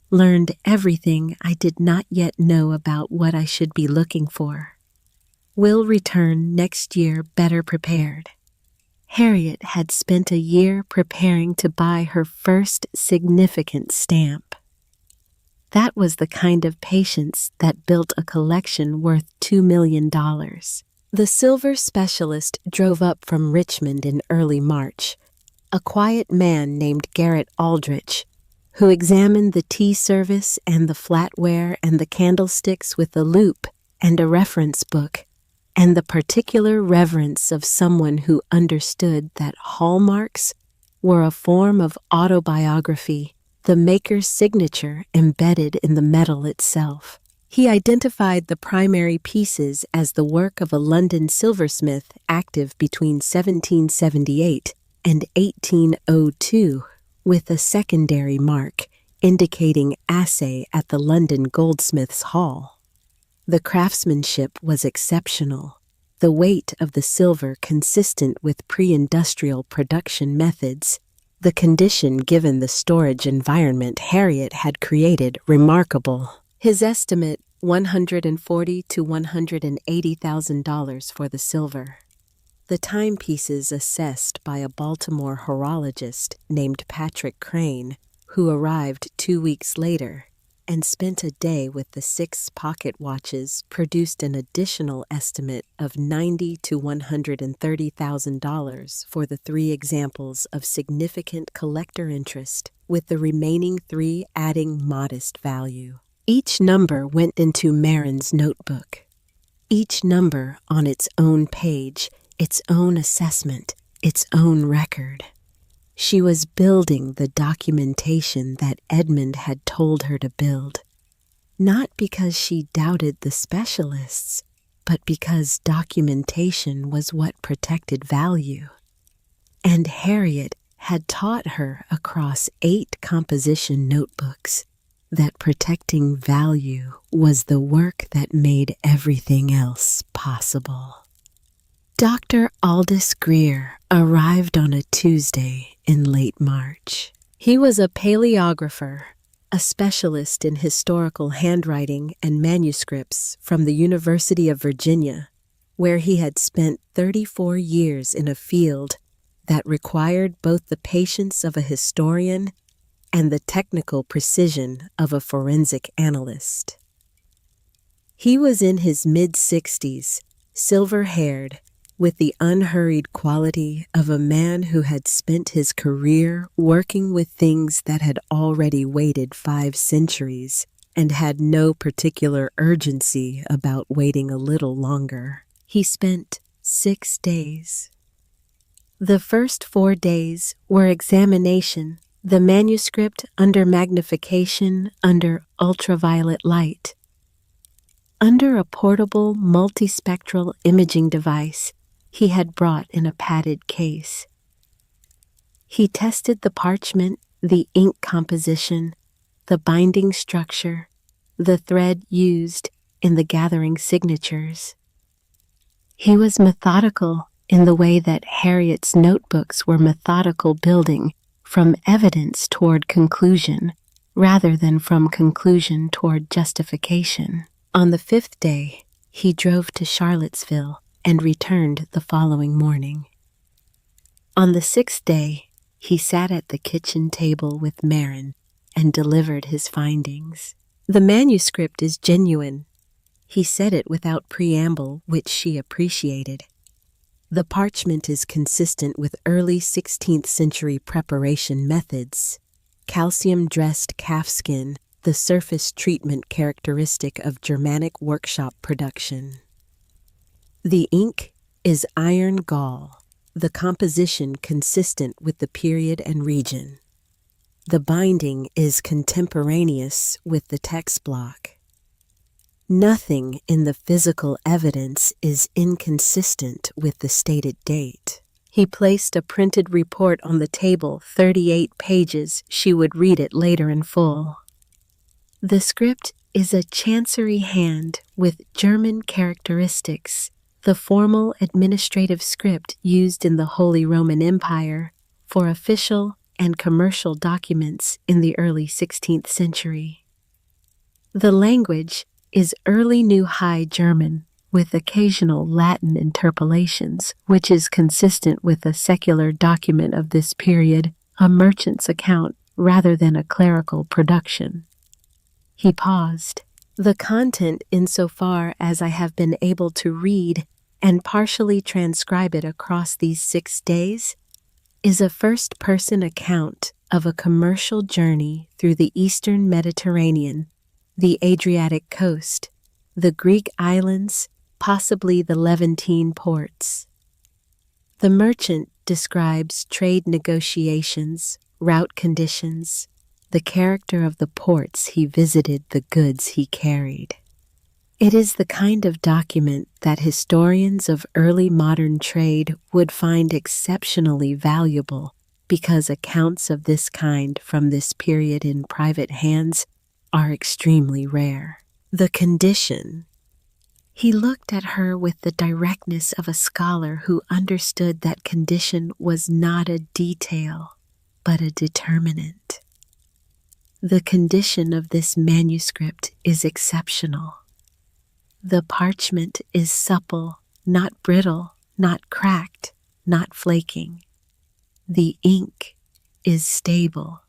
Speaker 1: learned everything I did not yet know about what I should be looking for. Will return next year better prepared. Harriet had spent a year preparing to buy her first significant stamp. That was the kind of patience that built a collection worth $2 million. The silver specialist drove up from Richmond in early March, a quiet man named Garrett Aldrich, who examined the tea service and the flatware and the candlesticks with a loupe and a reference book, and the particular reverence of someone who understood that hallmarks were a form of autobiography, the maker's signature embedded in the metal itself. He identified the primary pieces as the work of a London silversmith active between 1778 and 1802, with a secondary mark indicating assay at the London Goldsmiths' Hall. The craftsmanship was exceptional, the weight of the silver consistent with pre-industrial production methods, the condition given the storage environment Harriet had created remarkable. His estimate, $140,000 to $180,000 for the silver. The timepieces assessed by a Baltimore horologist named Patrick Crane, who arrived 2 weeks later, and spent a day with the 6 pocket watches, produced an additional estimate of $90,000 to $130,000 for the 3 examples of significant collector interest, with the remaining 3 adding modest value. Each number went into Marin's notebook. Each number on its own page, its own assessment, its own record. She was building the documentation that Edmund had told her to build, not because she doubted the specialists, but because documentation was what protected value. And Harriet had taught her across 8 composition notebooks that protecting value was the work that made everything else possible. Dr. Aldous Greer arrived on a Tuesday in late March. He was a paleographer, a specialist in historical handwriting and manuscripts from the University of Virginia, where he had spent 34 years in a field that required both the patience of a historian and the technical precision of a forensic analyst. He was in his mid-60s, silver-haired, with the unhurried quality of a man who had spent his career working with things that had already waited 5 centuries and had no particular urgency about waiting a little longer. He spent 6 days. The first 4 days were examination, the manuscript under magnification under ultraviolet light. Under a portable multispectral imaging device he had brought in a padded case. He tested the parchment, the ink composition, the binding structure, the thread used in the gathering signatures. He was methodical in the way that Harriet's notebooks were methodical, building from evidence toward conclusion rather than from conclusion toward justification. On the 5th day, he drove to Charlottesville and returned the following morning. On the 6th day, he sat at the kitchen table with Marin and delivered his findings. The manuscript is genuine. He said it without preamble, which she appreciated. The parchment is consistent with early 16th century preparation methods. Calcium-dressed calfskin, the surface treatment characteristic of Germanic workshop production. The ink is iron gall, the composition consistent with the period and region. The binding is contemporaneous with the text block. Nothing in the physical evidence is inconsistent with the stated date. He placed a printed report on the table, 38 pages. She would read it later in full. The script is a chancery hand with German characteristics, the formal administrative script used in the Holy Roman Empire for official and commercial documents in the early 16th century. The language is early New High German with occasional Latin interpolations, which is consistent with a secular document of this period, a merchant's account rather than a clerical production. He paused. The content, insofar as I have been able to read and partially transcribe it across these 6 days, is a first-person account of a commercial journey through the eastern Mediterranean, the Adriatic coast, the Greek islands, possibly the Levantine ports. The merchant describes trade negotiations, route conditions, the character of the ports he visited, the goods he carried. It is the kind of document that historians of early modern trade would find exceptionally valuable because accounts of this kind from this period in private hands are extremely rare. The condition. He looked at her with the directness of a scholar who understood that condition was not a detail, but a determinant. The condition of this manuscript is exceptional. The parchment is supple, not brittle, not cracked, not flaking. The ink is stable.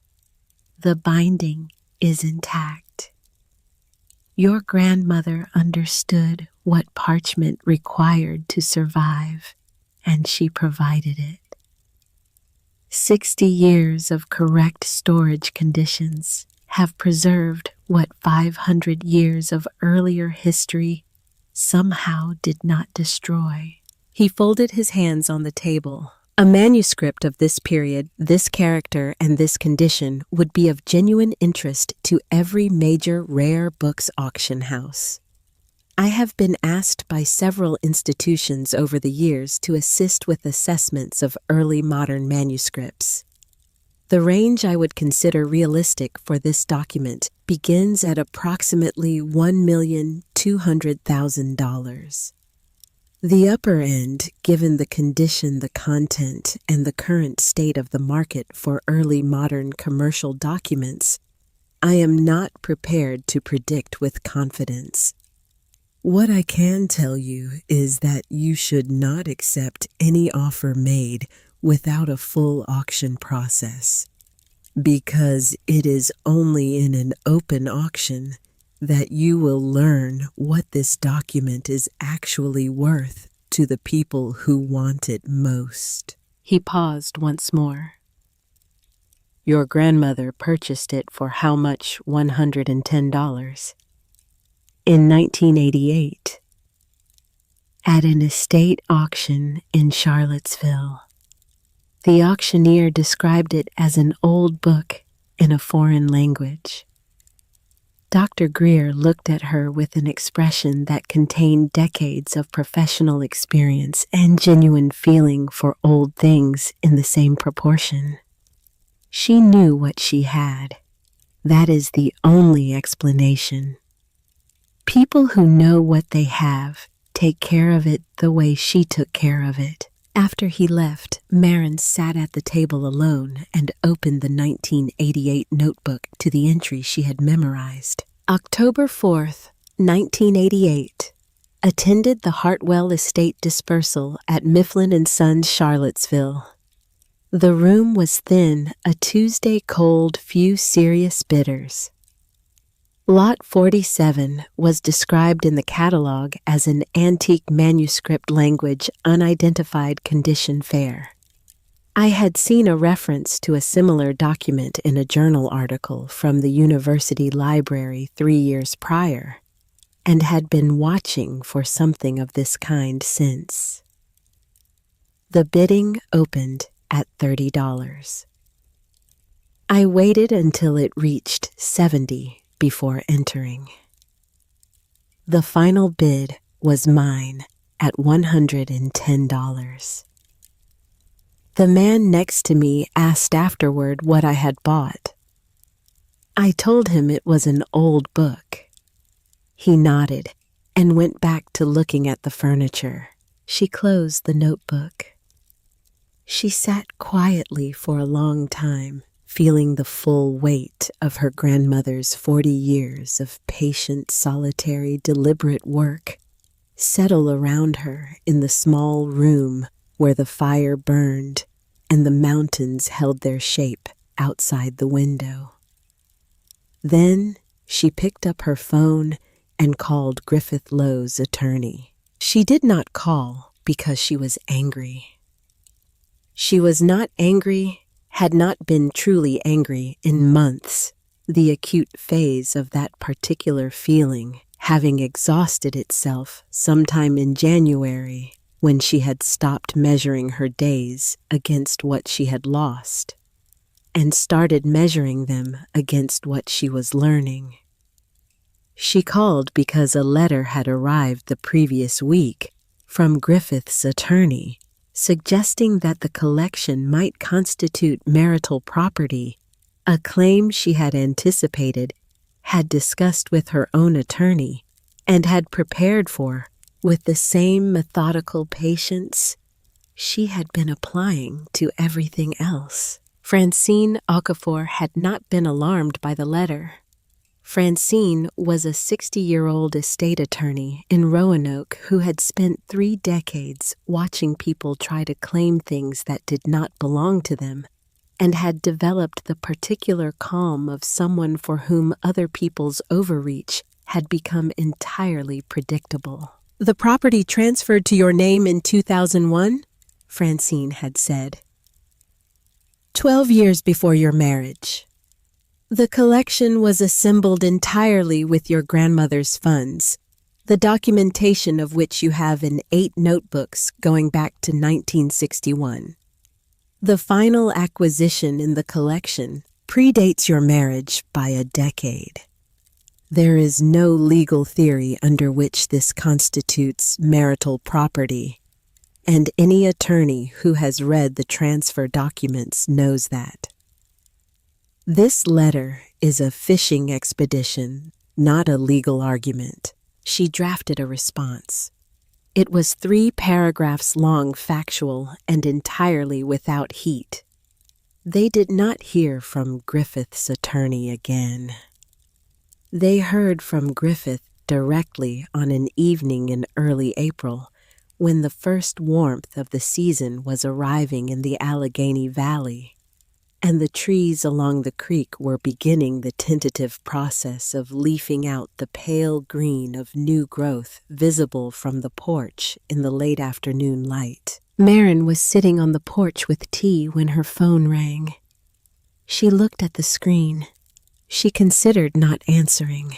Speaker 1: The binding is intact. Your grandmother understood what parchment required to survive, and she provided it. 60 years of correct storage conditions have preserved what 500 years of earlier history somehow did not destroy. He folded his hands on the table. A manuscript of this period, this character, and this condition would be of genuine interest to every major rare books auction house. I have been asked by several institutions over the years to assist with assessments of early modern manuscripts. The range I would consider realistic for this document begins at approximately $1,200,000. The upper end, given the condition, the content, and the current state of the market for early modern commercial documents, I am not prepared to predict with confidence. What I can tell you is that you should not accept any offer made without a full auction process, because it is only in an open auction that you will learn what this document is actually worth to the people who want it most. He paused once more. Your grandmother purchased it for how much? $110. In 1988, at an estate auction in Charlottesville. The auctioneer described it as an old book in a foreign language. Dr. Greer looked at her with an expression that contained decades of professional experience and genuine feeling for old things in the same proportion. She knew what she had. That is the only explanation. People who know what they have take care of it the way she took care of it. After he left, Marin sat at the table alone and opened the 1988 notebook to the entry she had memorized. October 4th, 1988. Attended the Hartwell Estate dispersal at Mifflin & Sons, Charlottesville. The room was thin, a Tuesday cold, few serious bidders. Lot 47 was described in the catalog as an antique manuscript language unidentified condition fare. I had seen a reference to a similar document in a journal article from the university library 3 years prior, and had been watching for something of this kind since. The bidding opened at $30. I waited until it reached $70 before entering. The final bid was mine at $110. The man next to me asked afterward what I had bought. I told him it was an old book. He nodded and went back to looking at the furniture. She closed the notebook. She sat quietly for a long time, feeling the full weight of her grandmother's 40 years of patient, solitary, deliberate work settle around her in the small room where the fire burned and the mountains held their shape outside the window. Then she picked up her phone and called Griffith Lowe's attorney. She did not call because she was angry. She was not angry, had not been truly angry in months, the acute phase of that particular feeling having exhausted itself sometime in January when she had stopped measuring her days against what she had lost and started measuring them against what she was learning. She called because a letter had arrived the previous week from Griffith's attorney suggesting that the collection might constitute marital property, a claim she had anticipated, had discussed with her own attorney, and had prepared for with the same methodical patience she had been applying to everything else. Francine Okafor had not been alarmed by the letter. Francine was a 60-year-old estate attorney in Roanoke who had spent 3 decades watching people try to claim things that did not belong to them, and had developed the particular calm of someone for whom other people's overreach had become entirely predictable. "The property transferred to your name in 2001, Francine had said. 12 years before your marriage. The collection was assembled entirely with your grandmother's funds, the documentation of which you have in 8 notebooks going back to 1961. The final acquisition in the collection predates your marriage by a decade. There is no legal theory under which this constitutes marital property, and any attorney who has read the transfer documents knows that. This letter is a fishing expedition, not a legal argument." She drafted a response. It was 3 paragraphs long, factual, and entirely without heat. They did not hear from Griffith's attorney again. They heard from Griffith directly on an evening in early April, when the first warmth of the season was arriving in the Allegheny Valley, and the trees along the creek were beginning the tentative process of leafing out the pale green of new growth visible from the porch in the late afternoon light. Marin was sitting on the porch with tea when her phone rang. She looked at the screen. She considered not answering.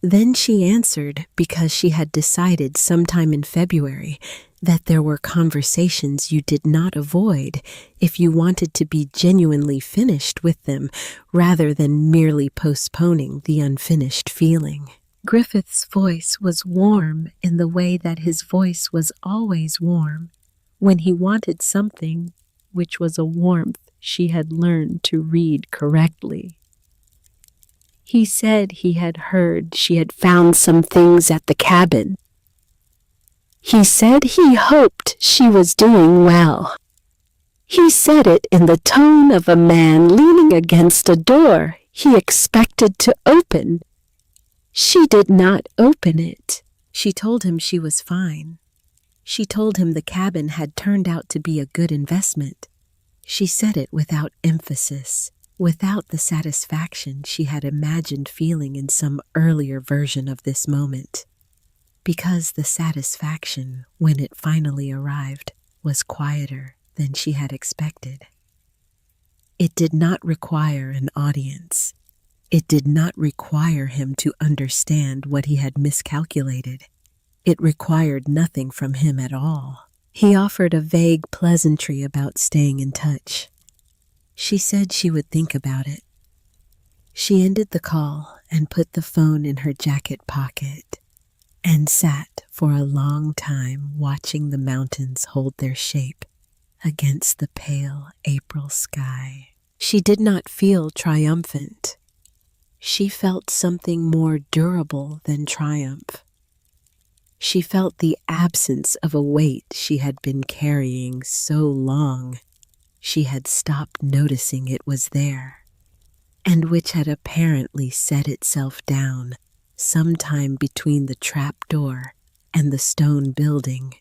Speaker 1: Then she answered because she had decided sometime in February that there were conversations you did not avoid if you wanted to be genuinely finished with them rather than merely postponing the unfinished feeling. Griffith's voice was warm in the way that his voice was always warm when he wanted something, which was a warmth she had learned to read correctly. He said he had heard she had found some things at the cabin. He said he hoped she was doing well. He said it in the tone of a man leaning against a door he expected to open. She did not open it. She told him she was fine. She told him the cabin had turned out to be a good investment. She said it without emphasis, without the satisfaction she had imagined feeling in some earlier version of this moment. Because the satisfaction, when it finally arrived, was quieter than she had expected. It did not require an audience. It did not require him to understand what he had miscalculated. It required nothing from him at all. He offered a vague pleasantry about staying in touch. She said she would think about it. She ended the call and put the phone in her jacket pocket and sat for a long time watching the mountains hold their shape against the pale April sky. She did not feel triumphant. She felt something more durable than triumph. She felt the absence of a weight she had been carrying so long she had stopped noticing it was there, and which had apparently set itself down sometime between the trapdoor and the stone building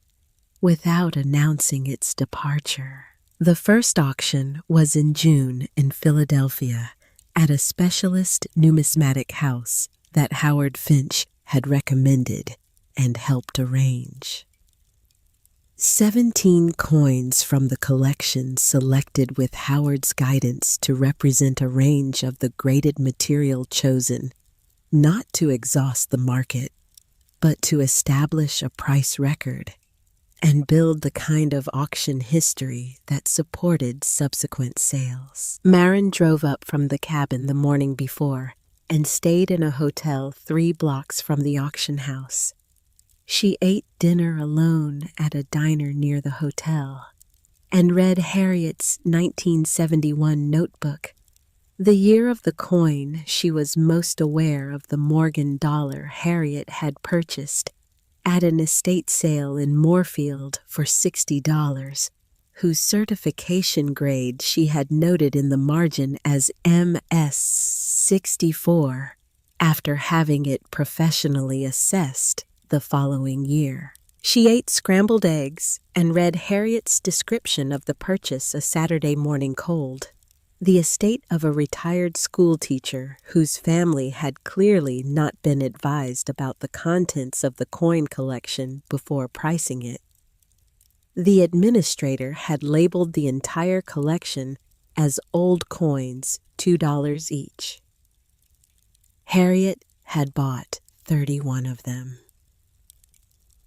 Speaker 1: without announcing its departure. The first auction was in June in Philadelphia at a specialist numismatic house that Howard Finch had recommended and helped arrange. 17 coins from the collection selected with Howard's guidance to represent a range of the graded material chosen, not to exhaust the market, but to establish a price record and build the kind of auction history that supported subsequent sales. Marin drove up from the cabin the morning before and stayed in a hotel 3 blocks from the auction house. She ate dinner alone at a diner near the hotel and read Harriet's 1971 notebook. The year of the coin, she was most aware of the Morgan dollar Harriet had purchased at an estate sale in Moorfield for $60, whose certification grade she had noted in the margin as MS 64 after having it professionally assessed the following year. She ate scrambled eggs and read Harriet's description of the purchase a Saturday morning cold. The estate of a retired school teacher whose family had clearly not been advised about the contents of the coin collection before pricing it. The administrator had labeled the entire collection as old coins, $2 each. Harriet had bought 31 of them.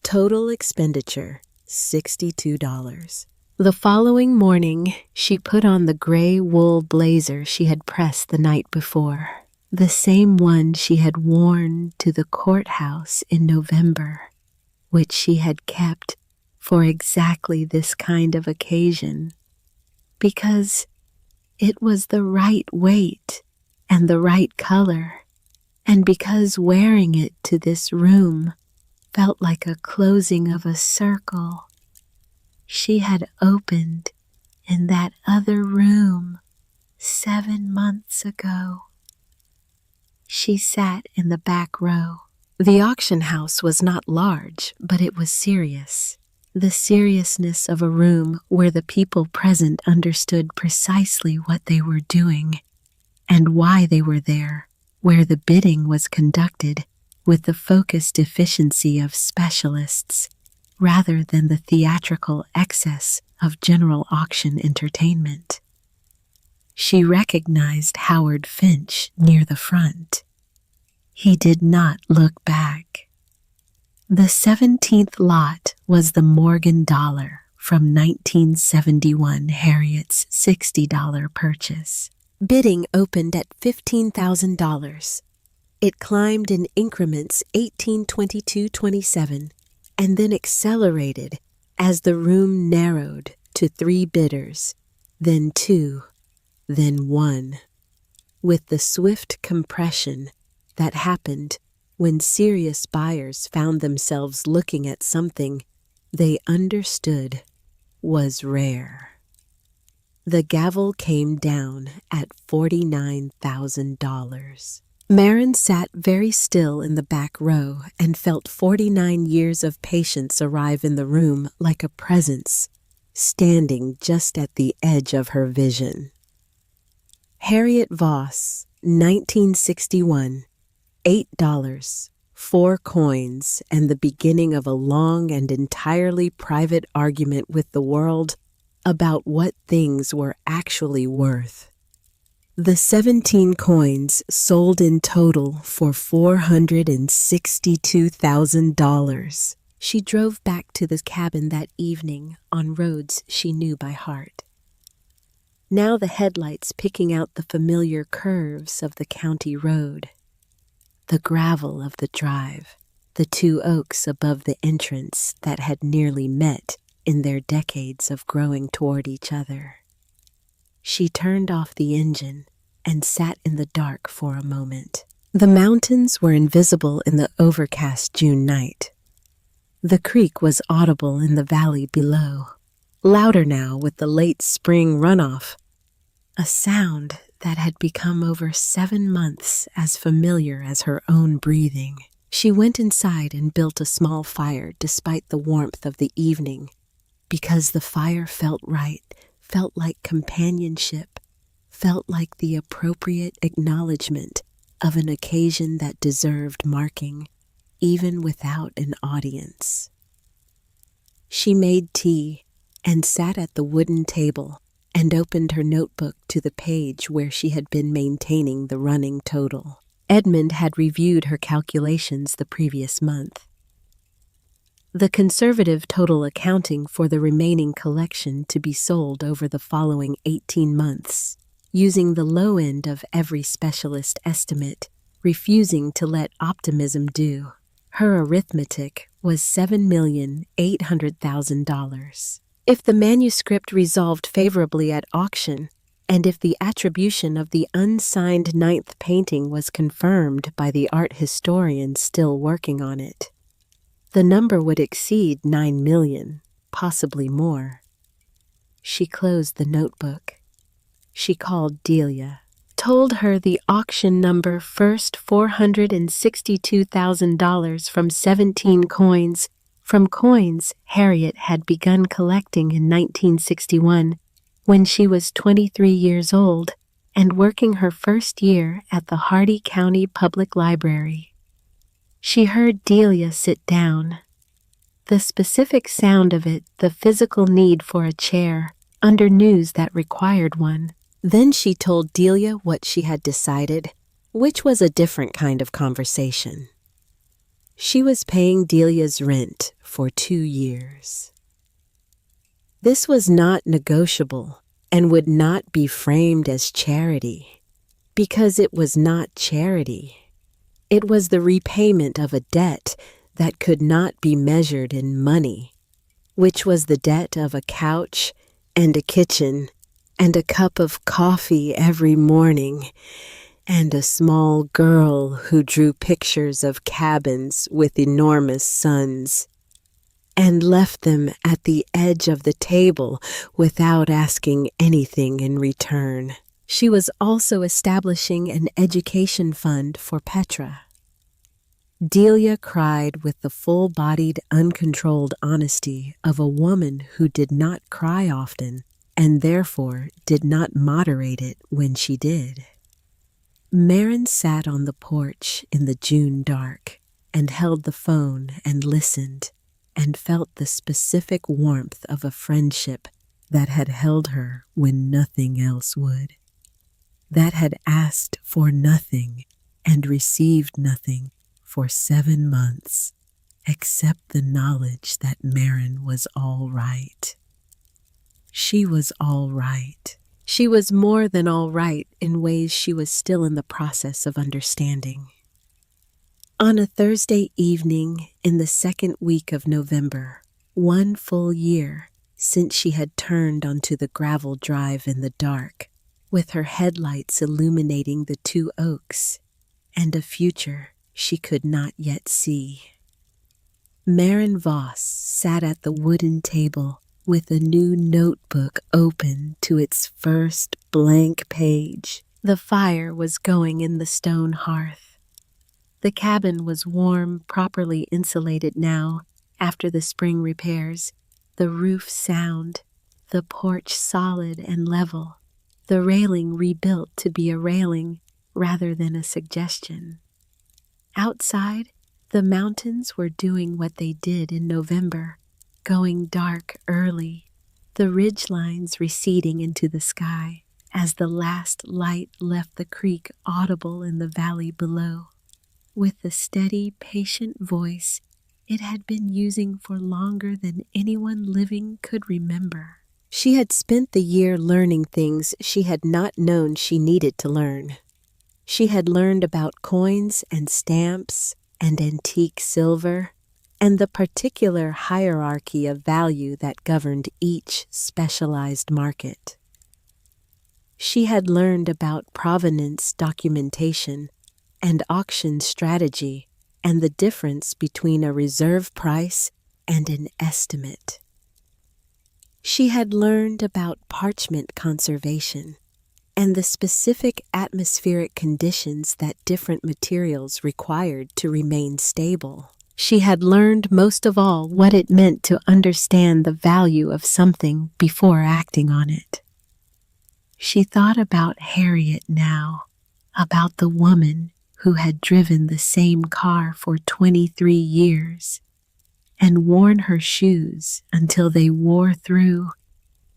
Speaker 1: Total expenditure, $62. The following morning, she put on the gray wool blazer she had pressed the night before, the same one she had worn to the courthouse in November, which she had kept for exactly this kind of occasion, because it was the right weight and the right color, and because wearing it to this room felt like a closing of a circle she had opened in that other room 7 months ago. She sat in the back row, The auction house was not large, but it was serious. The seriousness of a room where the people present understood precisely what they were doing and why they were there, where the bidding was conducted with the focused efficiency of specialists rather than the theatrical excess of general auction entertainment. She recognized Howard Finch near the front. He did not look back. The 17th lot was the Morgan dollar from 1971 Harriet's $60 purchase. Bidding opened at $15,000. It climbed in increments 18, 22, 27, and then accelerated as the room narrowed to 3 bidders, then 2, then 1, with the swift compression that happened when serious buyers found themselves looking at something they understood was rare. The gavel came down at $49,000. Marin sat very still in the back row and felt 49 years of patience arrive in the room like a presence, standing just at the edge of her vision. Harriet Voss, 1961, $8, 4 coins, and the beginning of a long and entirely private argument with the world about what things were actually worth. The 17 coins sold in total for $462,000. She drove back to the cabin that evening on roads she knew by heart. Now the headlights picking out the familiar curves of the county road, the gravel of the drive, the 2 oaks above the entrance that had nearly met in their decades of growing toward each other. She turned off the engine and sat in the dark for a moment. The mountains were invisible in the overcast June night. The creek was audible in the valley below, louder now with the late spring runoff, a sound that had become over 7 months as familiar as her own breathing. She went inside and built a small fire despite the warmth of the evening, because the fire felt right, felt like companionship, felt like the appropriate acknowledgement of an occasion that deserved marking, even without an audience. She made tea and sat at the wooden table and opened her notebook to the page where she had been maintaining the running total. Edmund had reviewed her calculations the previous month. The conservative total accounting for the remaining collection to be sold over the following 18 months, using the low end of every specialist estimate, refusing to let optimism do. Her arithmetic was $7,800,000. If the manuscript resolved favorably at auction, and if the attribution of the unsigned 9th painting was confirmed by the art historian still working on it, the number would exceed 9 million, possibly more. She closed the notebook. She called Delia, told her the auction number first $462,000 from 17 coins, from coins Harriet had begun collecting in 1961 when she was 23 years old and working her first year at the Hardy County Public Library. She heard Delia sit down. The specific sound of it, the physical need for a chair, under news that required one. Then she told Delia what she had decided, which was a different kind of conversation. She was paying Delia's rent for 2 years. This was not negotiable and would not be framed as charity, because it was not charity. It was the repayment of a debt that could not be measured in money, which was the debt of a couch and a kitchen and a cup of coffee every morning, and a small girl who drew pictures of cabins with enormous suns, and left them at the edge of the table without asking anything in return. She was also establishing an education fund for Petra. Delia cried with the full-bodied, uncontrolled honesty of a woman who did not cry often and therefore did not moderate it when she did. Marin sat on the porch in the June dark and held the phone and listened and felt the specific warmth of a friendship that had held her when nothing else would, that had asked for nothing and received nothing for 7 months, except the knowledge that Marin was all right. She was all right. She was more than all right in ways she was still in the process of understanding. On a Thursday evening in the second week of November, 1 full year since she had turned onto the gravel drive in the dark, with her headlights illuminating the 2 oaks and a future she could not yet see. Marin Voss sat at the wooden table with a new notebook open to its first blank page. The fire was going in the stone hearth. The cabin was warm, properly insulated now after the spring repairs, the roof sound, the porch solid and level, the railing rebuilt to be a railing rather than a suggestion. Outside, the mountains were doing what they did in November, going dark early, the ridgelines receding into the sky as the last light left the creek audible in the valley below, with the steady, patient voice it had been using for longer than anyone living could remember. She had spent the year learning things she had not known she needed to learn. She had learned about coins and stamps and antique silver and the particular hierarchy of value that governed each specialized market. She had learned about provenance documentation and auction strategy and the difference between a reserve price and an estimate. She had learned about parchment conservation and the specific atmospheric conditions that different materials required to remain stable. She had learned most of all what it meant to understand the value of something before acting on it. She thought about Harriet now, about the woman who had driven the same car for 23 years and worn her shoes until they wore through,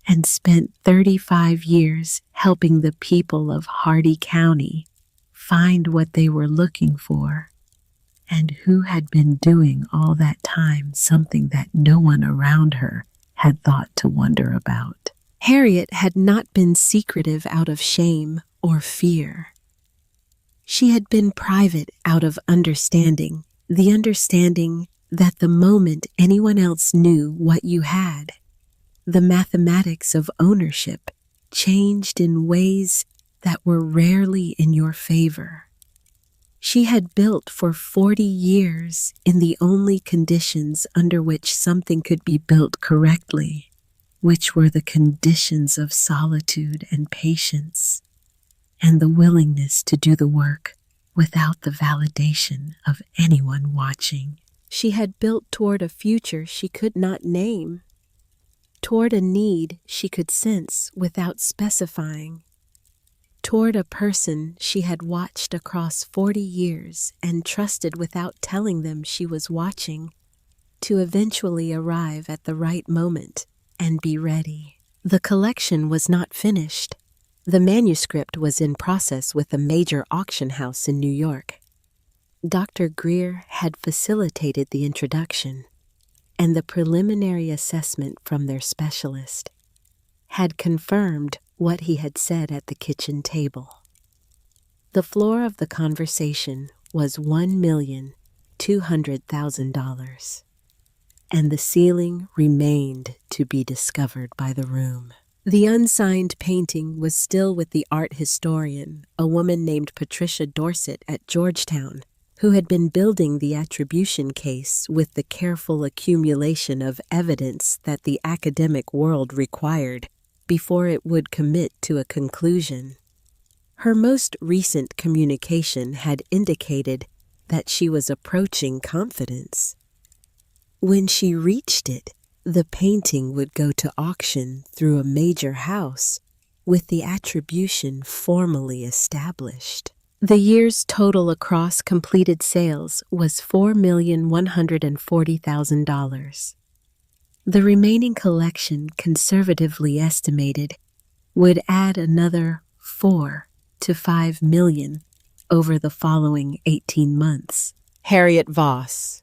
Speaker 1: and spent 35 years helping the people of Hardy County find what they were looking for, and who had been doing all that time something that no one around her had thought to wonder about. Harriet had not been secretive out of shame or fear. She had been private out of understanding, the understanding that the moment anyone else knew what you had, the mathematics of ownership changed in ways that were rarely in your favor. She had built for 40 years in the only conditions under which something could be built correctly, which were the conditions of solitude and patience, and the willingness to do the work without the validation of anyone watching. She had built toward a future she could not name, toward a need she could sense without specifying, toward a person she had watched across 40 years and trusted without telling them she was watching, to eventually arrive at the right moment and be ready. The collection was not finished. The manuscript was in process with a major auction house in New York. Dr. Greer had facilitated the introduction, and the preliminary assessment from their specialist had confirmed what he had said at the kitchen table. The floor of the conversation was $1,200,000, and the ceiling remained to be discovered by the room. The unsigned painting was still with the art historian, a woman named Patricia Dorset at Georgetown, who had been building the attribution case with the careful accumulation of evidence that the academic world required before it would commit to a conclusion. Her most recent communication had indicated that she was approaching confidence. When she reached it, the painting would go to auction through a major house with the attribution formally established. The year's total across completed sales was $4,140,000. The remaining collection, conservatively estimated, would add another $4 to $5 million over the following 18 months. Harriet Voss,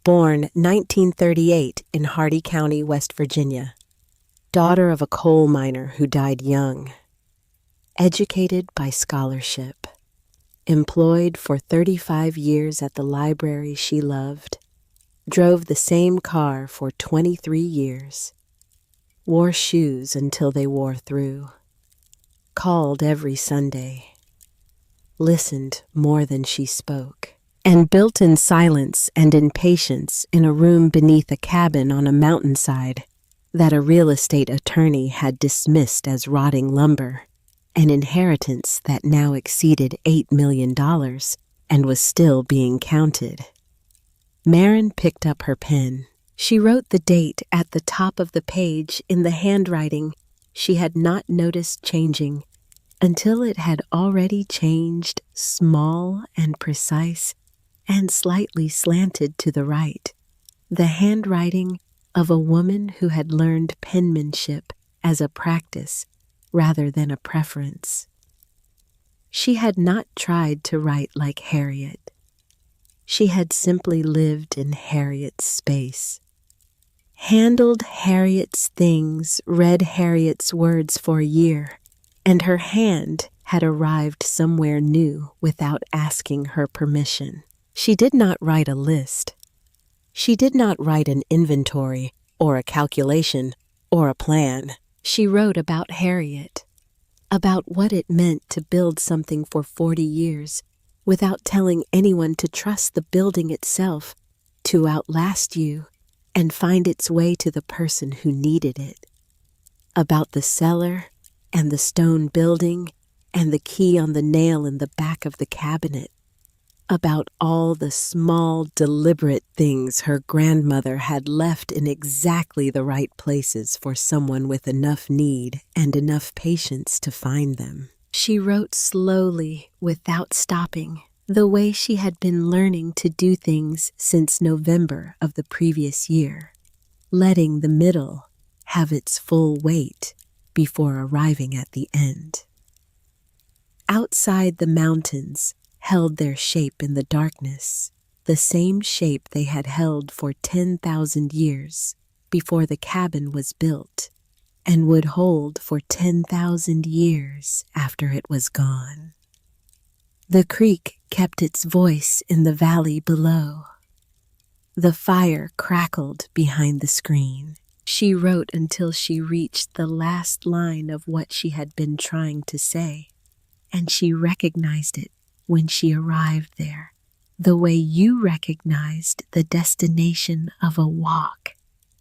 Speaker 1: born 1938 in Hardy County, West Virginia, daughter of a coal miner who died young, educated by scholarship, employed for 35 years at the library she loved, drove the same car for 23 years, wore shoes until they wore through, called every Sunday, listened more than she spoke, and built in silence and in patience in a room beneath a cabin on a mountainside that a real estate attorney had dismissed as rotting lumber, an inheritance that now exceeded $8 million and was still being counted. Marin picked up her pen. She wrote the date at the top of the page in the handwriting she had not noticed changing until it had already changed, small and precise and slightly slanted to the right. The handwriting of a woman who had learned penmanship as a practice rather than a preference. She had not tried to write like Harriet. She had simply lived in Harriet's space, handled Harriet's things, read Harriet's words for a year, and her hand had arrived somewhere new without asking her permission. She did not write a list. She did not write an inventory or a calculation or a plan. She wrote about Harriet, about what it meant to build something for 40 years without telling anyone to trust the building itself to outlast you and find its way to the person who needed it. About the cellar and the stone building and the key on the nail in the back of the cabinet. About all the small, deliberate things her grandmother had left in exactly the right places for someone with enough need and enough patience to find them. She wrote slowly, without stopping, the way she had been learning to do things since November of the previous year, letting the middle have its full weight before arriving at the end. Outside, the mountains held their shape in the darkness, the same shape they had held for 10,000 years before the cabin was built, and would hold for 10,000 years after it was gone. The creek kept its voice in the valley below. The fire crackled behind the screen. She wrote until she reached the last line of what she had been trying to say, and she recognized it when she arrived there, the way you recognized the destination of a walk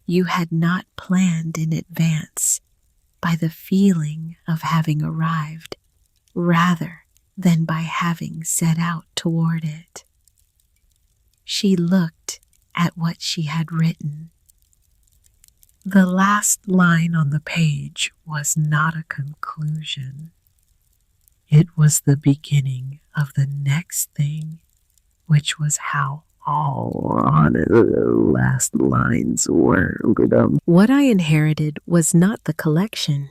Speaker 1: you had not planned in advance, by the feeling of having arrived, rather than by having set out toward it. She looked at what she had written. The last line on the page was not a conclusion. It was the beginning of the next thing, which was how all the last lines were. What I inherited was not the collection.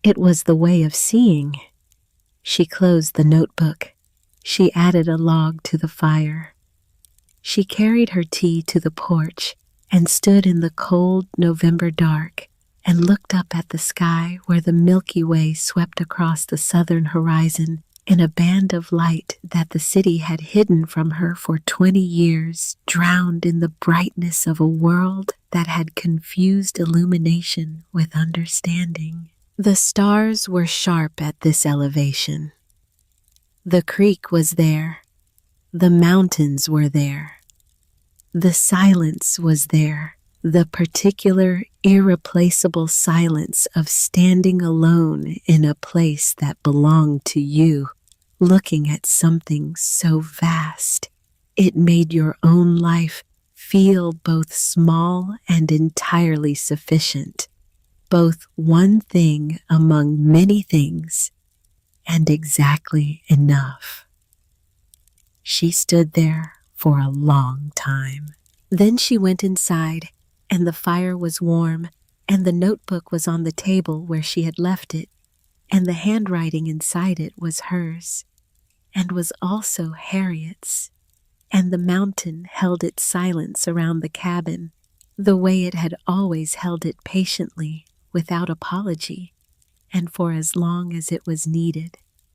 Speaker 1: It was the way of seeing. She closed the notebook. She added a log to the fire. She carried her tea to the porch and stood in the cold November dark and looked up at the sky where the Milky Way swept across the southern horizon in a band of light that the city had hidden from her for 20 years, drowned in the brightness of a world that had confused illumination with understanding. The stars were sharp at this elevation. The creek was there. The mountains were there. The silence was there. The particular, irreplaceable silence of standing alone in a place that belonged to you, looking at something so vast It made your own life feel both small and entirely sufficient, both one thing among many things and exactly enough. She stood there for a long time. Then she went inside, and the fire was warm, and the notebook was on the table where she had left it, and the handwriting inside it was hers, and was also Harriet's, and the mountain held its silence around the cabin, the way it had always held it patiently, without apology, and for as long as it was needed.